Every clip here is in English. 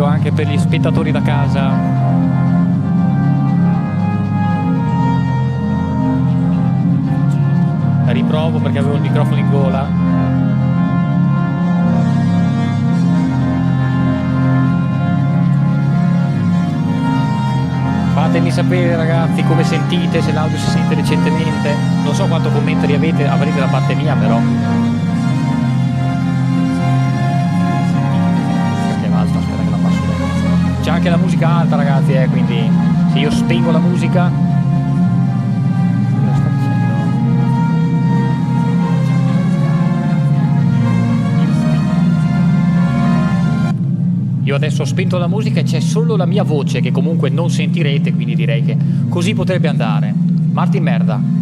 audio anche per gli spettatori da casa. Riprovo perché avevo il microfono in gola. Fatemi sapere ragazzi come sentite, se l'audio si sente decentemente. Non so quanto commenti avrete da parte mia, però perché va alta, aspetta che la passo bene. C'è anche la musica alta ragazzi, quindi se io spengo la musica. Io adesso ho spento la musica e c'è solo la mia voce che comunque non sentirete, quindi direi che così potrebbe andare. Martin merda.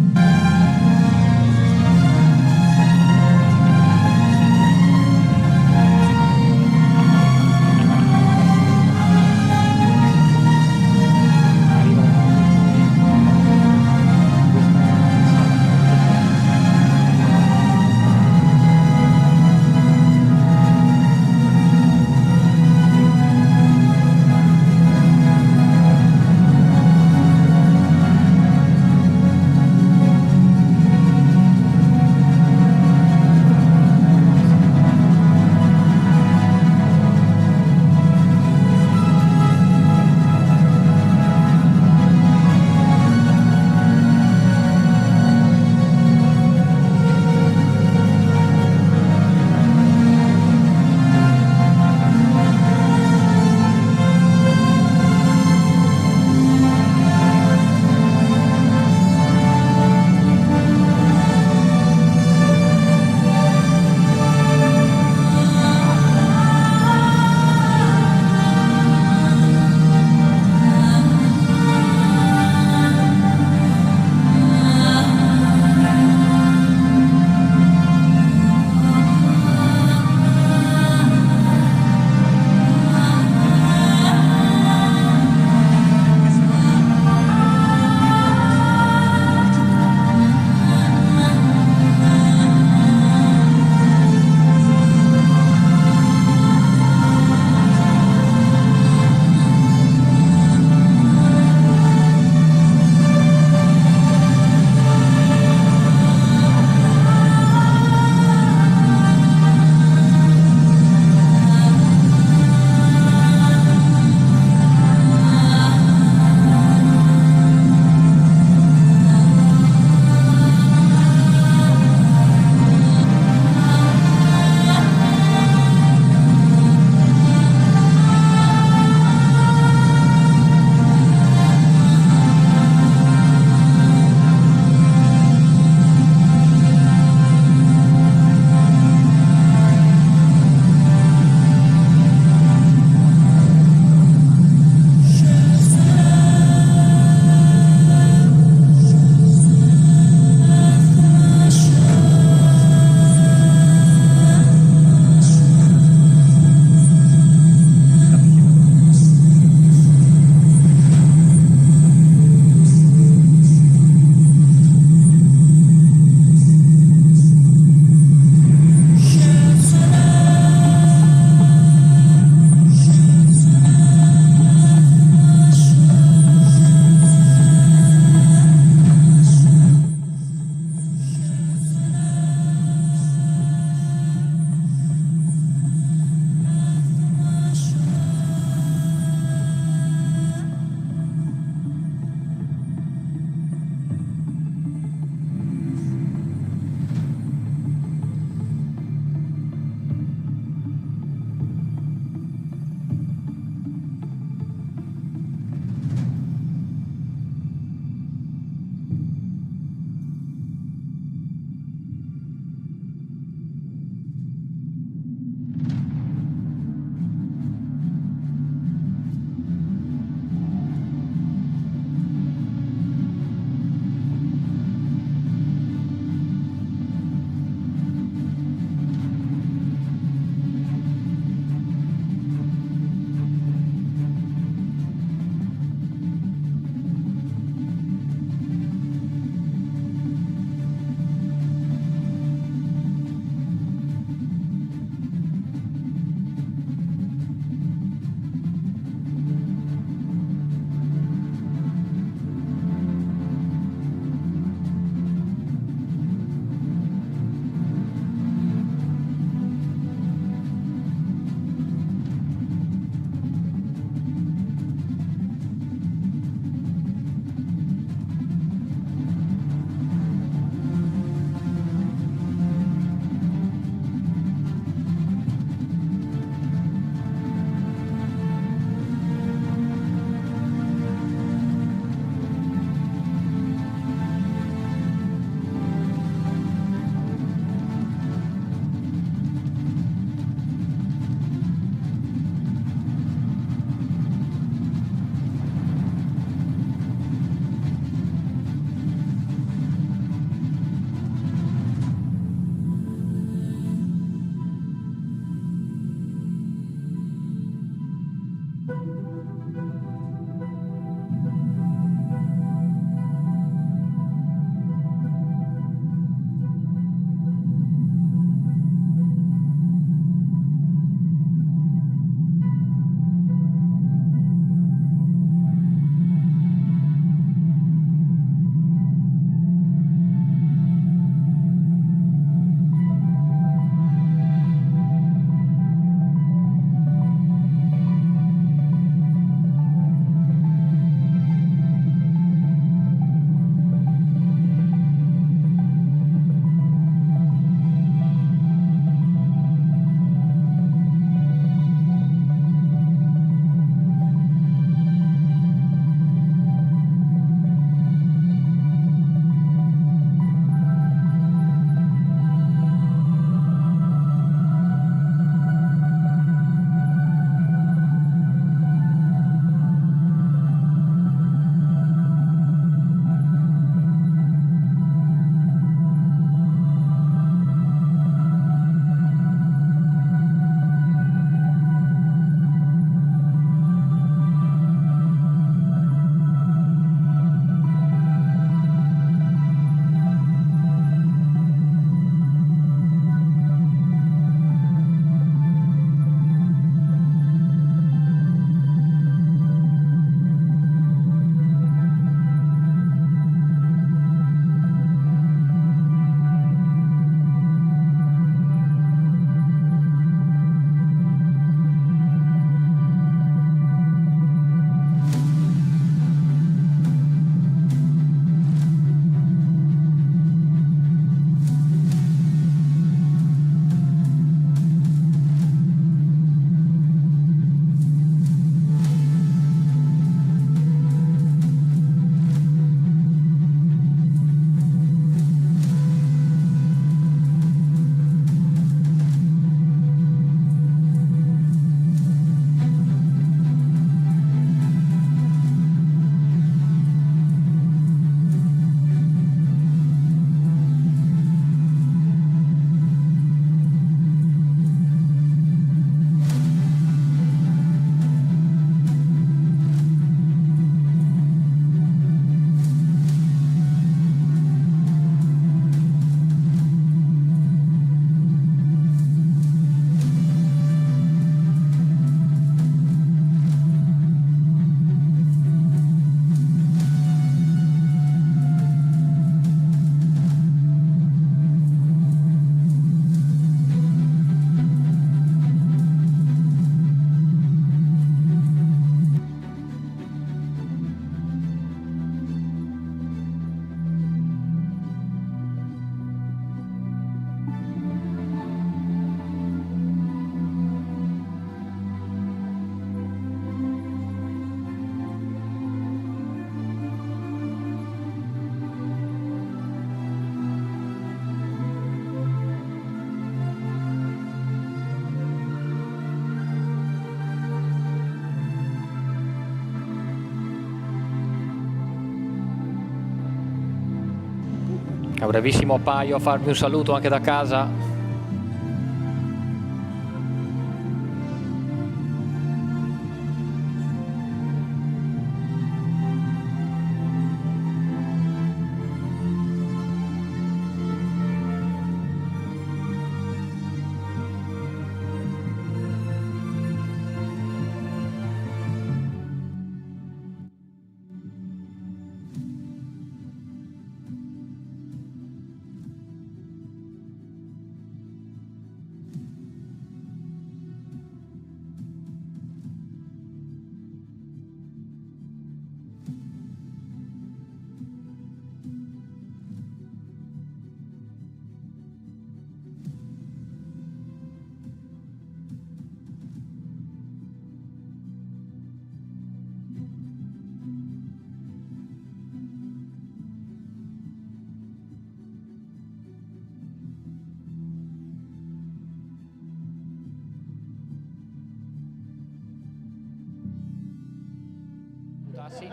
A brevissimo appaio a farvi un saluto anche da casa.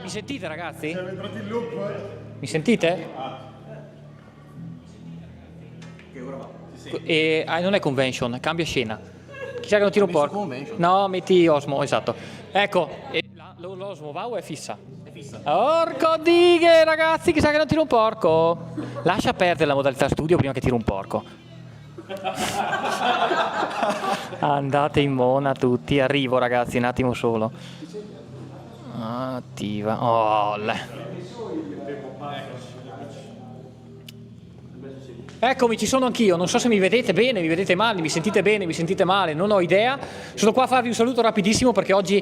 Mi sentite ragazzi? Siamo entrati in loop. Mi sentite? Che ora va? Non è convention, cambia scena. Chissà che non tiro un porco. Convention? No, metti Osmo, esatto. Ecco, l'Osmo va o è fissa? È fissa. Orco dighe ragazzi, chissà che non tiro un porco. Lascia perdere la modalità studio prima che tiro un porco. Andate in mona tutti, arrivo ragazzi, un attimo solo. Attiva. Oh, eccomi, ci sono anch'io. Non so se mi vedete bene, mi vedete male, mi sentite bene, mi sentite male, non ho idea. Sono qua a farvi un saluto rapidissimo perché oggi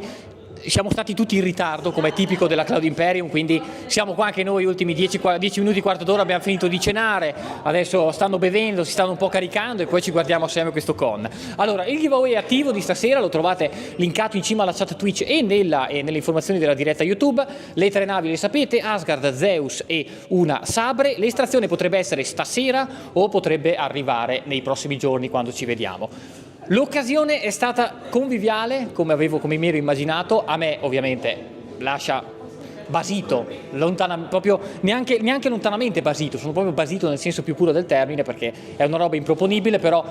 siamo stati tutti in ritardo, come è tipico della Cloud Imperium, quindi siamo qua anche noi, ultimi 10 minuti, quarto d'ora, abbiamo finito di cenare, adesso stanno bevendo, si stanno un po' caricando e poi ci guardiamo assieme questo con. Allora, il giveaway attivo di stasera lo trovate linkato in cima alla chat Twitch e nelle informazioni della diretta YouTube. Le 3 navi le sapete, Asgard, Zeus e una Sabre. L'estrazione potrebbe essere stasera o potrebbe arrivare nei prossimi giorni quando ci vediamo. L'occasione è stata conviviale, come mi ero immaginato. A me ovviamente lascia basito, proprio neanche lontanamente basito, sono proprio basito nel senso più puro del termine, perché è una roba improponibile, però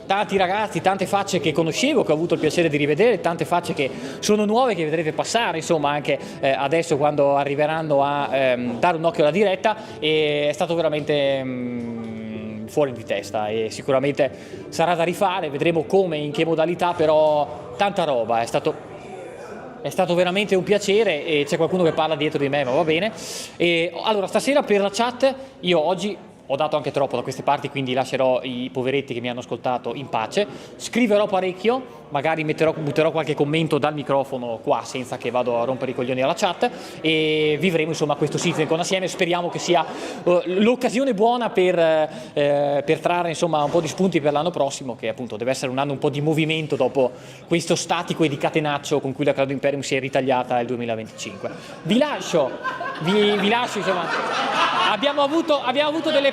tanti ragazzi, tante facce che conoscevo, che ho avuto il piacere di rivedere, tante facce che sono nuove, che vedrete passare, insomma, anche adesso quando arriveranno a dare un occhio alla diretta, e è stato veramente fuori di testa e sicuramente sarà da rifare, vedremo come, in che modalità, però tanta roba, è stato veramente un piacere e c'è qualcuno che parla dietro di me, ma va bene. E allora stasera per la chat, io oggi ho dato anche troppo da queste parti, quindi lascerò i poveretti che mi hanno ascoltato in pace. Scriverò parecchio, magari butterò qualche commento dal microfono qua senza che vado a rompere i coglioni alla chat, e vivremo insomma questo CitizenCon assieme. Speriamo che sia l'occasione buona per trarre insomma un po' di spunti per l'anno prossimo, che appunto deve essere un anno un po' di movimento dopo questo statico e di catenaccio con cui la Cloud Imperium si è ritagliata il 2025. Vi lascio insomma. Abbiamo avuto delle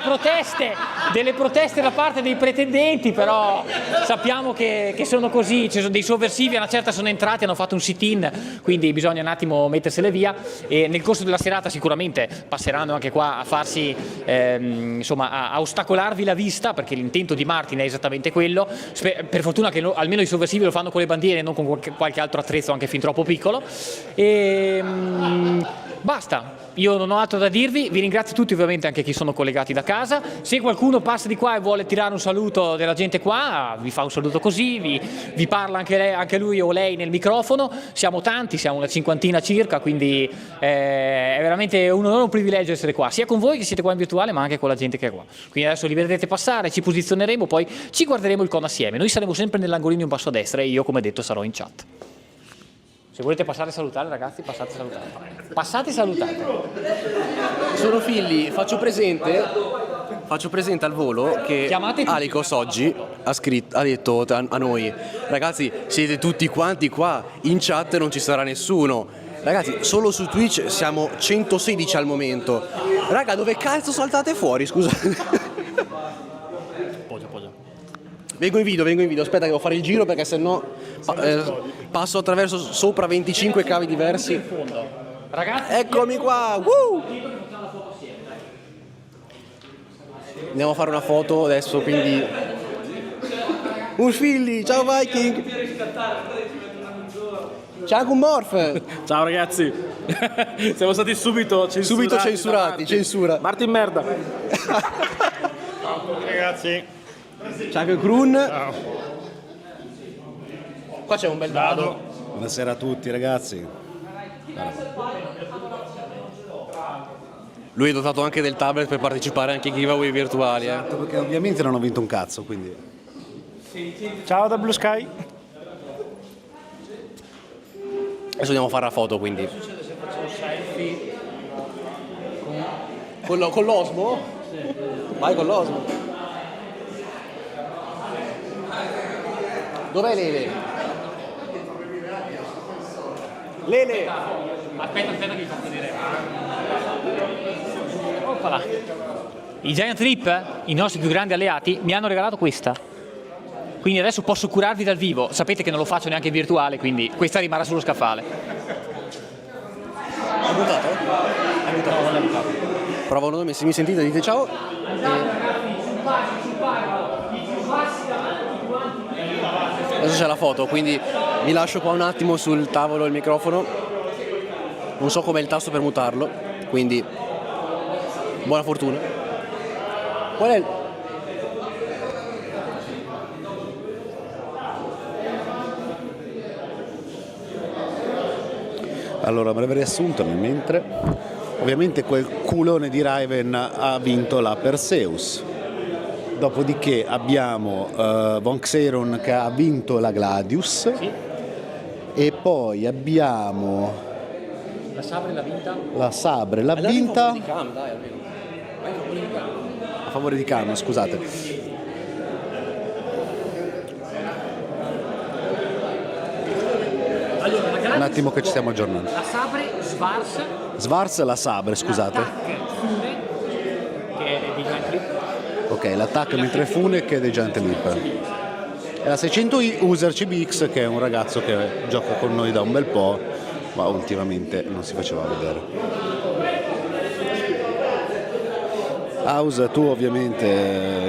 proteste da parte dei pretendenti, però sappiamo che sono così, ci sono dei sovversivi, a una certa sono entrati, hanno fatto un sit-in, quindi bisogna un attimo mettersele via, e nel corso della serata sicuramente passeranno anche qua a farsi, insomma, a ostacolarvi la vista, perché l'intento di Martin è esattamente quello. Per fortuna che almeno i sovversivi lo fanno con le bandiere e non con qualche altro attrezzo anche fin troppo piccolo. Basta. Io non ho altro da dirvi, vi ringrazio tutti, ovviamente anche chi sono collegati da casa. Se qualcuno passa di qua e vuole tirare un saluto della gente qua, vi fa un saluto così, vi parla anche lui o lei nel microfono. Siamo tanti, siamo una cinquantina circa, quindi è veramente un onore e un privilegio essere qua, sia con voi che siete qua in virtuale, ma anche con la gente che è qua. Quindi adesso li vedrete passare, ci posizioneremo, poi ci guarderemo il con assieme. Noi saremo sempre nell'angolino in basso a destra e io, come detto, sarò in chat. Se volete passare a salutare, ragazzi, passate a salutare. Passate e salutate. Sono Filli, faccio presente al volo che Alicos oggi ha detto a noi: ragazzi, siete tutti quanti qua, in chat non ci sarà nessuno. Ragazzi, solo su Twitch siamo 116 al momento. Raga, dove cazzo saltate fuori, scusate? Poggio. Vengo in video, aspetta che devo fare il giro perché sennò passo attraverso sopra 25 cavi diversi. Ragazzi, eccomi qua! Woo! Andiamo a fare una foto adesso, quindi... Urfilli, ciao Viking! Ciao Gummorf! Ciao ragazzi, siamo stati subito censurati. Censura. Martin merda. Ciao a tutti ragazzi. Ciao Krun. Ciao. Qua c'è un bel dado. Buonasera a tutti ragazzi. Lui è dotato anche del tablet per partecipare anche ai giveaway virtuali. Perché ovviamente non ho vinto un cazzo, quindi... Ciao da Blue Sky. Adesso andiamo a fare la foto, quindi. Con l'Osmo? Vai con l'Osmo. Dov'è Lele? Lele! Aspetta che vi faccio vedere. Oppala. I Giant Leap, i nostri più grandi alleati, mi hanno regalato questa. Quindi adesso posso curarvi dal vivo. Sapete che non lo faccio neanche in virtuale, quindi questa rimarrà sullo scaffale. Hai buttato? Hai buttato? No, non l'hai buttato. Prova un nome, se mi sentite dite ciao. Adesso c'è la foto, quindi mi lascio qua un attimo sul tavolo il microfono. Non so com'è il tasto per mutarlo, quindi buona fortuna. Qual è il... Allora, me l'avrei assunto nel mentre. Ovviamente quel culone di Raven ha vinto la Perseus. Dopodiché abbiamo Von Xeron che ha vinto la Gladius. Sì. E poi abbiamo La Sabre l'ha vinta? la Sabre, l'ha vinta Di cam, dai, almeno. Vai a favore di cam. a favore di Cam, scusate. Allora, la Un attimo che ci stiamo aggiornando. La Sabre Svars, Svars e la Sabre, scusate. Fune, che è di Giant Leap. Ok, l'attacco mentre Fune che è dei Giant Leap. E la 600 User CBX che è un ragazzo che gioca con noi da un bel po', ma ultimamente non si faceva vedere. House, tu ovviamente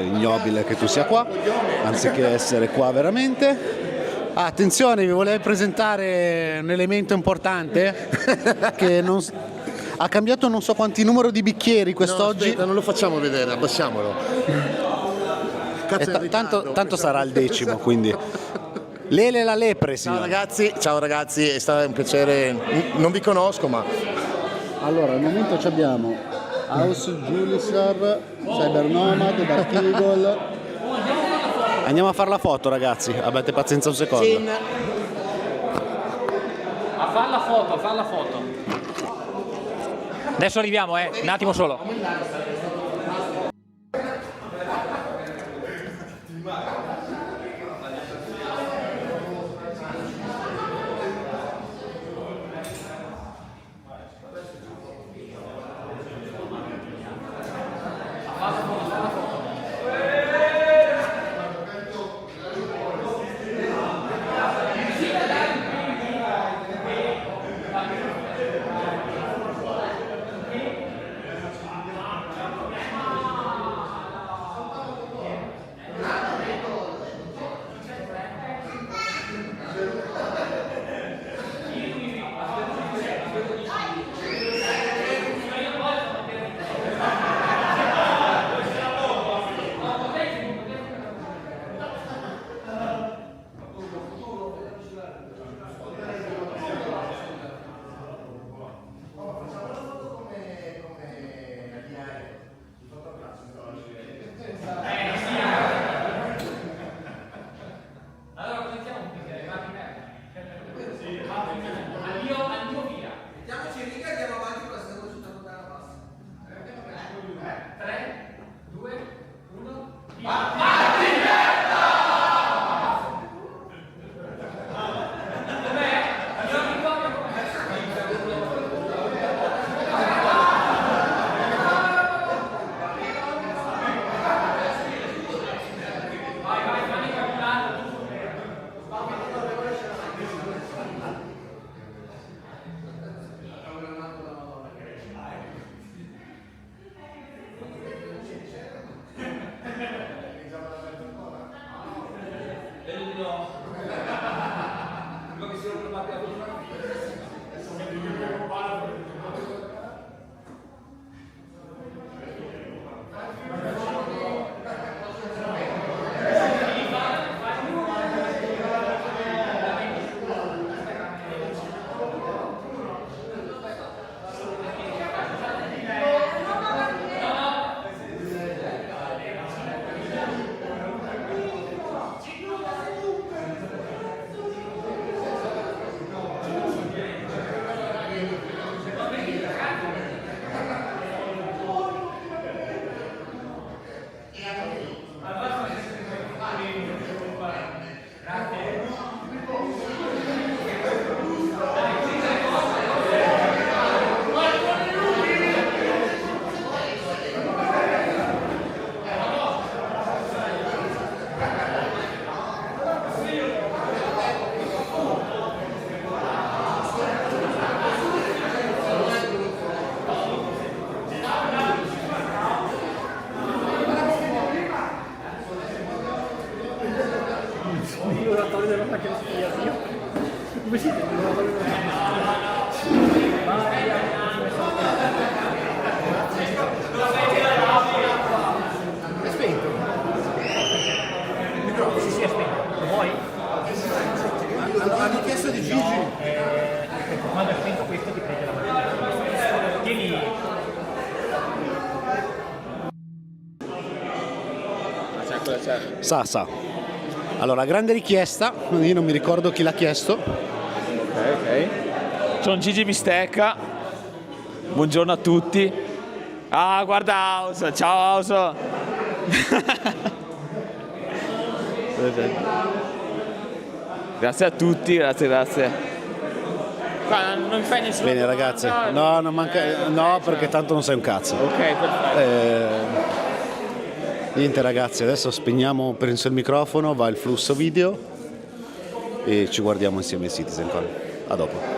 ignobile che tu sia qua, anziché essere qua veramente. Ah, attenzione, vi volevo presentare un elemento importante che ha cambiato non so quanti numero di bicchieri quest'oggi. Aspetta, non lo facciamo vedere, abbassiamolo. Cazzo, è in ritardo. Tanto sarà il decimo, quindi. Lele la lepre, signore. Ciao ragazzi, è stato un piacere. Non vi conosco, ma Allora, al momento ci abbiamo House, Julisar, Cyber Nomad, Dark Eagle. Andiamo a fare la foto, ragazzi. Abbiate pazienza un secondo. A far la foto. Adesso arriviamo, un attimo solo. Sa. Allora, grande richiesta, io non mi ricordo chi l'ha chiesto. Ok. Sono Gigi Mistecca. Buongiorno a tutti. Ah, guarda House. Ciao House. Grazie a tutti, grazie. Qua non mi fai nessuno. Bene ragazzi, no, non manca, no, perché tanto non sei un cazzo. Ok, perfetto. Niente ragazzi, adesso spegniamo penso il microfono, va il flusso video e ci guardiamo insieme a CitizenCon. A dopo.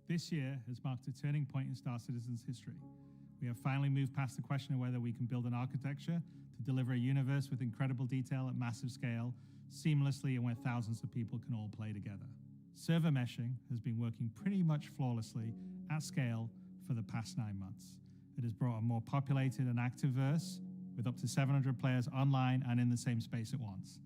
This year has marked a turning point in Star Citizen's history. We have finally moved past the question of whether we can build an architecture to deliver a universe with incredible detail at massive scale, seamlessly and where thousands of people can all play together. Server meshing has been working pretty much flawlessly at scale for the past 9 months. It has brought a more populated and active verse with up to 700 players online and in the same space at once.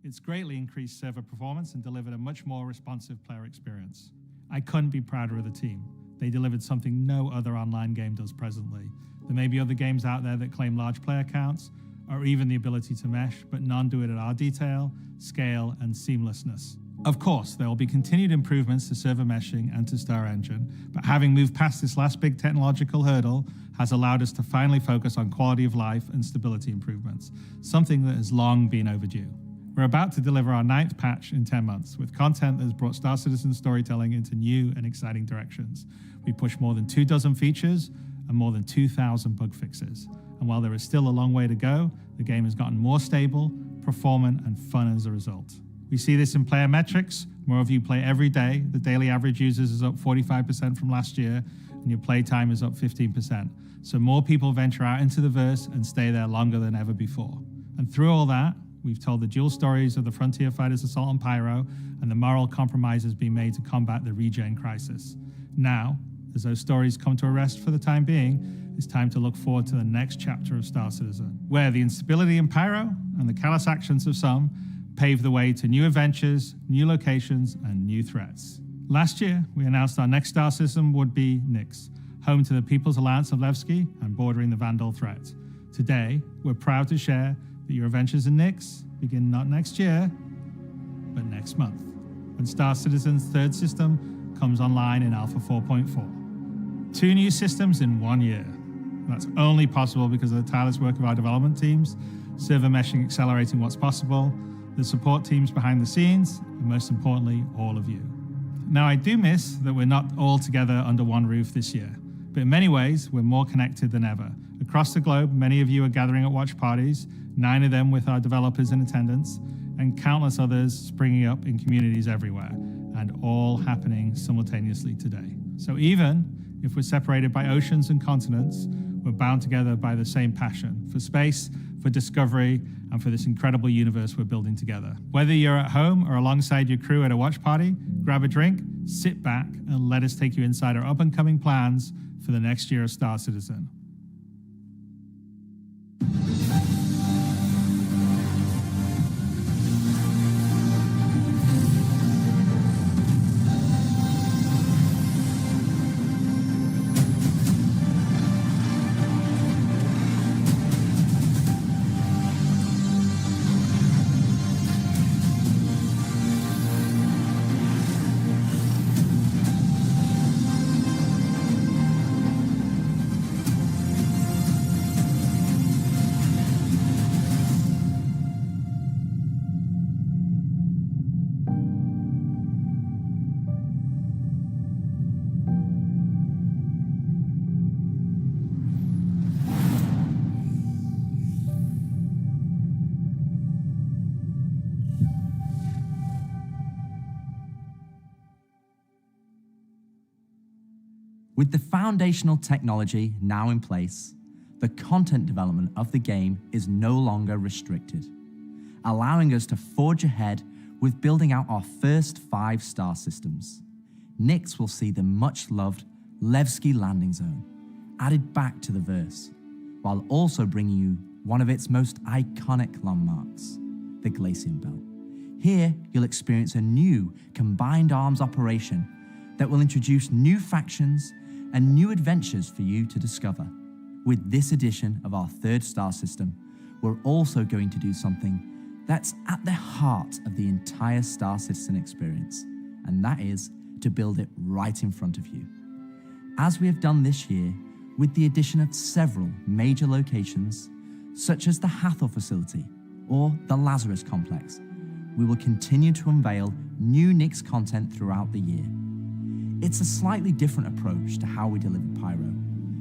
It's greatly increased server performance and delivered a much more responsive player experience. I couldn't be prouder of the team. They delivered something no other online game does presently. There may be other games out there that claim large player counts, or even the ability to mesh, but none do it at our detail, scale, and seamlessness. Of course, there will be continued improvements to server meshing and to Star Engine, but having moved past this last big technological hurdle has allowed us to finally focus on quality of life and stability improvements, something that has long been overdue. We're about to deliver our 9th patch in 10 months, with content that has brought Star Citizen storytelling into new and exciting directions. We pushed more than 24 features and more than 2,000 bug fixes. And while there is still a long way to go, the game has gotten more stable, performant, and fun as a result. We see this in player metrics. More of you play every day. The daily average users is up 45% from last year, and your play time is up 15%. So more people venture out into the verse and stay there longer than ever before. And through all that, we've told the dual stories of the frontier fighters' assault on Pyro and the moral compromises being made to combat the regen crisis. Now, as those stories come to a rest for the time being, it's time to look forward to the next chapter of Star Citizen, where the instability in Pyro and the callous actions of some pave the way to new adventures, new locations, and new threats. Last year, we announced our next star system would be Nyx, home to the People's Alliance of Levski and bordering the Vandal threat. Today, we're proud to share that your adventures in Nyx begin not next year, but next month, when Star Citizen's third system comes online in Alpha 4.4. 2 new systems in 1 year. That's only possible because of the tireless work of our development teams, server meshing accelerating what's possible, the support teams behind the scenes, and most importantly, all of you. Now, I do miss that we're not all together under one roof this year, but in many ways, we're more connected than ever. Across the globe, many of you are gathering at watch parties, 9 of them with our developers in attendance, and countless others springing up in communities everywhere, and all happening simultaneously today. So even if we're separated by oceans and continents, we're bound together by the same passion for space, for discovery, and for this incredible universe we're building together. Whether you're at home or alongside your crew at a watch party, grab a drink, sit back, and let us take you inside our up-and-coming plans for the next year of Star Citizen. With the foundational technology now in place, the content development of the game is no longer restricted, allowing us to forge ahead with building out our first 5 star systems. Nyx will see the much-loved Levski landing zone added back to the verse, while also bringing you one of its most iconic landmarks, the Glacium Belt. Here, you'll experience a new combined arms operation that will introduce new factions and new adventures for you to discover. With this edition of our 3rd star system, we're also going to do something that's at the heart of the entire Star Citizen experience, and that is to build it right in front of you. As we have done this year, with the addition of several major locations, such as the Hathor facility or the Lazarus complex, we will continue to unveil new Nyx content throughout the year. It's a slightly different approach to how we deliver Pyro,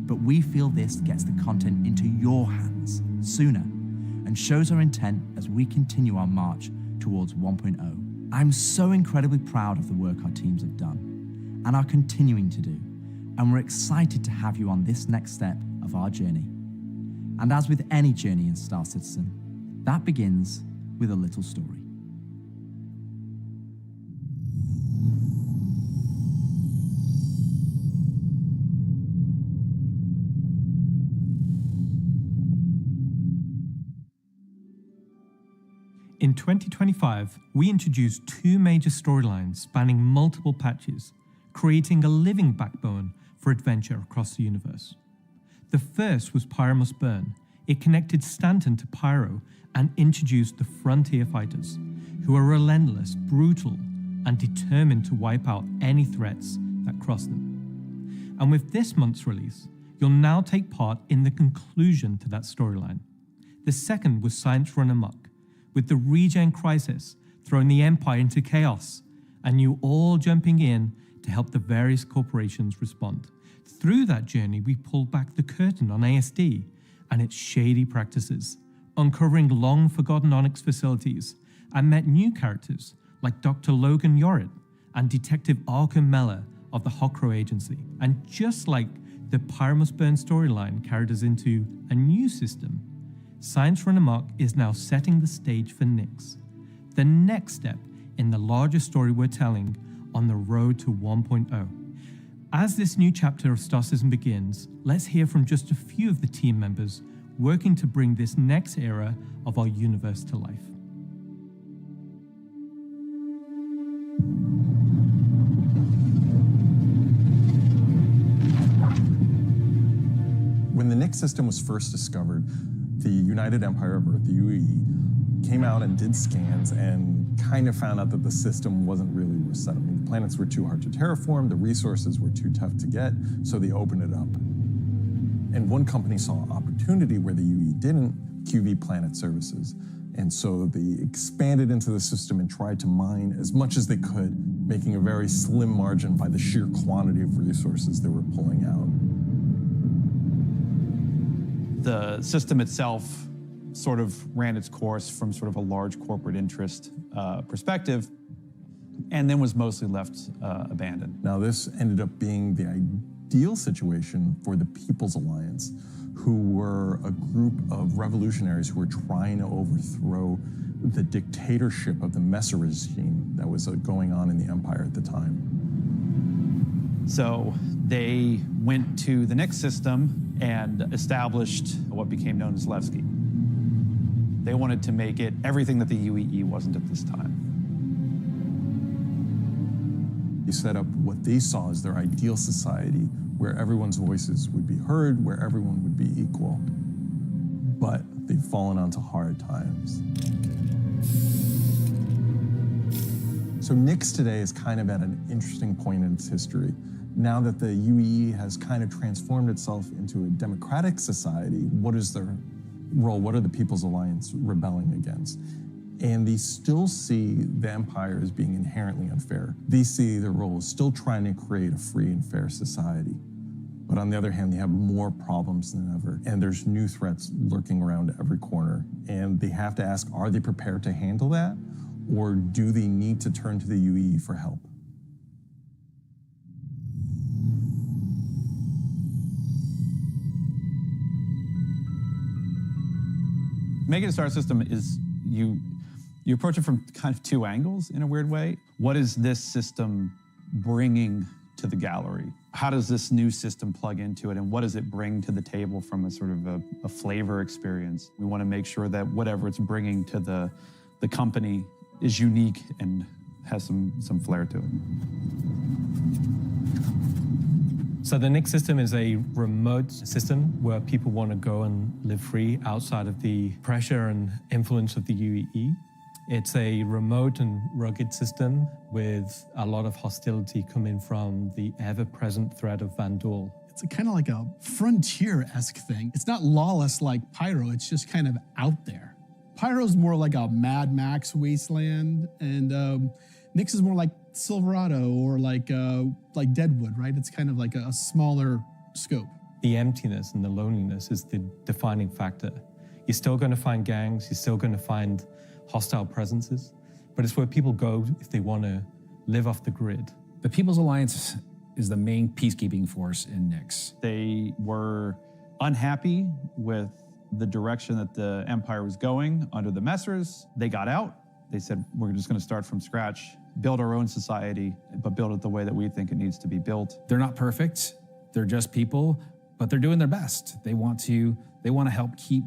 but we feel this gets the content into your hands sooner and shows our intent as we continue our march towards 1.0. I'm so incredibly proud of the work our teams have done and are continuing to do, and we're excited to have you on this next step of our journey. And as with any journey in Star Citizen, that begins with a little story. In 2025, we introduced 2 major storylines spanning multiple patches, creating a living backbone for adventure across the universe. The first was Pyro Must Burn. It connected Stanton to Pyro and introduced the Frontier Fighters, who are relentless, brutal, and determined to wipe out any threats that cross them. And with this month's release, you'll now take part in the conclusion to that storyline. The second was Science Run Amok, with the regen crisis throwing the Empire into chaos, and you all jumping in to help the various corporations respond. Through that journey, we pulled back the curtain on ASD and its shady practices, uncovering long-forgotten Onyx facilities, and met new characters like Dr. Logan Yorit and Detective Arkham Meller of the Hokro Agency. And just like the Pyro Must Burn storyline carried us into a new system, Science Run Amok is now setting the stage for Nyx, the next step in the larger story we're telling on the road to 1.0. As this new chapter of Star Citizen begins, let's hear from just a few of the team members working to bring this next era of our universe to life. When the Nyx system was first discovered, the United Empire of Earth, the UAE, came out and did scans and kind of found out that the system wasn't really worth settling. The planets were too hard to terraform, the resources were too tough to get, so they opened it up. And one company saw opportunity where the UAE didn't, QV Planet Services. And so they expanded into the system and tried to mine as much as they could, making a very slim margin by the sheer quantity of resources they were pulling out. The system itself sort of ran its course from sort of a large corporate interest perspective, and then was mostly left abandoned. Now this ended up being the ideal situation for the People's Alliance, who were a group of revolutionaries who were trying to overthrow the dictatorship of the Messer regime that was going on in the empire at the time. So they went to the Nyx system and established what became known as Levski. They wanted to make it everything that the UEE wasn't at this time. They set up what they saw as their ideal society, where everyone's voices would be heard, where everyone would be equal. But they've fallen onto hard times. So Nyx today is kind of at an interesting point in its history. Now that the UEE has kind of transformed itself into a democratic society, what is their role? What are the People's Alliance rebelling against? And they still see the empire as being inherently unfair. They see their role as still trying to create a free and fair society. But on the other hand, they have more problems than ever. And there's new threats lurking around every corner. And they have to ask, are they prepared to handle that? Or do they need to turn to the UEE for help? Making a star system is you approach it from kind of two angles in a weird way. What is this system bringing to the gallery? How does this new system plug into it, and what does it bring to the table from a sort of a flavor experience? We want to make sure that whatever it's bringing to the company is unique and has some flair to it. So the Nyx system is a remote system where people want to go and live free outside of the pressure and influence of the UEE. It's a remote and rugged system with a lot of hostility coming from the ever-present threat of Vandal. It's kind of like a frontier-esque thing. It's not lawless like Pyro, it's just kind of out there. Pyro's more like a Mad Max wasteland, and Nyx is more like Silverado or like Deadwood, right? It's kind of like a smaller scope. The emptiness and the loneliness is the defining factor. You're still going to find gangs, you're still going to find hostile presences, but it's where people go if they want to live off the grid. The People's Alliance is the main peacekeeping force in Nyx. They were unhappy with the direction that the Empire was going under the Messers. They got out. They said, we're just going to start from scratch, build our own society, but build it the way that we think it needs to be built. They're not perfect. They're just people, but they're doing their best. They want to help keep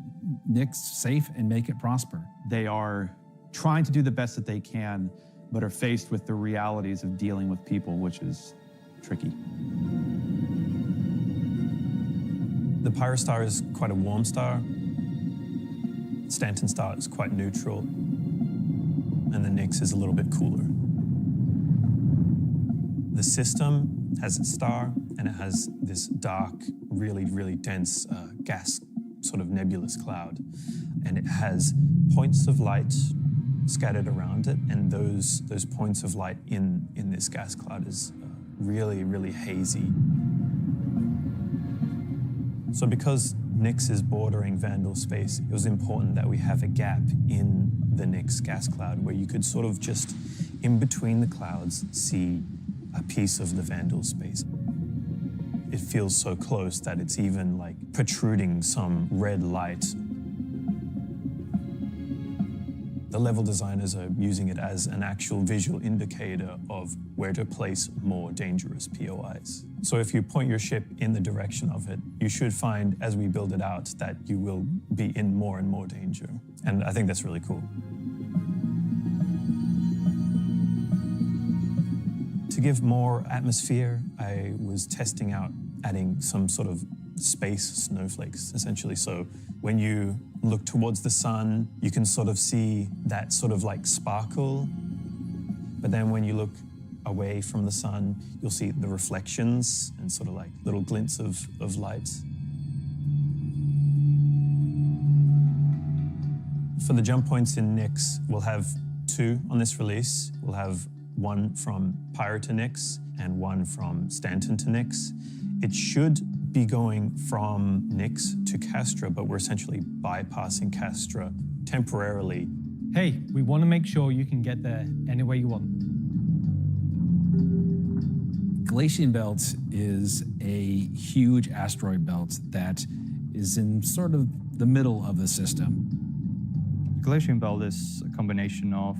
Nyx safe and make it prosper. They are trying to do the best that they can, but are faced with the realities of dealing with people, which is tricky. The Pyro star is quite a warm star. Stanton star is quite neutral. And the Nyx is a little bit cooler. The system has its star, and it has this dark, really, really dense gas sort of nebulous cloud. And it has points of light scattered around it, and those points of light in this gas cloud is really, really hazy. So because Nyx is bordering Vandal space, it was important that we have a gap in the Nyx gas cloud where you could sort of just, in between the clouds, see a piece of the Vandal space. It feels so close that it's even like protruding some red light The level designers are using it as an actual visual indicator of where to place more dangerous POIs. So if you point your ship in the direction of it, you should find, as we build it out, that you will be in more and more danger. And I think that's really cool. To give more atmosphere, I was testing out adding some sort of space snowflakes, essentially. So when you look towards the sun, you can sort of see that sort of like sparkle. But then when you look away from the sun, you'll see the reflections and sort of like little glints of light. For the jump points in Nyx, we'll have 2 on this release. We'll have one from Pyre to Nyx and one from Stanton to Nyx. It should be going from Nyx to Castra, but we're essentially bypassing Castra temporarily. Hey, we want to make sure you can get there any way you want. Galatian Belt is a huge asteroid belt that is in sort of the middle of the system. Galatian Belt is a combination of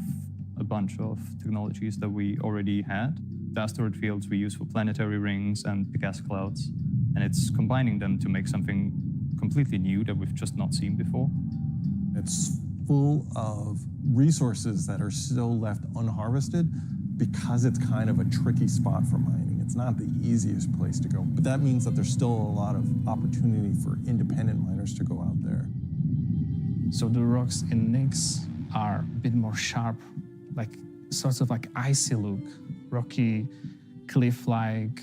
a bunch of technologies that we already had. The asteroid fields we use for planetary rings and the gas clouds, and it's combining them to make something completely new that we've just not seen before. It's full of resources that are still left unharvested because it's kind of a tricky spot for mining. It's not the easiest place to go, but that means that there's still a lot of opportunity for independent miners to go out there. So the rocks in Nyx are a bit more sharp, like sorts of like icy look, rocky, cliff-like,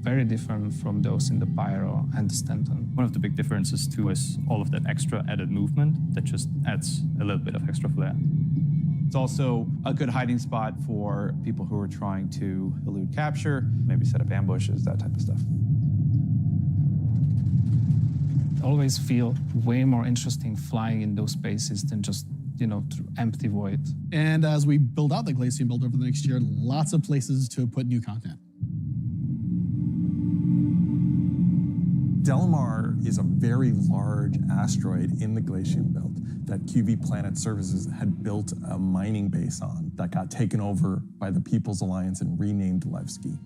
very different from those in the Pyro and the Stanton. One of the big differences too is all of that extra added movement that just adds a little bit of extra flair. It's also a good hiding spot for people who are trying to elude capture, maybe set up ambushes, that type of stuff. Always feel way more interesting flying in those spaces than just, you know, through empty void. And as we build out the Glacian Belt over the next year, lots of places to put new content. Delamar is a very large asteroid in the Glacian Belt that QV Planet Services had built a mining base on that got taken over by the People's Alliance and renamed Levski.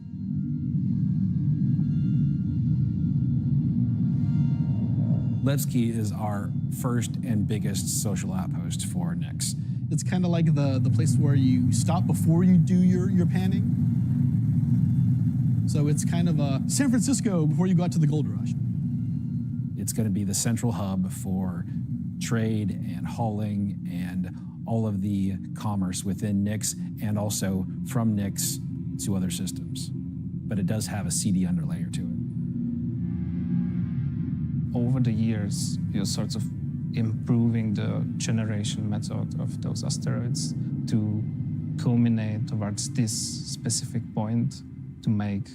Levski is our first and biggest social outpost for Nyx. It's kind of like the place where you stop before you do your panning. So it's kind of a San Francisco before you go out to the gold rush. It's going to be the central hub for trade and hauling and all of the commerce within Nyx and also from Nyx to other systems. But it does have a seedy underlayer to it. Over the years, you're sort of improving the generation method of those asteroids to culminate towards this specific point to make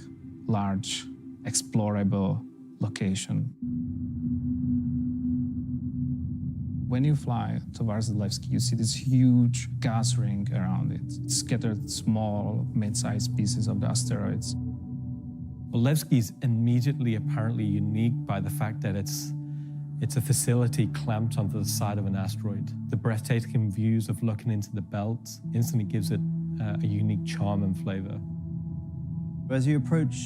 large, explorable location. When you fly towards the Levski, you see this huge gas ring around it, scattered small, mid-sized pieces of the asteroids. Well, Levski is immediately apparently unique by the fact that it's a facility clamped onto the side of an asteroid. The breathtaking views of looking into the belt instantly gives it a unique charm and flavor. As you approach,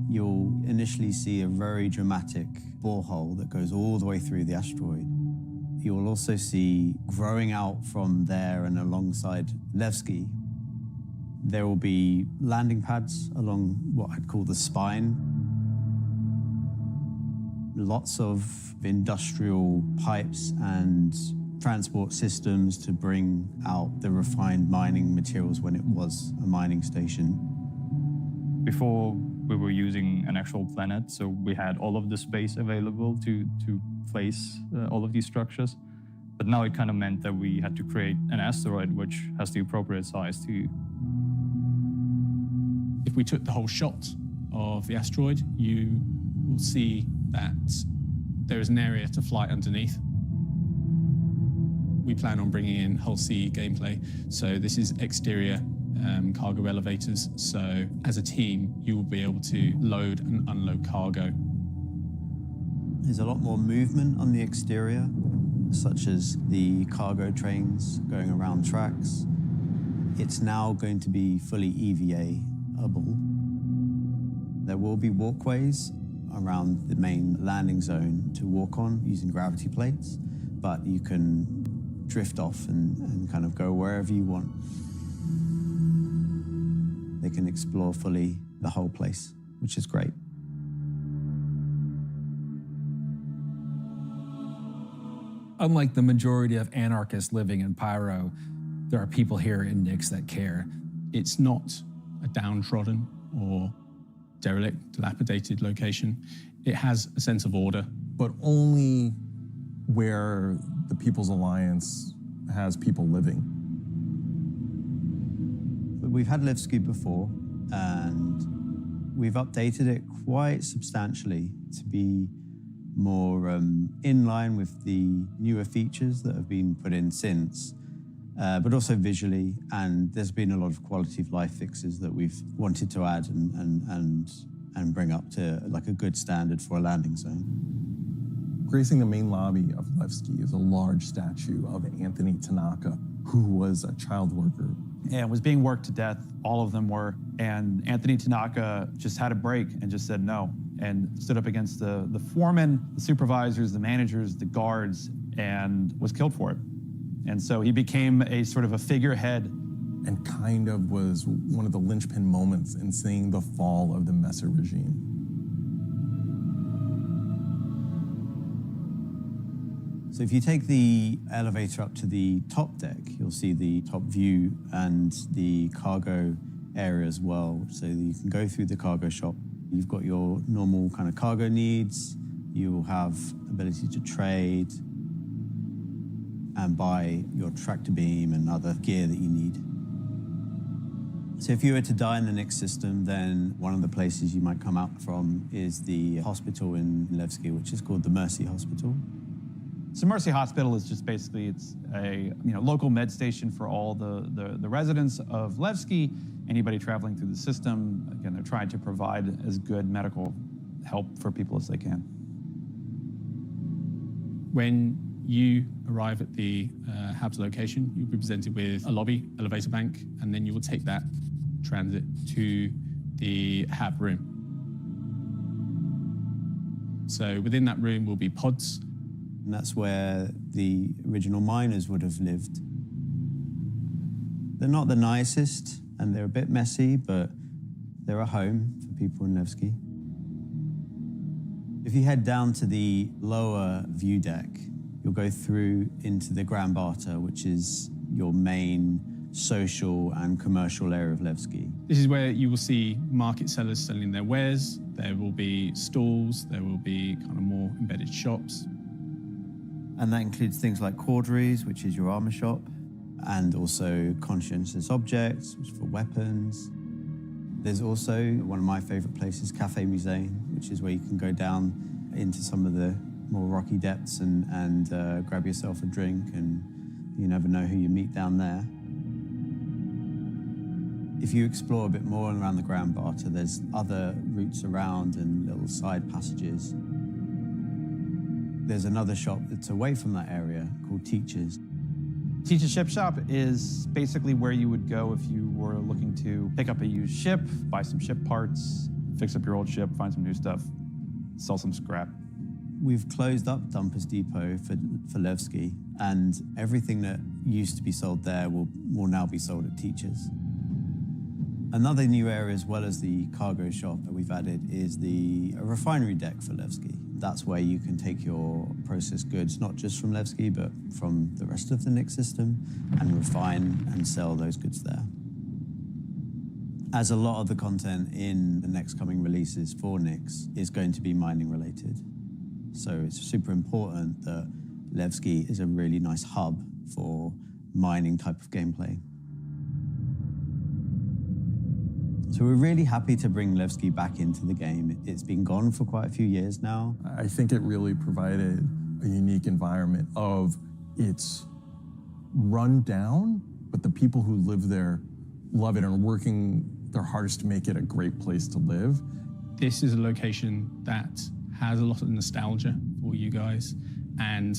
you'll initially see a very dramatic borehole that goes all the way through the asteroid. You will also see, growing out from there and alongside Levski, there will be landing pads along what I'd call the spine. Lots of industrial pipes and transport systems to bring out the refined mining materials when it was a mining station. Before, we were using an actual planet, so we had all of the space available to place all of these structures. But now it kind of meant that we had to create an asteroid which has the appropriate size to. If we took the whole shot of the asteroid, you will see that there is an area to fly underneath. We plan on bringing in whole sea gameplay. So this is exterior cargo elevators. So as a team, you will be able to load and unload cargo. There's a lot more movement on the exterior. such as the cargo trains going around tracks. It's now going to be fully EVA-able. There will be walkways around the main landing zone to walk on using gravity plates, but you can drift off and kind of go wherever you want. They can explore fully the whole place, which is great. Unlike the majority of anarchists living in Pyro, there are people here in Nyx that care. It's not a downtrodden or derelict, dilapidated location. It has a sense of order. But only where the People's Alliance has people living. We've had Levski before, and we've updated it quite substantially to be more in line with the newer features that have been put in since, but also visually, and there's been a lot of quality of life fixes that we've wanted to add and bring up to like a good standard for a landing zone. Gracing the main lobby of Levski is a large statue of Anthony Tanaka, who was a child worker. And was being worked to death, all of them were. And Anthony Tanaka just had a break and just said no, and stood up against the foremen, the supervisors, the managers, the guards, and was killed for it. And so he became a sort of a figurehead. And kind of was one of the linchpin moments in seeing the fall of the Messer regime. So if you take the elevator up to the top deck, you'll see the top view and the cargo area as well. So you can go through the cargo shop. You've got your normal kind of cargo needs. You'll have ability to trade and buy your tractor beam and other gear that you need. So if you were to die in the Nyx system, then one of the places you might come out from is the hospital in Levski, which is called the Mercy Hospital. So Mercy Hospital is just basically, it's a local med station for all the residents of Levski, anybody traveling through the system. Again, they're trying to provide as good medical help for people as they can. When you arrive at the HAB's location, you'll be presented with a lobby, elevator bank, and then you will take that transit to the HAB room. So within that room will be pods. And that's where the original miners would have lived. They're not the nicest, and they're a bit messy, but they're a home for people in Levski. If you head down to the lower view deck, you'll go through into the Grand Barter, which is your main social and commercial area of Levski. This is where you will see market sellers selling their wares. There will be stalls, there will be kind of more embedded shops. And that includes things like Corderies, which is your armor shop, and also conscientious objects, which is for weapons. There's also one of my favorite places, Cafe Musée, which is where you can go down into some of the more rocky depths and grab yourself a drink, and you never know who you meet down there. If you explore a bit more around the Grand Barter, there's other routes around and little side passages. There's another shop that's away from that area called Teachers. Teach's Ship Shop is basically where you would go if you were looking to pick up a used ship, buy some ship parts, fix up your old ship, find some new stuff, sell some scrap. We've closed up Dumpers Depot for Levski, and everything that used to be sold there will now be sold at Teachers. Another new area, as well as the cargo shop that we've added, is the refinery deck for Levski. That's where you can take your processed goods, not just from Levski, but from the rest of the Nyx system, and refine and sell those goods there. As a lot of the content in the next coming releases for Nyx is going to be mining related. So it's super important that Levski is a really nice hub for mining type of gameplay. So we're really happy to bring Levski back into the game. It's been gone for quite a few years now. I think it really provided a unique environment of it's run down, but the people who live there love it and are working their hardest to make it a great place to live. This is a location that has a lot of nostalgia for you guys, and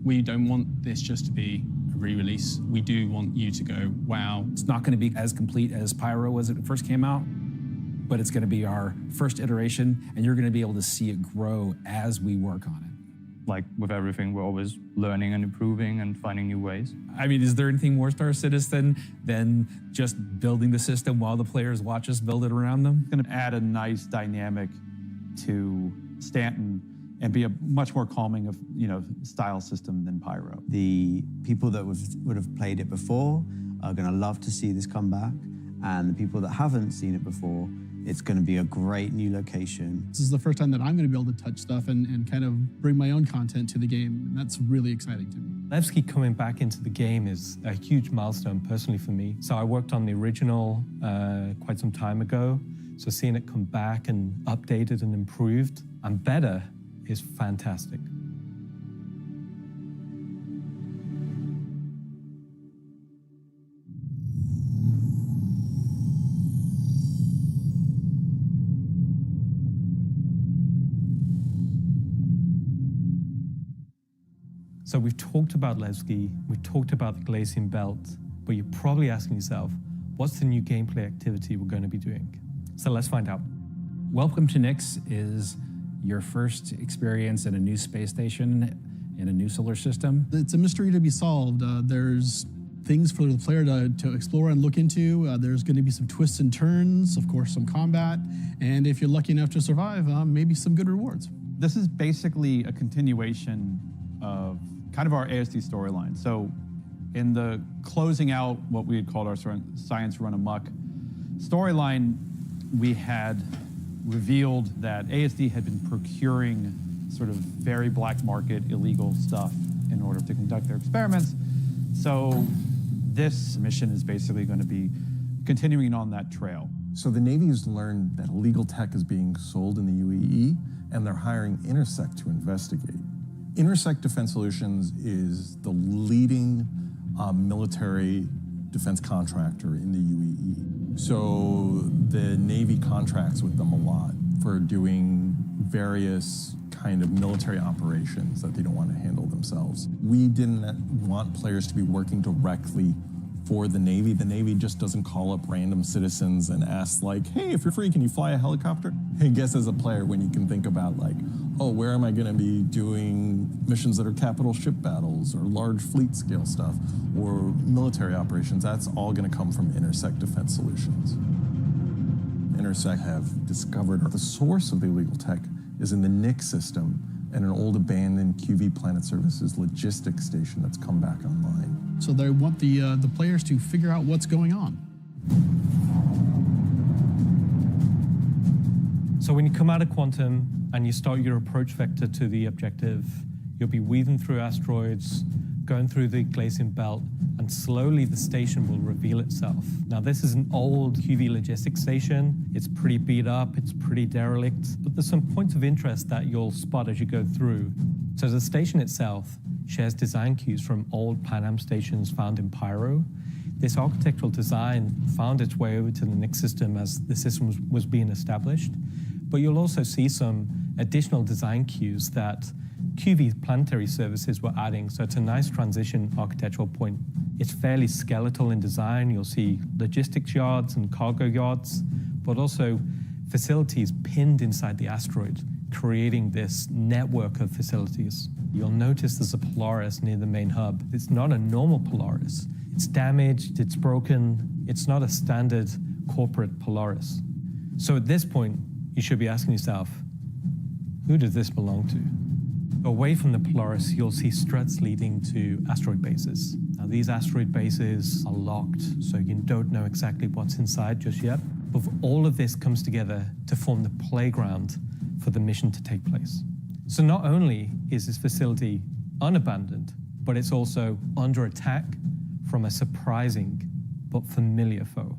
We don't want this just to be a re-release. We do want you to go, wow. It's not going to be as complete as Pyro was when it first came out, but it's going to be our first iteration, and you're going to be able to see it grow as we work on it. Like with everything, we're always learning and improving and finding new ways. I mean, is there anything more Star Citizen than just building the system while the players watch us build it around them? It's going to add a nice dynamic to Stanton and be a much more calming of, style system than Pyro. The people that would have played it before are going to love to see this come back, and the people that haven't seen it before, it's going to be a great new location. This is the first time that I'm going to be able to touch stuff and kind of bring my own content to the game, and that's really exciting to me. Levski coming back into the game is a huge milestone personally for me. So I worked on the original quite some time ago, so seeing it come back and updated and improved and better is fantastic. So we've talked about Levski, we've talked about the Glacian Belt, but you're probably asking yourself, what's the new gameplay activity we're going to be doing? So let's find out. Welcome to Nyx is your first experience in a new space station in a new solar system. It's a mystery to be solved. There's things for the player to explore and look into. There's going to be some twists and turns, of course, some combat, and if you're lucky enough to survive, maybe some good rewards. This is basically a continuation of kind of our ASD storyline. So in the closing out what we had called our Science Run Amok storyline, we had revealed that ASD had been procuring sort of very black market illegal stuff in order to conduct their experiments. So this mission is basically going to be continuing on that trail. So the Navy has learned that illegal tech is being sold in the UAE, and they're hiring Intersect to investigate. Intersect Defense Solutions is the leading military defense contractor in the UAE. So the Navy contracts with them a lot for doing various kind of military operations that they don't want to handle themselves. We didn't want players to be working directly for the Navy. The Navy just doesn't call up random citizens and ask like, hey, if you're free, can you fly a helicopter? I guess as a player, when you can think about like, oh, where am I going to be doing missions that are capital ship battles or large fleet scale stuff or military operations, that's all going to come from Intersect Defense Solutions. Intersect have discovered the source of the illegal tech is in the Nyx system and an old abandoned QV Planet Services logistics station that's come back online. So they want the players to figure out what's going on. So when you come out of Quantum and you start your approach vector to the objective, you'll be weaving through asteroids, going through the Glacian Belt, and slowly the station will reveal itself. Now this is an old QV logistics station. It's pretty beat up, it's pretty derelict, but there's some points of interest that you'll spot as you go through. So the station itself shares design cues from old Pan Am stations found in Pyro. This architectural design found its way over to the Nyx system as the system was being established. But you'll also see some additional design cues that QV planetary services were adding, so it's a nice transition architectural point. It's fairly skeletal in design. You'll see logistics yards and cargo yards, but also facilities pinned inside the asteroid, creating this network of facilities. You'll notice there's a Polaris near the main hub. It's not a normal Polaris. It's damaged, it's broken. It's not a standard corporate Polaris. So at this point, you should be asking yourself, who does this belong to? Away from the Polaris, you'll see struts leading to asteroid bases. Now, these asteroid bases are locked, so you don't know exactly what's inside just yet. But all of this comes together to form the playground for the mission to take place. So not only is this facility unabandoned, but it's also under attack from a surprising but familiar foe.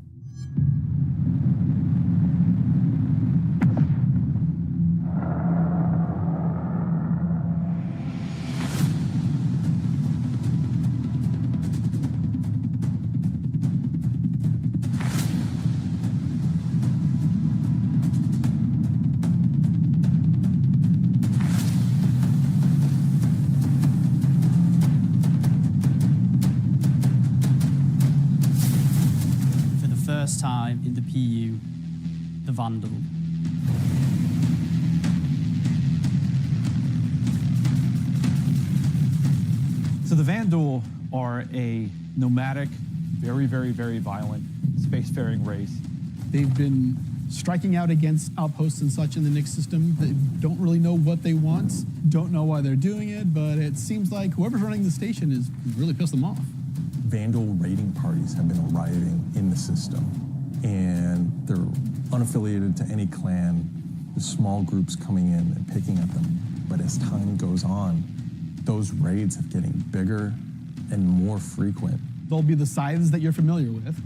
first time in the PU, the Vandal. So the Vandal are a nomadic, very, very, very violent spacefaring race. They've been striking out against outposts and such in the Nyx system. They don't really know what they want, don't know why they're doing it, but it seems like whoever's running the station is really pissed them off. Vandal raiding parties have been arriving in the system, and they're unaffiliated to any clan. There's small groups coming in and picking at them. But as time goes on, those raids are getting bigger and more frequent. There'll be the scythes that you're familiar with,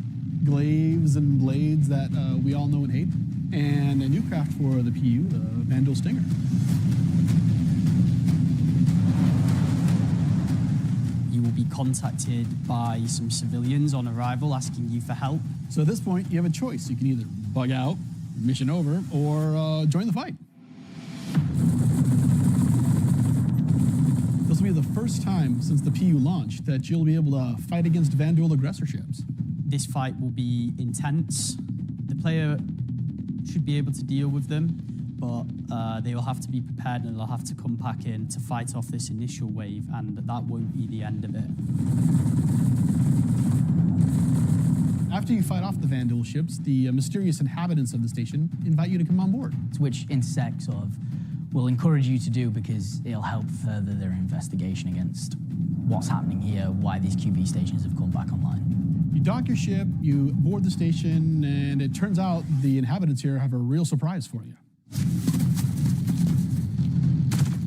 glaives and blades that we all know and hate, and a new craft for the PU, the Vandal Stinger. You will be contacted by some civilians on arrival asking you for help. So at this point, you have a choice. You can either bug out, mission over, or join the fight. This will be the first time since the PU launched that you'll be able to fight against Vandal aggressor ships. This fight will be intense. The player should be able to deal with them, but they will have to be prepared and they'll have to come back in to fight off this initial wave, and that won't be the end of it. After you fight off the Vandal ships, the mysterious inhabitants of the station invite you to come on board. Which Insect sort of will encourage you to do because it'll help further their investigation against what's happening here, why these QB stations have come back online. You dock your ship, you board the station, and it turns out the inhabitants here have a real surprise for you.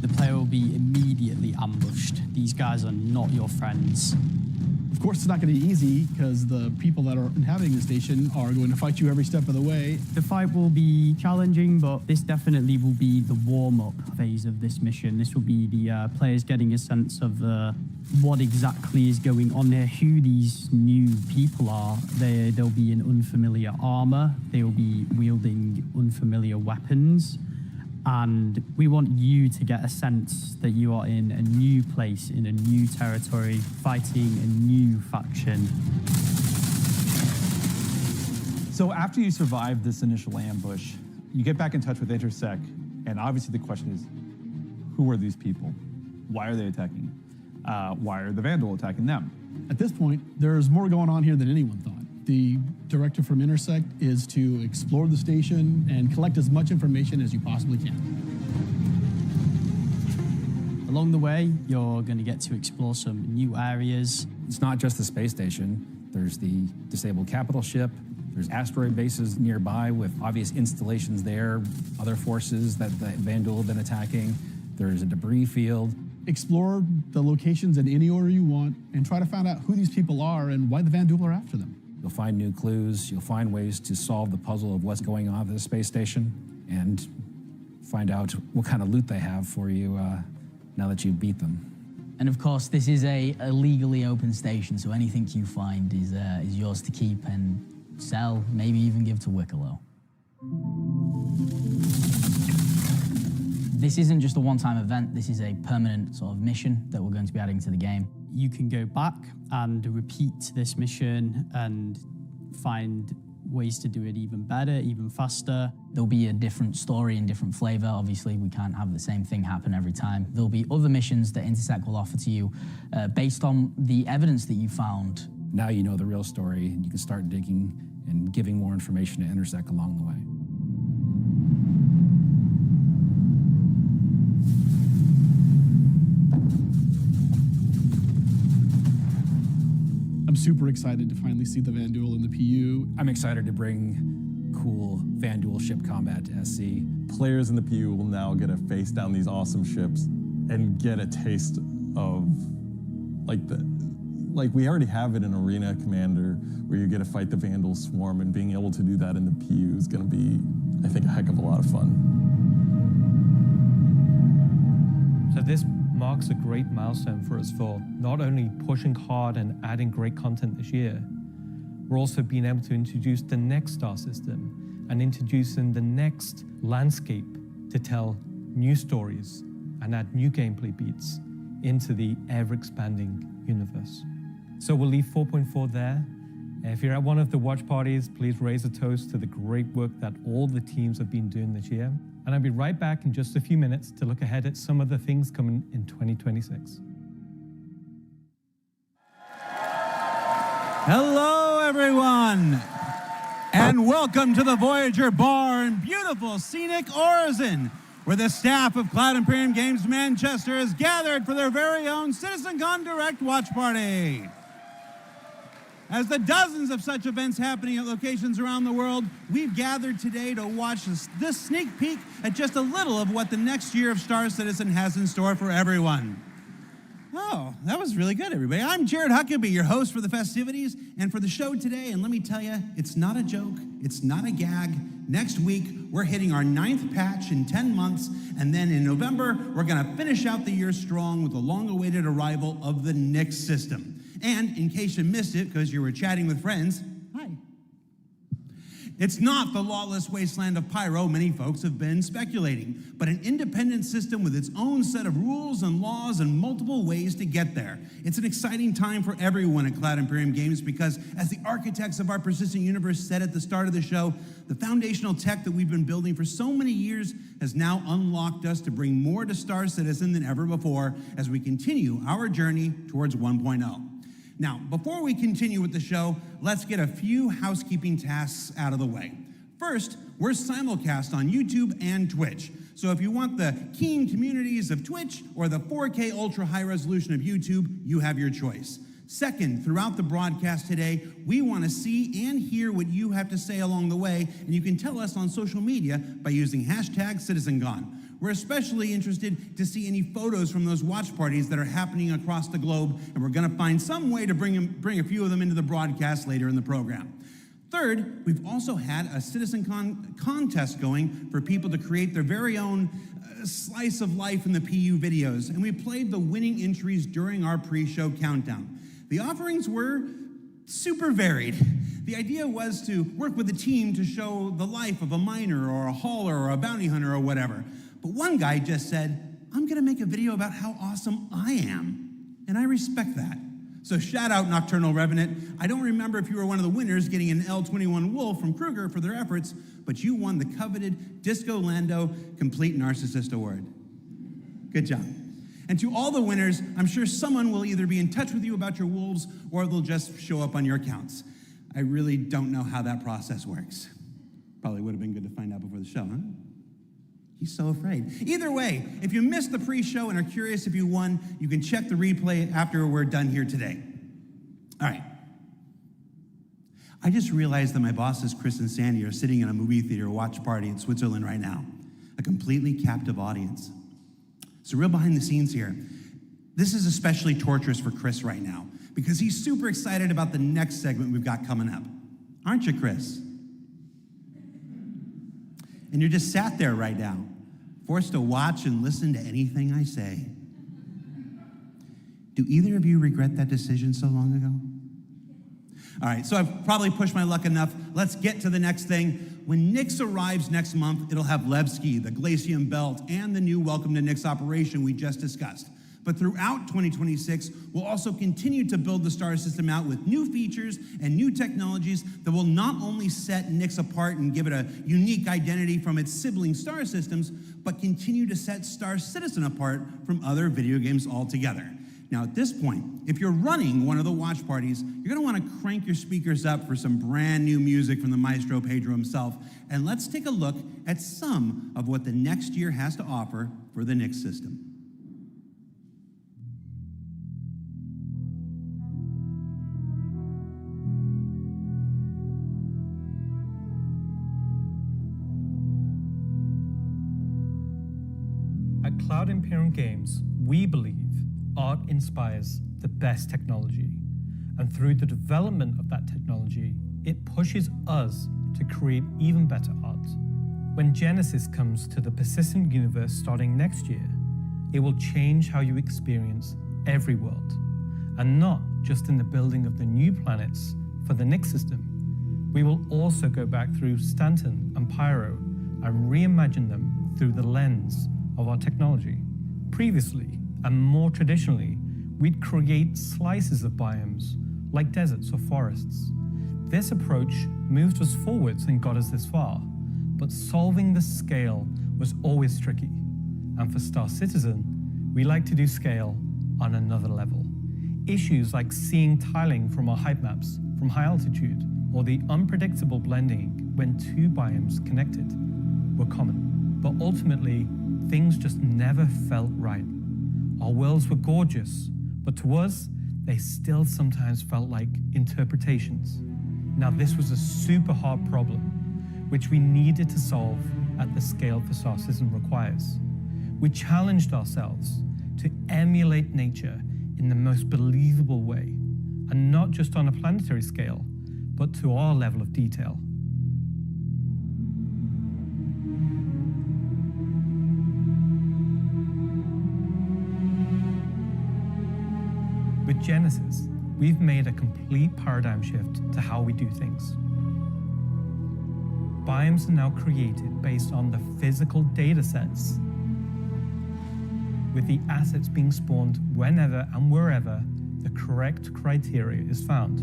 The player will be immediately ambushed. These guys are not your friends. Of course, it's not going to be easy because the people that are inhabiting the station are going to fight you every step of the way. The fight will be challenging, but this definitely will be the warm-up phase of this mission. This will be the players getting a sense of what exactly is going on here, who these new people are. They'll be in unfamiliar armor. They'll be wielding unfamiliar weapons. And we want you to get a sense that you are in a new place, in a new territory, fighting a new faction. So after you survive this initial ambush, you get back in touch with Intersect, and obviously the question is, who are these people? Why are they attacking? Why are the Vandal attacking them? At this point, there's more going on here than anyone thought. The directive from Intersect is to explore the station and collect as much information as you possibly can. Along the way, you're going to get to explore some new areas. It's not just the space station. There's the disabled capital ship. There's asteroid bases nearby with obvious installations there, other forces that the Vandal have been attacking. There's a debris field. Explore the locations in any order you want and try to find out who these people are and why the Vandal are after them. You'll find new clues. You'll find ways to solve the puzzle of what's going on at the space station and find out what kind of loot they have for you now that you beat them. And of course, this is a legally open station, so anything you find is yours to keep and sell, maybe even give to Wicklow. This isn't just a one-time event, this is a permanent sort of mission that we're going to be adding to the game. You can go back and repeat this mission and find ways to do it even better, even faster. There'll be a different story and different flavor. Obviously, we can't have the same thing happen every time. There'll be other missions that Intersect will offer to you based on the evidence that you found. Now you know the real story, and you can start digging and giving more information to Intersect along the way. I'm super excited to finally see the Vandal in the PU. I'm excited to bring cool Vandal ship combat to SC. Players in the PU will now get to face down these awesome ships and get a taste of like we already have it in Arena Commander where you get to fight the Vandal swarm, and being able to do that in the PU is going to be, I think, a heck of a lot of fun. So this marks a great milestone for us for not only pushing hard and adding great content this year, we're also being able to introduce the next star system and introducing the next landscape to tell new stories and add new gameplay beats into the ever-expanding universe. So we'll leave 4.4 there, If you're at one of the watch parties, please raise a toast to the great work that all the teams have been doing this year. And I'll be right back in just a few minutes to look ahead at some of the things coming in 2026. Hello, everyone, and welcome to the Voyager Bar in beautiful scenic Orizon, where the staff of Cloud Imperium Games Manchester is gathered for their very own CitizenCon Direct Watch Party. As the dozens of such events happening at locations around the world, we've gathered today to watch this sneak peek at just a little of what the next year of Star Citizen has in store for everyone. Oh, that was really good, everybody. I'm Jared Huckabee, your host for the festivities and for the show today, and let me tell you, it's not a joke, it's not a gag. Next week, we're hitting our 9th patch in 10 months, and then in November, we're gonna finish out the year strong with the long-awaited arrival of the Nix system. And in case you missed it, because you were chatting with friends, hi. It's not the lawless wasteland of Pyro many folks have been speculating, but an independent system with its own set of rules and laws and multiple ways to get there. It's an exciting time for everyone at Cloud Imperium Games because, as the architects of our persistent universe said at the start of the show, the foundational tech that we've been building for so many years has now unlocked us to bring more to Star Citizen than ever before as we continue our journey towards 1.0. Now, before we continue with the show, let's get a few housekeeping tasks out of the way. First, we're simulcast on YouTube and Twitch. So if you want the keen communities of Twitch or the 4K ultra high resolution of YouTube, you have your choice. Second, throughout the broadcast today, we want to see and hear what you have to say along the way, and you can tell us on social media by using hashtag CitizenCon. We're especially interested to see any photos from those watch parties that are happening across the globe, and we're going to find some way to bring a few of them into the broadcast later in the program. Third, we've also had a CitizenCon contest going for people to create their very own slice of life in the PU videos, and we played the winning entries during our pre-show countdown. The offerings were super varied. The idea was to work with a team to show the life of a miner or a hauler or a bounty hunter or whatever. But one guy just said, I'm gonna make a video about how awesome I am. And I respect that. So shout out Nocturnal Revenant. I don't remember if you were one of the winners getting an L21 Wolf from Kruger for their efforts, but you won the coveted Disco Lando Complete Narcissist Award. Good job. And to all the winners, I'm sure someone will either be in touch with you about your wolves or they'll just show up on your accounts. I really don't know how that process works. Probably would have been good to find out before the show, huh? He's so afraid. Either way, if you missed the pre-show and are curious if you won, you can check the replay after we're done here today. All right. I just realized that my bosses, Chris and Sandy, are sitting in a movie theater watch party in Switzerland right now. A completely captive audience. So real behind the scenes here. This is especially torturous for Chris right now because he's super excited about the next segment we've got coming up. Aren't you, Chris? And you're just sat there right now, forced to watch and listen to anything I say. Do either of you regret that decision so long ago? All right, so I've probably pushed my luck enough. Let's get to the next thing. When Nix arrives next month, it'll have Levski, the Glacium Belt, and the new Welcome to Nix operation we just discussed. But throughout 2026, we'll also continue to build the star system out with new features and new technologies that will not only set Nix apart and give it a unique identity from its sibling star systems, but continue to set Star Citizen apart from other video games altogether. Now, at this point, if you're running one of the watch parties, you're gonna wanna crank your speakers up for some brand new music from the maestro Pedro himself, and let's take a look at some of what the next year has to offer for the Nix system. At Cloud Imperium Games, we believe art inspires the best technology. And through the development of that technology, it pushes us to create even better art. When Genesis comes to the persistent universe starting next year, it will change how you experience every world. And not just in the building of the new planets for the Nix system. We will also go back through Stanton and Pyro and reimagine them through the lens of our technology. Previously, and more traditionally, we'd create slices of biomes, like deserts or forests. This approach moved us forwards and got us this far, but solving the scale was always tricky. And for Star Citizen, we like to do scale on another level. Issues like seeing tiling from our height maps from high altitude, or the unpredictable blending when two biomes connected, were common. But ultimately, things just never felt right. Our worlds were gorgeous, but to us, they still sometimes felt like interpretations. Now, this was a super hard problem, which we needed to solve at the scale for Star Citizen requires. We challenged ourselves to emulate nature in the most believable way, and not just on a planetary scale, but to our level of detail. With Genesis, we've made a complete paradigm shift to how we do things. Biomes are now created based on the physical data sets, with the assets being spawned whenever and wherever the correct criteria is found.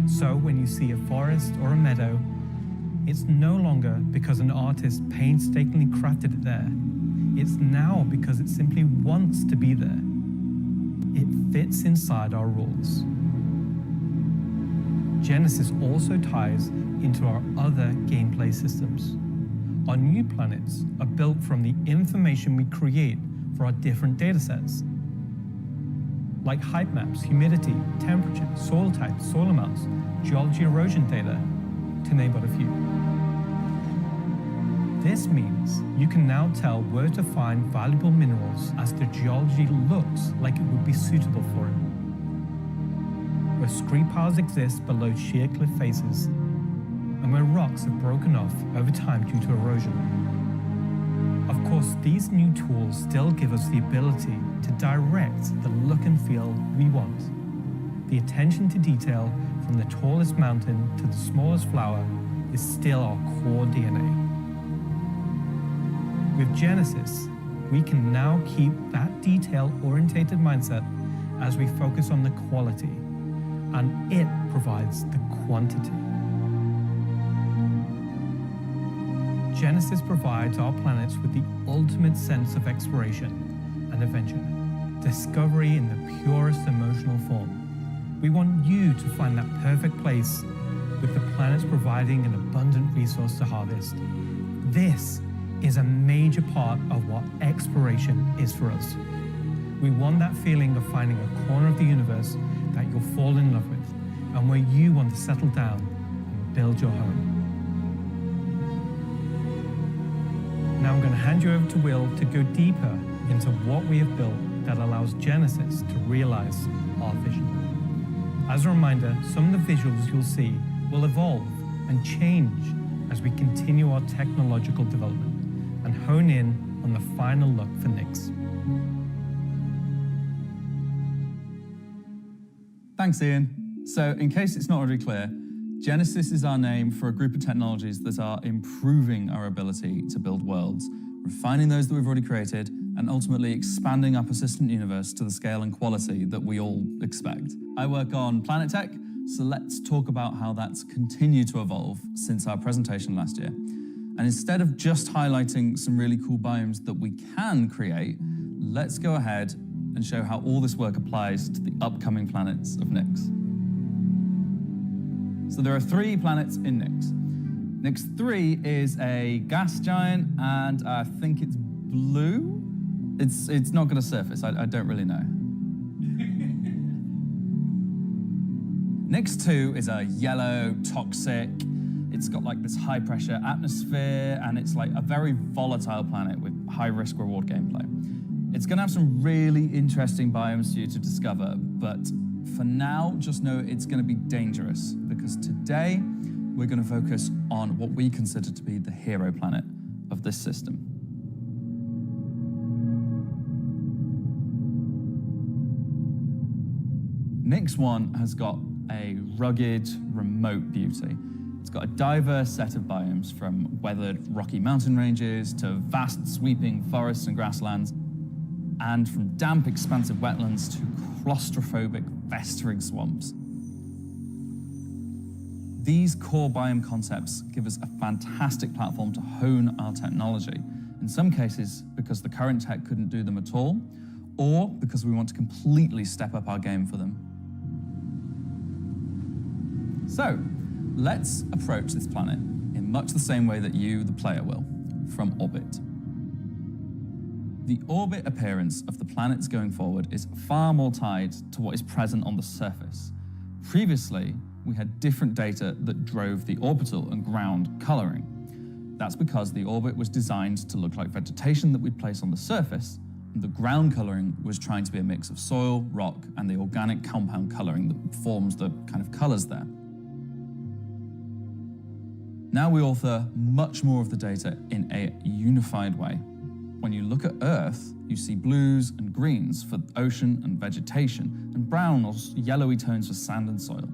So when you see a forest or a meadow, it's no longer because an artist painstakingly crafted it there. It's now because it simply wants to be there. It fits inside our rules. Genesis also ties into our other gameplay systems. Our new planets are built from the information we create for our different datasets, like height maps, humidity, temperature, soil types, soil amounts, geology erosion data, to name but a few. This means you can now tell where to find valuable minerals as the geology looks like it would be suitable for it. Where scree piles exist below sheer cliff faces, and where rocks have broken off over time due to erosion. Of course, these new tools still give us the ability to direct the look and feel we want. The attention to detail from the tallest mountain to the smallest flower is still our core DNA. With Genesis, we can now keep that detail-orientated mindset as we focus on the quality, and it provides the quantity. Genesis provides our planets with the ultimate sense of exploration and adventure, discovery in the purest emotional form. We want you to find that perfect place, with the planets providing an abundant resource to harvest. This is a major part of what exploration is for us. We want that feeling of finding a corner of the universe that you'll fall in love with, and where you want to settle down and build your home. Now I'm going to hand you over to Will to go deeper into what we have built that allows Genesis to realize our vision. As a reminder, some of the visuals you'll see will evolve and change as we continue our technological development and hone in on the final look for Nyx. Thanks, Ian. So, in case it's not already clear, Genesis is our name for a group of technologies that are improving our ability to build worlds, refining those that we've already created, and ultimately expanding our persistent universe to the scale and quality that we all expect. I work on planet tech, so let's talk about how that's continued to evolve since our presentation last year. And instead of just highlighting some really cool biomes that we can create, let's go ahead and show how all this work applies to the upcoming planets of Nyx. So there are 3 planets in Nyx. Nyx 3 is a gas giant, and I think it's blue. It's not going to surface. I don't really know. Nyx 2 is a yellow, toxic. It's got like this high pressure atmosphere, and it's like a very volatile planet with high risk reward gameplay. It's going to have some really interesting biomes for you to discover, but for now, just know it's going to be dangerous, because today we're going to focus on what we consider to be the hero planet of this system. Nyx 1 has got a rugged, remote beauty. It's got a diverse set of biomes, from weathered rocky mountain ranges to vast sweeping forests and grasslands, and from damp, expansive wetlands to claustrophobic, festering swamps. These core biome concepts give us a fantastic platform to hone our technology, in some cases because the current tech couldn't do them at all, or because we want to completely step up our game for them. So, let's approach this planet in much the same way that you, the player, will, from orbit. The orbit appearance of the planets going forward is far more tied to what is present on the surface. Previously, we had different data that drove the orbital and ground coloring. That's because the orbit was designed to look like vegetation that we'd place on the surface, and the ground coloring was trying to be a mix of soil, rock, and the organic compound coloring that forms the kind of colors there. Now we author much more of the data in a unified way. When you look at Earth, you see blues and greens for ocean and vegetation, and brown or yellowy tones for sand and soil.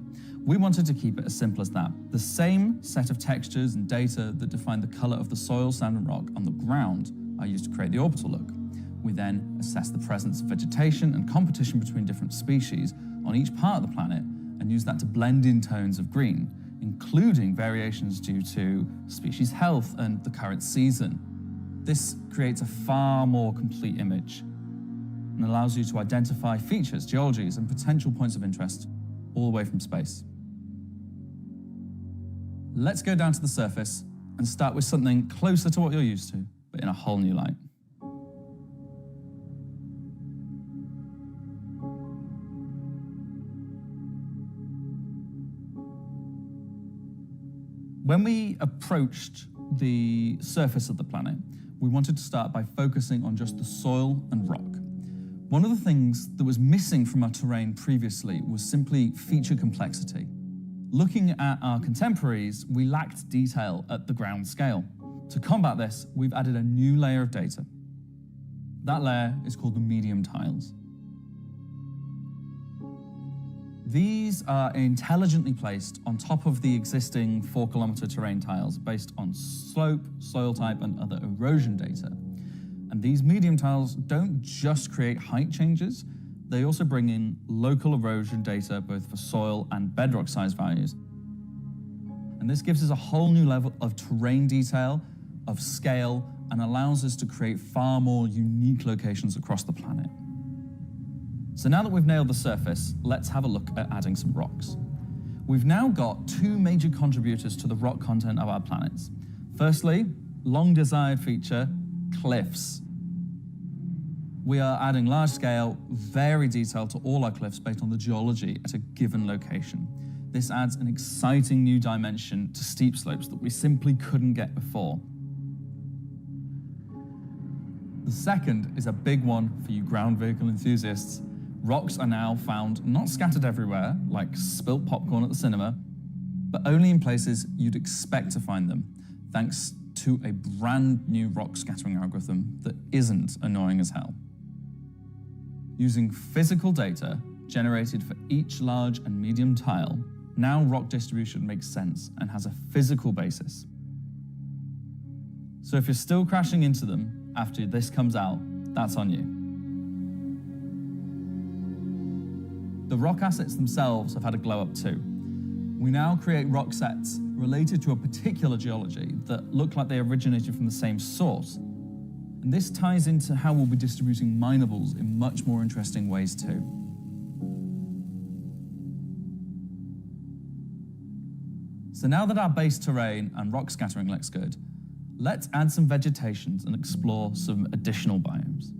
We wanted to keep it as simple as that. The same set of textures and data that define the color of the soil, sand, and rock on the ground are used to create the orbital look. We then assess the presence of vegetation and competition between different species on each part of the planet and use that to blend in tones of green, including variations due to species health and the current season. This creates a far more complete image and allows you to identify features, geologies, and potential points of interest all the way from space. Let's go down to the surface and start with something closer to what you're used to, but in a whole new light. When we approached the surface of the planet, we wanted to start by focusing on just the soil and rock. One of the things that was missing from our terrain previously was simply feature complexity. Looking at our contemporaries, we lacked detail at the ground scale. To combat this, we've added a new layer of data. That layer is called the medium tiles. These are intelligently placed on top of the existing 4-kilometer terrain tiles based on slope, soil type, and other erosion data. And these medium tiles don't just create height changes, they also bring in local erosion data both for soil and bedrock size values. And this gives us a whole new level of terrain detail, of scale, and allows us to create far more unique locations across the planet. So now that we've nailed the surface, let's have a look at adding some rocks. We've now got two major contributors to the rock content of our planets. Firstly, long desired feature, cliffs. We are adding large scale, very detailed to all our cliffs based on the geology at a given location. This adds an exciting new dimension to steep slopes that we simply couldn't get before. The second is a big one for you ground vehicle enthusiasts. Rocks are now found not scattered everywhere, like spilt popcorn at the cinema, but only in places you'd expect to find them, thanks to a brand new rock scattering algorithm that isn't annoying as hell. Using physical data generated for each large and medium tile, now rock distribution makes sense and has a physical basis. So if you're still crashing into them after this comes out, that's on you. The rock assets themselves have had a glow up too. We now create rock sets related to a particular geology that look like they originated from the same source. And this ties into how we'll be distributing minables in much more interesting ways too. So now that our base terrain and rock scattering looks good, let's add some vegetations and explore some additional biomes.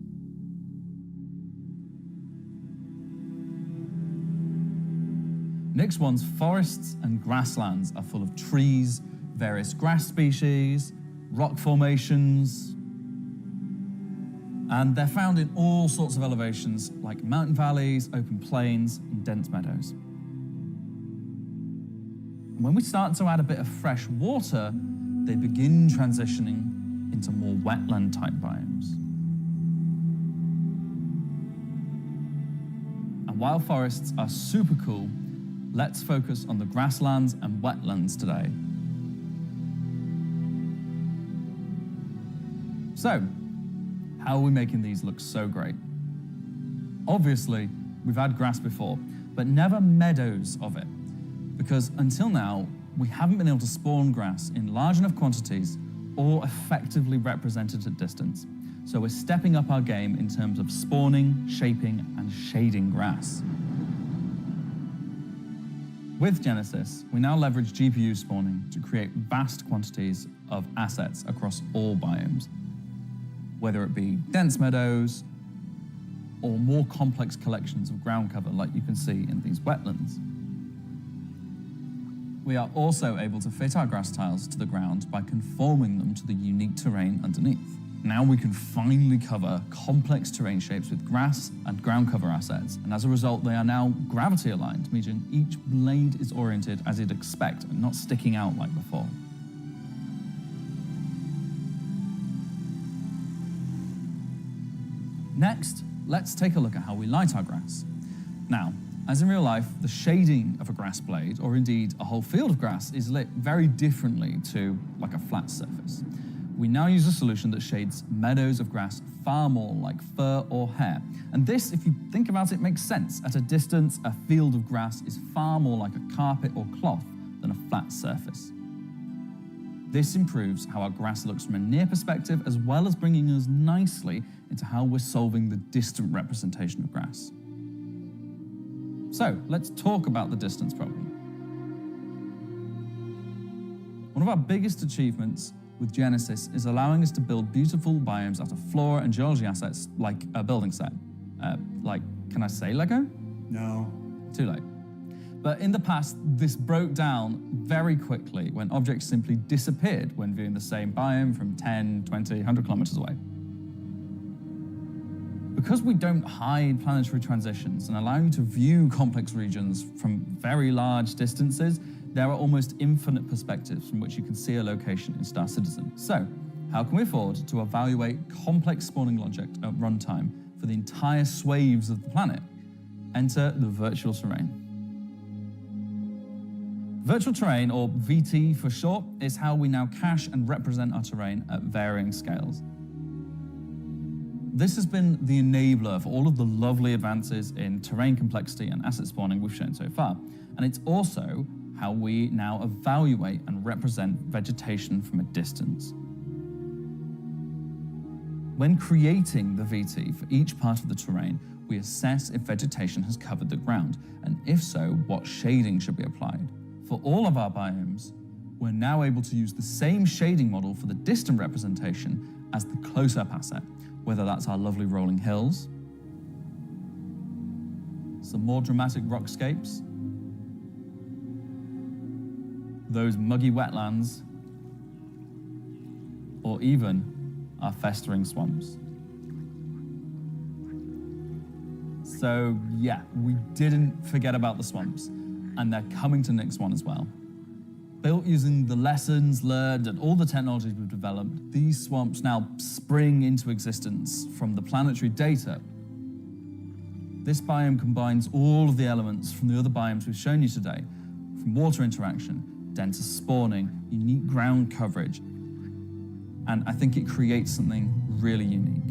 Next one's forests and grasslands are full of trees, various grass species, rock formations, and they're found in all sorts of elevations like mountain valleys, open plains, and dense meadows. And when we start to add a bit of fresh water, they begin transitioning into more wetland-type biomes. And while forests are super cool, let's focus on the grasslands and wetlands today. So, how are we making these look so great? Obviously, we've had grass before, but never meadows of it, because until now, we haven't been able to spawn grass in large enough quantities or effectively represented at distance. So we're stepping up our game in terms of spawning, shaping, and shading grass. With Genesis, we now leverage GPU spawning to create vast quantities of assets across all biomes, whether it be dense meadows or more complex collections of ground cover like you can see in these wetlands. We are also able to fit our grass tiles to the ground by conforming them to the unique terrain underneath. Now we can finally cover complex terrain shapes with grass and ground cover assets, and as a result they are now gravity aligned, meaning each blade is oriented as you'd expect and not sticking out like before. Next, let's take a look at how we light our grass. Now, as in real life, the shading of a grass blade, or indeed a whole field of grass, is lit very differently to like a flat surface. We now use a solution that shades meadows of grass far more like fur or hair. And this, if you think about it, makes sense. At a distance, a field of grass is far more like a carpet or cloth than a flat surface. This improves how our grass looks from a near perspective, as well as bringing us nicely into how we're solving the distant representation of grass. So let's talk about the distance problem. One of our biggest achievements with Genesis is allowing us to build beautiful biomes out of flora and geology assets like a building set. Can I say Lego? No. Too late. But in the past, this broke down very quickly when objects simply disappeared when viewing the same biome from 10, 20, 100 kilometers away. Because we don't hide planetary transitions and allow you to view complex regions from very large distances, there are almost infinite perspectives from which you can see a location in Star Citizen. So, how can we afford to evaluate complex spawning logic at runtime for the entire swathes of the planet? Enter the virtual terrain. Virtual terrain, or VT for short, is how we now cache and represent our terrain at varying scales. This has been the enabler for all of the lovely advances in terrain complexity and asset spawning we've shown so far. And it's also how we now evaluate and represent vegetation from a distance. When creating the VT for each part of the terrain, we assess if vegetation has covered the ground, and if so, what shading should be applied. For all of our biomes, we're now able to use the same shading model for the distant representation as the close-up asset, whether that's our lovely rolling hills, some more dramatic rockscapes, those muggy wetlands, or even our festering swamps. So yeah, we didn't forget about the swamps, and they're coming to Nyx 1 as well. Built using the lessons learned and all the technologies we've developed, these swamps now spring into existence from the planetary data. This biome combines all of the elements from the other biomes we've shown you today, from water interaction, denser spawning, unique ground coverage, and I think it creates something really unique.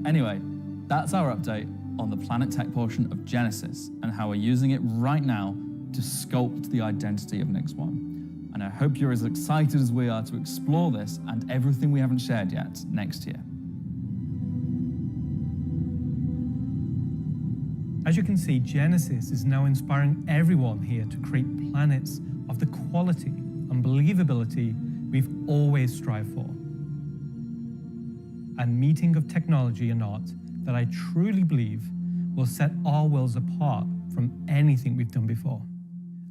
Anyway, that's our update on the Planet Tech portion of Genesis and how we're using it right now to sculpt the identity of Nyx 1. And I hope you're as excited as we are to explore this and everything we haven't shared yet next year. As you can see, Genesis is now inspiring everyone here to create planets of the quality and believability we've always strived for. A meeting of technology and art that I truly believe will set our worlds apart from anything we've done before.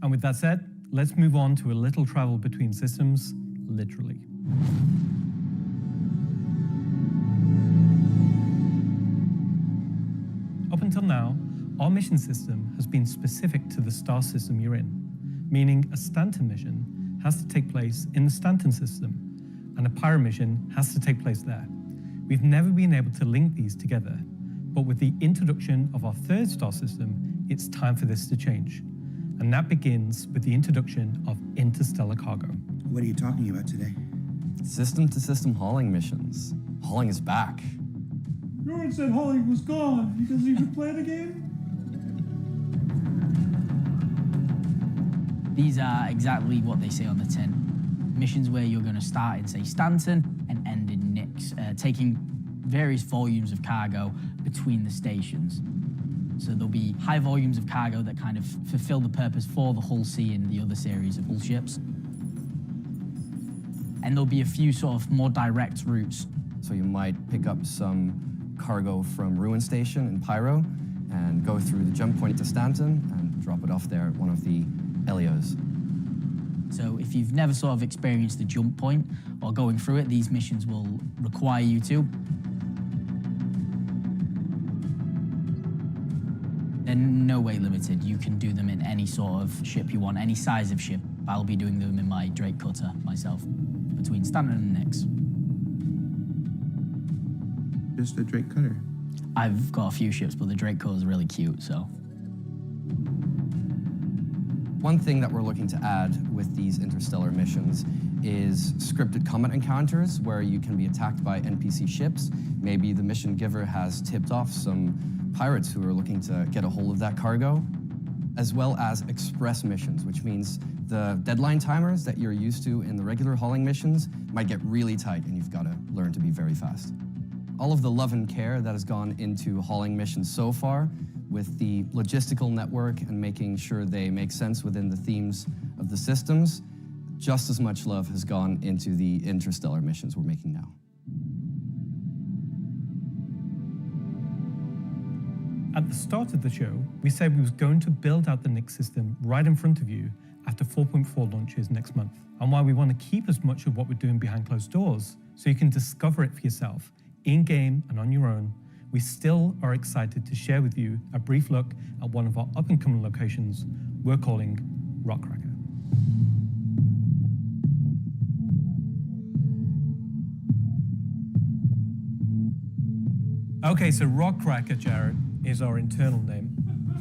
And with that said, let's move on to a little travel between systems, literally. Up until now, our mission system has been specific to the star system you're in, meaning a Stanton mission has to take place in the Stanton system, and a Pyro mission has to take place there. We've never been able to link these together, but with the introduction of our third star system, it's time for this to change. And that begins with the introduction of interstellar cargo. What are you talking about today? System-to-system hauling missions. Hauling is back. Jordan said hauling was gone. He doesn't even play the game? These are exactly what they say on the tin. Missions where you're going to start in, say, Stanton and end in Nyx, taking various volumes of cargo between the stations. So there'll be high volumes of cargo that kind of fulfill the purpose for the Hull C and the other series of Hull ships. And there'll be a few sort of more direct routes. So you might pick up some cargo from Ruin Station in Pyro and go through the jump point to Stanton and drop it off there at one of the Elios. So if you've never sort of experienced the jump point or going through it, these missions will require you to. They're no way limited. You can do them in any sort of ship you want, any size of ship. I'll be doing them in my Drake cutter myself, between Stanton and Nyx. Just a Drake cutter? I've got a few ships, but the Drake cutter is really cute, so. One thing that we're looking to add with these interstellar missions is scripted combat encounters where you can be attacked by NPC ships. Maybe the mission giver has tipped off some pirates who are looking to get a hold of that cargo, as well as express missions, which means the deadline timers that you're used to in the regular hauling missions might get really tight and you've got to learn to be very fast. All of the love and care that has gone into hauling missions so far, with the logistical network and making sure they make sense within the themes of the systems, just as much love has gone into the interstellar missions we're making now. At the start of the show, we said we was going to build out the Nyx system right in front of you after 4.4 launches next month, and why we want to keep as much of what we're doing behind closed doors so you can discover it for yourself, in-game and on your own. We still are excited to share with you a brief look at one of our up-and-coming locations we're calling Rockcracker. Okay, so Rockcracker, Jared, is our internal name.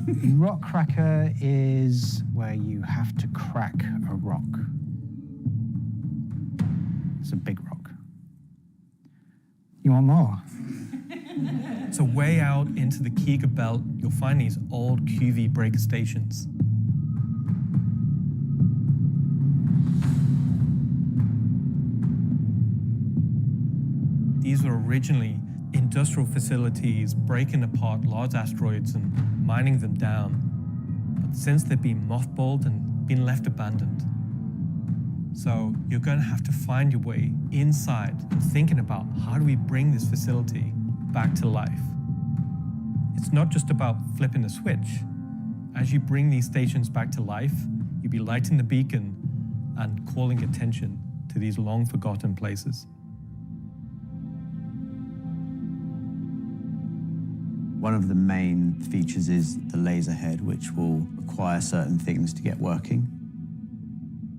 Rockcracker is where you have to crack a rock. It's a big rock. You want more? So way out into the Keegar Belt, you'll find these old QV breaker stations. These were originally industrial facilities breaking apart large asteroids and mining them down. But since they've been mothballed and been left abandoned. So you're going to have to find your way inside and thinking about how do we bring this facility back to life. It's not just about flipping a switch. As you bring these stations back to life, you'll be lighting the beacon and calling attention to these long forgotten places. One of the main features is the laser head, which will require certain things to get working.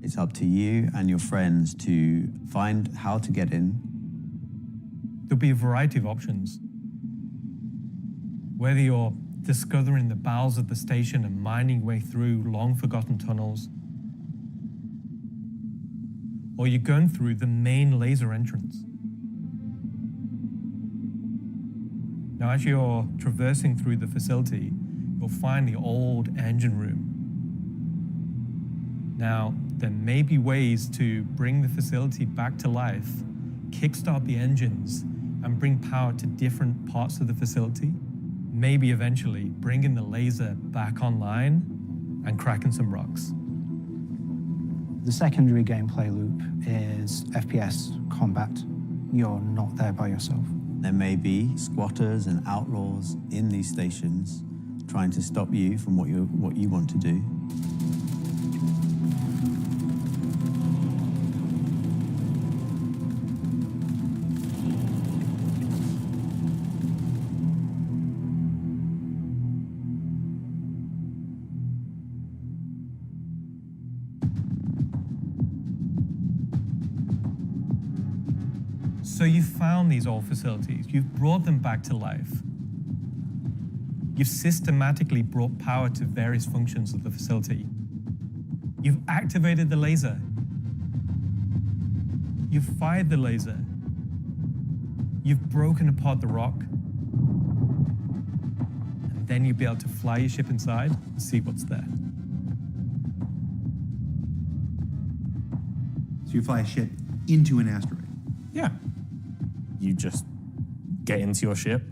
It's up to you and your friends to find how to get in. There'll be a variety of options. Whether you're discovering the bowels of the station and mining your way through long-forgotten tunnels, or you're going through the main laser entrance. Now, as you're traversing through the facility, you'll find the old engine room. Now, there may be ways to bring the facility back to life, kickstart the engines, and bring power to different parts of the facility. Maybe eventually bringing the laser back online and cracking some rocks. The secondary gameplay loop is FPS combat. You're not there by yourself. There may be squatters and outlaws in these stations trying to stop you from what you want to do. So you've found these old facilities, you've brought them back to life. You've systematically brought power to various functions of the facility. You've activated the laser. You've fired the laser. You've broken apart the rock. And then you'll be able to fly your ship inside and see what's there. So you fly a ship into an asteroid? Yeah. You just get into your ship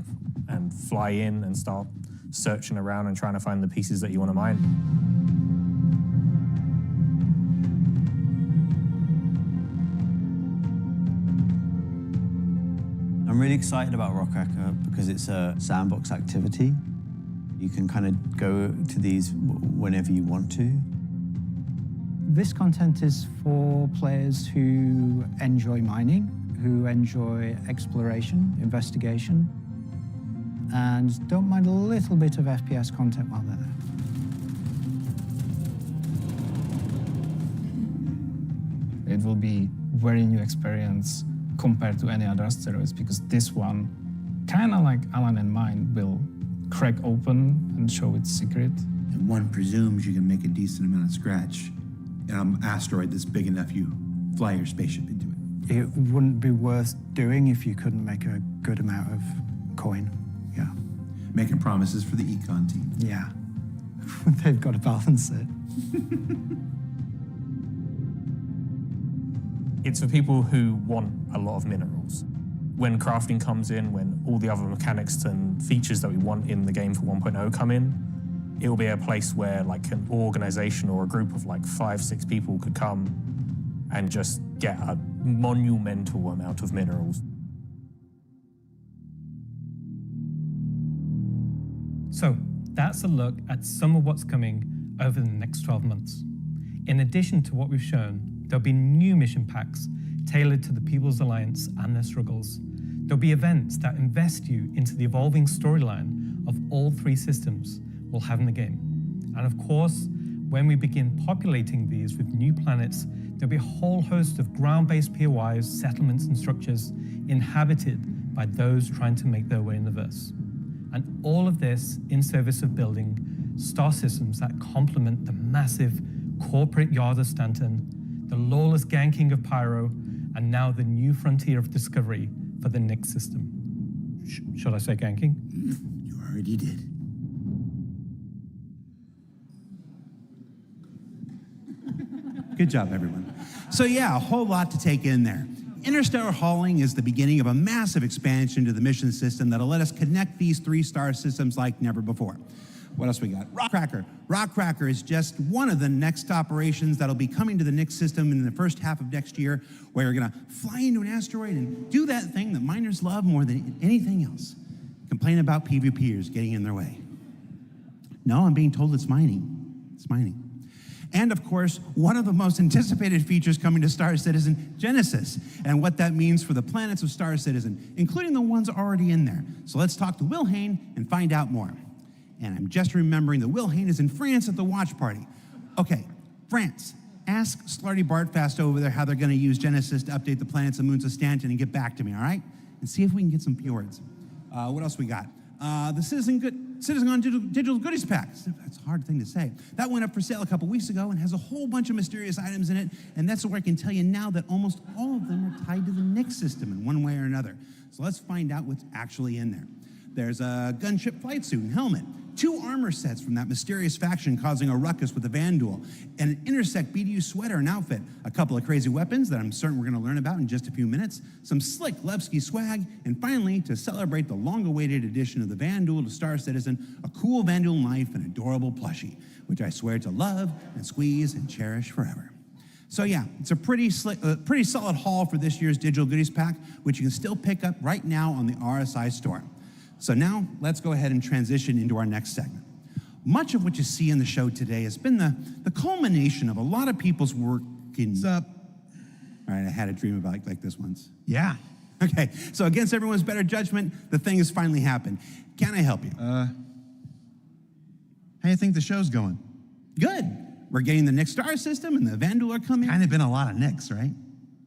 and fly in and start searching around and trying to find the pieces that you want to mine. I'm really excited about Rockracker because it's a sandbox activity. You can kind of go to these whenever you want to. This content is for players who enjoy mining, who enjoy exploration, investigation, and don't mind a little bit of FPS content while they're there. It will be very new experience compared to any other asteroids, because this one, kind of like Alan and mine, will crack open and show its secret. And one presumes you can make a decent amount of scratch. Asteroid that's big enough you fly your spaceship into it. It wouldn't be worth doing if you couldn't make a good amount of coin. Yeah. Making promises for the econ team. Yeah. They've got to balance it. It's for people who want a lot of minerals. When crafting comes in, when all the other mechanics and features that we want in the game for 1.0 come in, it will be a place where like an organization or a group of like 5-6 people could come and just get a monumental amount of minerals. So that's a look at some of what's coming over the next 12 months. In addition to what we've shown, there'll be new mission packs tailored to the People's Alliance and their struggles. There'll be events that invest you into the evolving storyline of all 3 systems we'll have in the game. And of course, when we begin populating these with new planets, there'll be a whole host of ground-based POIs, settlements, and structures inhabited by those trying to make their way in the verse. And all of this in service of building star systems that complement the massive corporate yard of Stanton, the lawless ganking of Pyro, and now the new frontier of discovery for the Nyx system. Should I say ganking? You already did. Good job, everyone. So yeah, a whole lot to take in there. Interstellar hauling is the beginning of a massive expansion to the mission system that'll let us connect these 3 star systems like never before. What else we got? Rockracker. Rockracker is just one of the next operations that'll be coming to the Nyx system in the first half of next year, where you're gonna fly into an asteroid and do that thing that miners love more than anything else. Complain about PvPers getting in their way. No, I'm being told it's mining. It's mining. And of course, one of the most anticipated features coming to Star Citizen, Genesis, and what that means for the planets of Star Citizen, including the ones already in there. So let's talk to Will Hain and find out more. And I'm just remembering that Will Hain is in France at the watch party. Okay, France. Ask Slarty Bartfast over there how they're gonna use Genesis to update the planets and moons of Stanton and get back to me, all right? And see if we can get some fjords. What else we got? The CitizenCon Digital Goodies Pack. That's a hard thing to say. That went up for sale a couple weeks ago and has a whole bunch of mysterious items in it, and that's where I can tell you now that almost all of them are tied to the Nyx system in one way or another. So let's find out what's actually in there. There's a gunship flight suit and helmet, 2 armor sets from that mysterious faction causing a ruckus with the Van Duel, and an Intersect BDU sweater and outfit, a couple of crazy weapons that I'm certain we're going to learn about in just a few minutes, some slick Levski swag, and finally, to celebrate the long-awaited addition of the Van Duel to Star Citizen, a cool Van Duel knife and adorable plushie, which I swear to love and squeeze and cherish forever. So yeah, it's a pretty solid haul for this year's Digital Goodies Pack, which you can still pick up right now on the RSI store. So now let's go ahead and transition into our next segment. Much of what you see in the show today has been the culmination of a lot of people's work in... What's up? All right, I had a dream about like this once. Yeah. Okay, so against everyone's better judgment, the thing has finally happened. Can I help you? How you think the show's going? Good. We're getting the Nyx star system and the Van Duel are coming. Kind of been a lot of Nyx, right?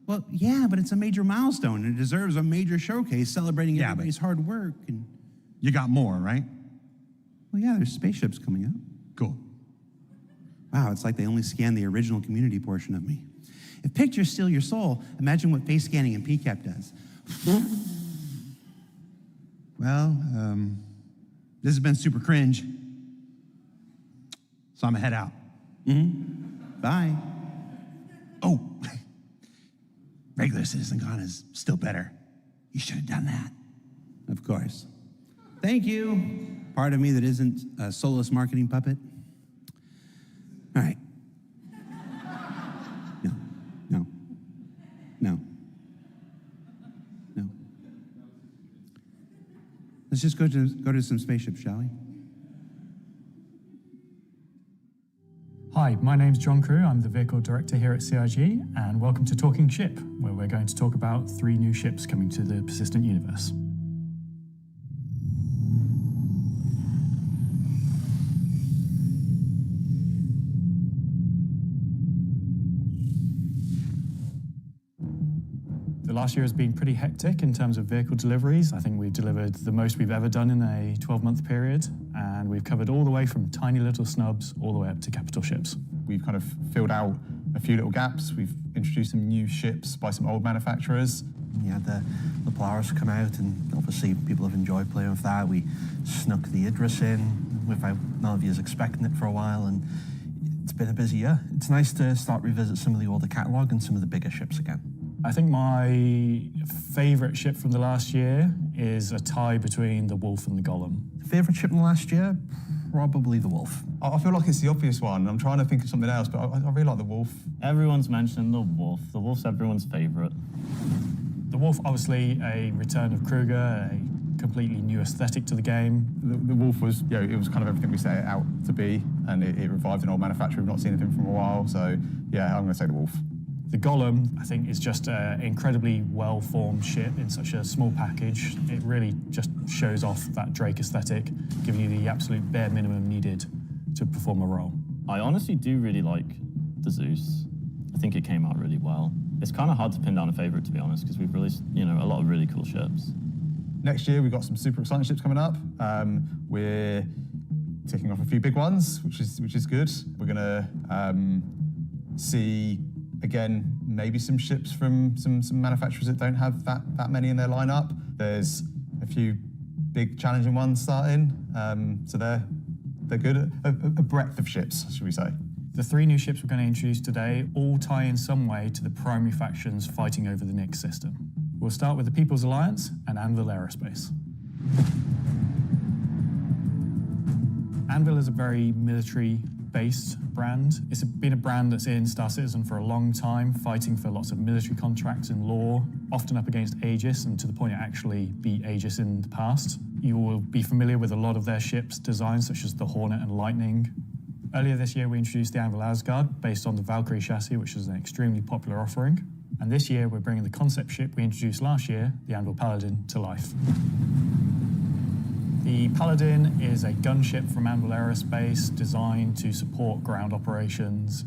Well, yeah, but it's a major milestone and it deserves a major showcase celebrating everybody's hard work. And you got more, right? Well, yeah, there's spaceships coming up. Cool. Wow, it's like they only scanned the original community portion of me. If pictures steal your soul, imagine what face scanning in PCAP does. Well, this has been super cringe. So I'm gonna head out. Bye. Oh, regular CitizenCon is still better. You should have done that. Of course. Thank you. Part of me that isn't a soulless marketing puppet. All right. No. Let's just go to some spaceships, shall we? Hi, my name's John Crew. I'm the vehicle director here at CIG, and welcome to Talking Ship, where we're going to talk about 3 new ships coming to the persistent universe. Last year has been pretty hectic in terms of vehicle deliveries. I think we've delivered the most we've ever done in a 12-month period, and we've covered all the way from tiny little snubs all the way up to capital ships. We've kind of filled out a few little gaps. We've introduced some new ships by some old manufacturers. We had the Polaris come out, and obviously people have enjoyed playing with that. We snuck the Idris in without none of you expecting it for a while, and it's been a busy year. It's nice to start revisit some of the older catalogue and some of the bigger ships again. I think my favourite ship from the last year is a tie between the Wolf and the Golem. Favourite ship in the last year? Probably the Wolf. I feel like it's the obvious one. I'm trying to think of something else, but I really like the Wolf. Everyone's mentioning the Wolf. The Wolf's everyone's favourite. The Wolf, obviously, a return of Kruger, a completely new aesthetic to the game. The Wolf was, it was kind of everything we set it out to be, and it revived an old manufacturer we've not seen anything from a while. So, yeah, I'm going to say the Wolf. The Golem, I think, is just an incredibly well-formed ship in such a small package. It really just shows off that Drake aesthetic, giving you the absolute bare minimum needed to perform a role. I honestly do really like the Zeus. I think it came out really well. It's kind of hard to pin down a favourite, to be honest, because we've released, a lot of really cool ships. Next year, we've got some super exciting ships coming up. We're ticking off a few big ones, which is good. We're going to see, again, maybe some ships from some manufacturers that don't have that many in their lineup. There's a few big challenging ones starting, so they're good. A breadth of ships, should we say. The 3 new ships we're going to introduce today all tie in some way to the primary factions fighting over the Nyx system. We'll start with the People's Alliance and Anvil Aerospace. Anvil is a very military-based brand. It's been a brand that's in Star Citizen for a long time, fighting for lots of military contracts and law, often up against Aegis, and to the point it actually beat Aegis in the past. You will be familiar with a lot of their ships' designs, such as the Hornet and Lightning. Earlier this year, we introduced the Anvil Asgard, based on the Valkyrie chassis, which is an extremely popular offering. And this year, we're bringing the concept ship we introduced last year, the Anvil Paladin, to life. The Paladin is a gunship from Anvil Aerospace designed to support ground operations.